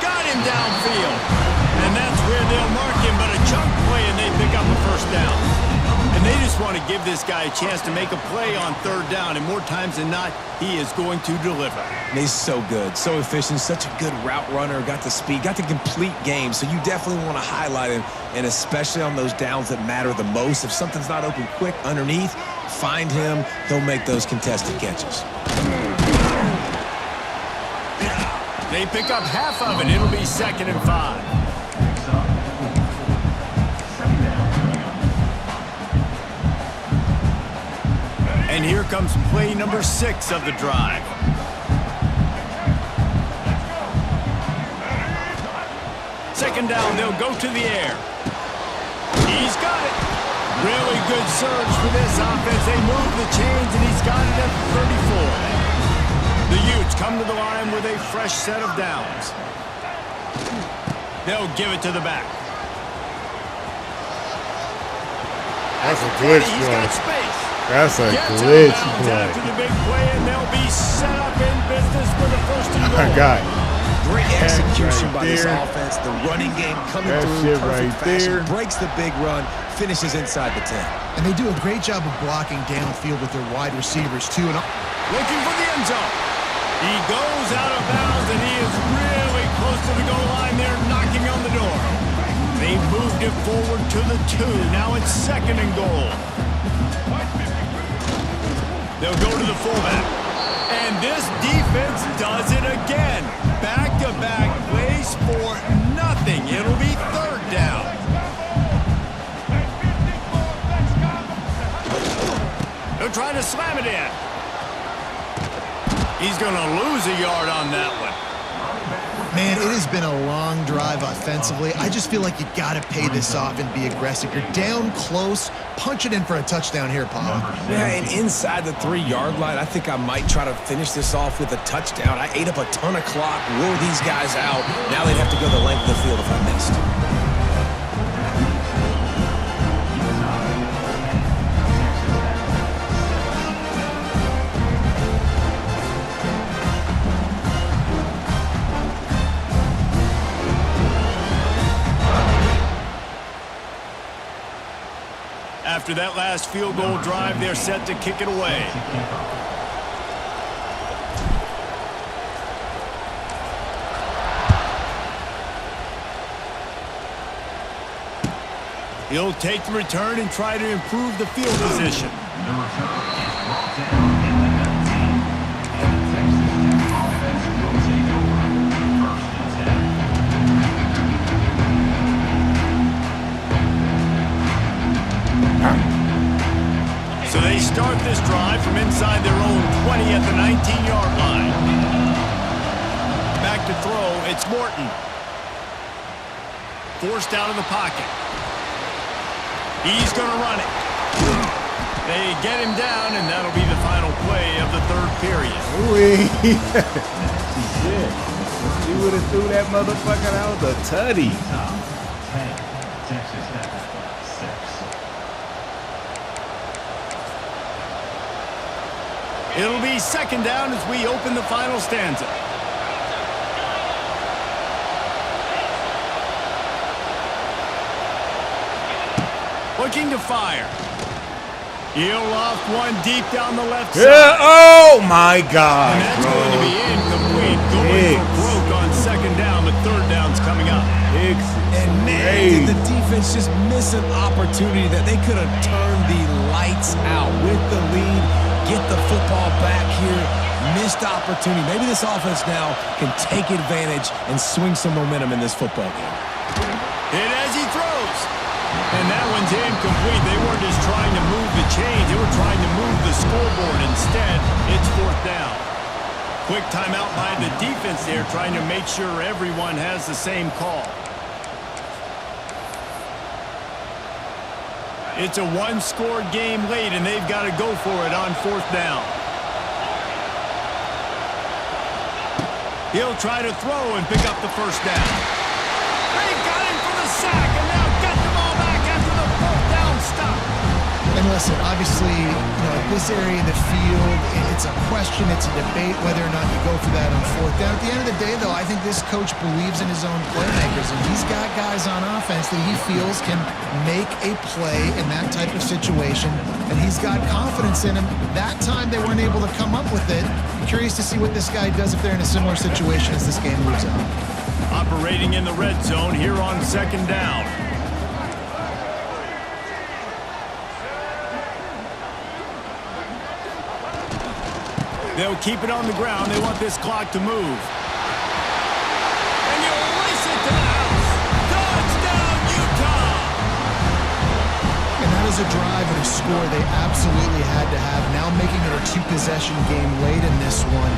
Got him downfield. And that's where they'll mark him, but a chunk play and they pick up a first down. And they just want to give this guy a chance to make a play on 3rd down, and more times than not, he is going to deliver.
And he's so good, so efficient, such a good route runner, got the speed, got the complete game, so you definitely want to highlight him, and especially on those downs that matter the most. If something's not open quick underneath, find him, he'll make those contested catches.
They pick up half of it. It'll be 2nd and 5. And here comes play number 6 of the drive. Second down, they'll go to the air. He's got it. Really good surge for this offense. They move the chains, and he's got it at 34. The Utes come to the line with a fresh set of downs. They'll give it to the back.
That's a glitch
He's got
play.
space.
That's a
Gets
glitch
out of bounds
play.
after the big play, and they'll be set up in business for the first and goal.
My God.
Great execution
right
by this
there.
offense. The running game coming
That
through,
shit
perfect
right
fashion,
there.
breaks the big run, finishes inside the 10.
And they do a great job of blocking downfield with their wide receivers, too. And
Looking for the end zone. He goes out of bounds, and he is really close to the goal line there, knocking on the door. They moved it forward to the 2. Now it's 2nd and goal. They'll go to the fullback. And this defense does it again. Back-to-back plays for nothing. It'll be 3rd down. They're trying to slam it in. He's going to lose a yard on that one.
man, it has been a long drive offensively. I just feel like you got to pay this off and be aggressive. You're down close. Punch it in for a touchdown here, Paul.
Yeah, and inside the 3-yard line, I think I might try to finish this off with a touchdown. I ate up a ton of clock, wore these guys out. Now they'd have to go the length of the field if I missed.
After that last field goal drive, they're set to kick it away. He'll take the return and try to improve the field position. So they start this drive from inside their own 20 at the 19-yard line. Back to throw, it's Morton. Forced out of the pocket. He's going to run it. They get him down, and that'll be the final play of the third period.
Shit. He would have threw that motherfucker out the tutty.
Texas Tech, 6.
It'll be second down as we open the final stanza. Looking to fire. He'll loft one deep down the left side.
Yeah, oh my God,
and that's
bro.
going to be incomplete. Going for broke on second down, but third down's coming up.
And man, did the defense just miss an opportunity that they could have turned the lights out with the lead, get the football back here. Missed opportunity. Maybe this offense now can take advantage and swing some momentum in this football game.
And as he throws, and that one's incomplete. They weren't just trying to move the chains. They were trying to move the scoreboard. Instead, it's fourth down. Quick timeout by the defense there, trying to make sure everyone has the same call. It's a one-score game late, and they've got to go for it on fourth down. He'll try to throw and pick up the first down. They got him for the sack, and now get the ball back after the fourth down stop.
And listen, obviously, at this area of the field, it's a question, it's a debate whether or not you go for that on fourth down. At the end of the day, though, I think this coach believes in his own playmakers, and he's got guys on offense that he feels can make a play in that type of situation, and he's got confidence in him. That time they weren't able to come up with it. I'm curious to see what this guy does if they're in a similar situation as this game moves on.
Operating in the red zone here on second down. They'll keep it on the ground. They want this clock to move. And you'll race it to the house. Touchdown, Utah!
And that is a drive and a score they absolutely had to have. Now making it a two-possession game late in this one.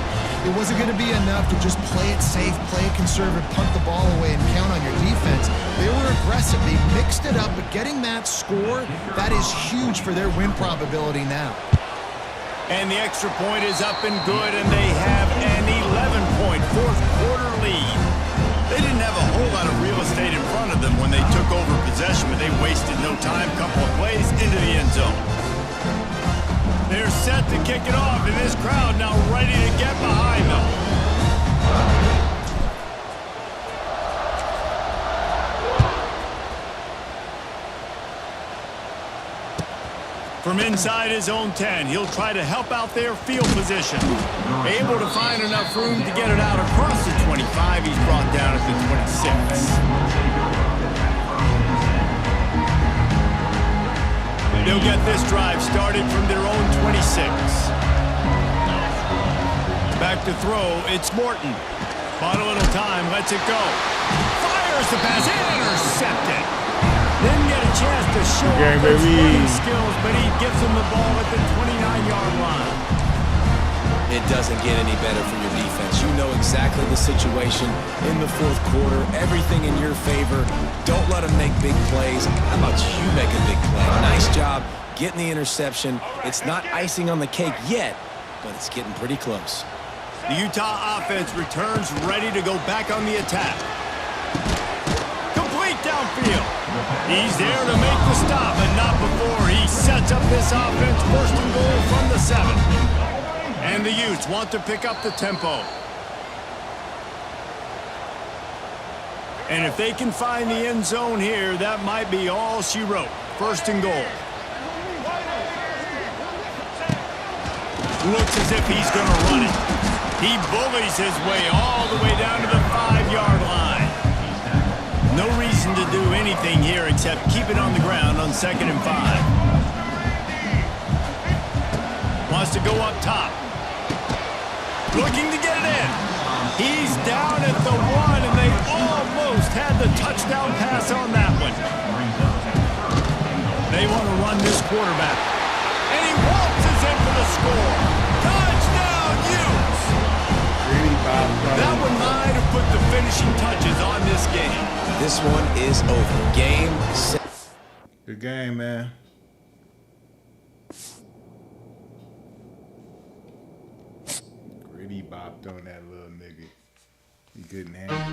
It wasn't going to be enough to just play it safe, play it conservative, punt the ball away, and count on your defense. They were aggressive. They mixed it up, but getting that score, that is huge for their win probability now.
And the extra point is up and good, and they have an 11-point fourth-quarter lead. They didn't have a whole lot of real estate in front of them when they took over possession, but they wasted no time. Couple of plays into the end zone. They're set to kick it off, and this crowd now ready to get behind them. From inside his own 10, he'll try to help out their field position. Able to find enough room to get it out across the 25. He's brought down at the 26. They'll get this drive started from their own 26. Back to throw, it's Morton. Bought a little time, lets it go. Fires the pass, intercepted. Didn't get a chance to show off his running skills, but he gives him the ball at the 29-yard line.
It doesn't get any better for your defense. You know exactly the situation in the fourth quarter. Everything in your favor. Don't let them make big plays. How about you make a big play? Nice job getting the interception. It's not icing on the cake yet, but it's getting pretty close.
The Utah offense returns ready to go back on the attack. Complete downfield. He's there to make the stop, but not before he sets up this offense. First and goal from the 7. And the Utes want to pick up the tempo. And if they can find the end zone here, that might be all she wrote. First and goal. Looks as if he's going to run it. He bullies his way all the way down to the 5-yard line. No reason to do anything here except keep it on the ground on 2nd and 5. Wants to go up top. Looking to get it in. He's down at the 1, and they almost had the touchdown pass on that one. They want to run this quarterback. And he waltzes in for the score. Touchdown, Utes! That one might have put the finishing touches on this game.
This one is over. Game, set.
Good game, man. Gritty bopped on that little nigga. He couldn't handle it.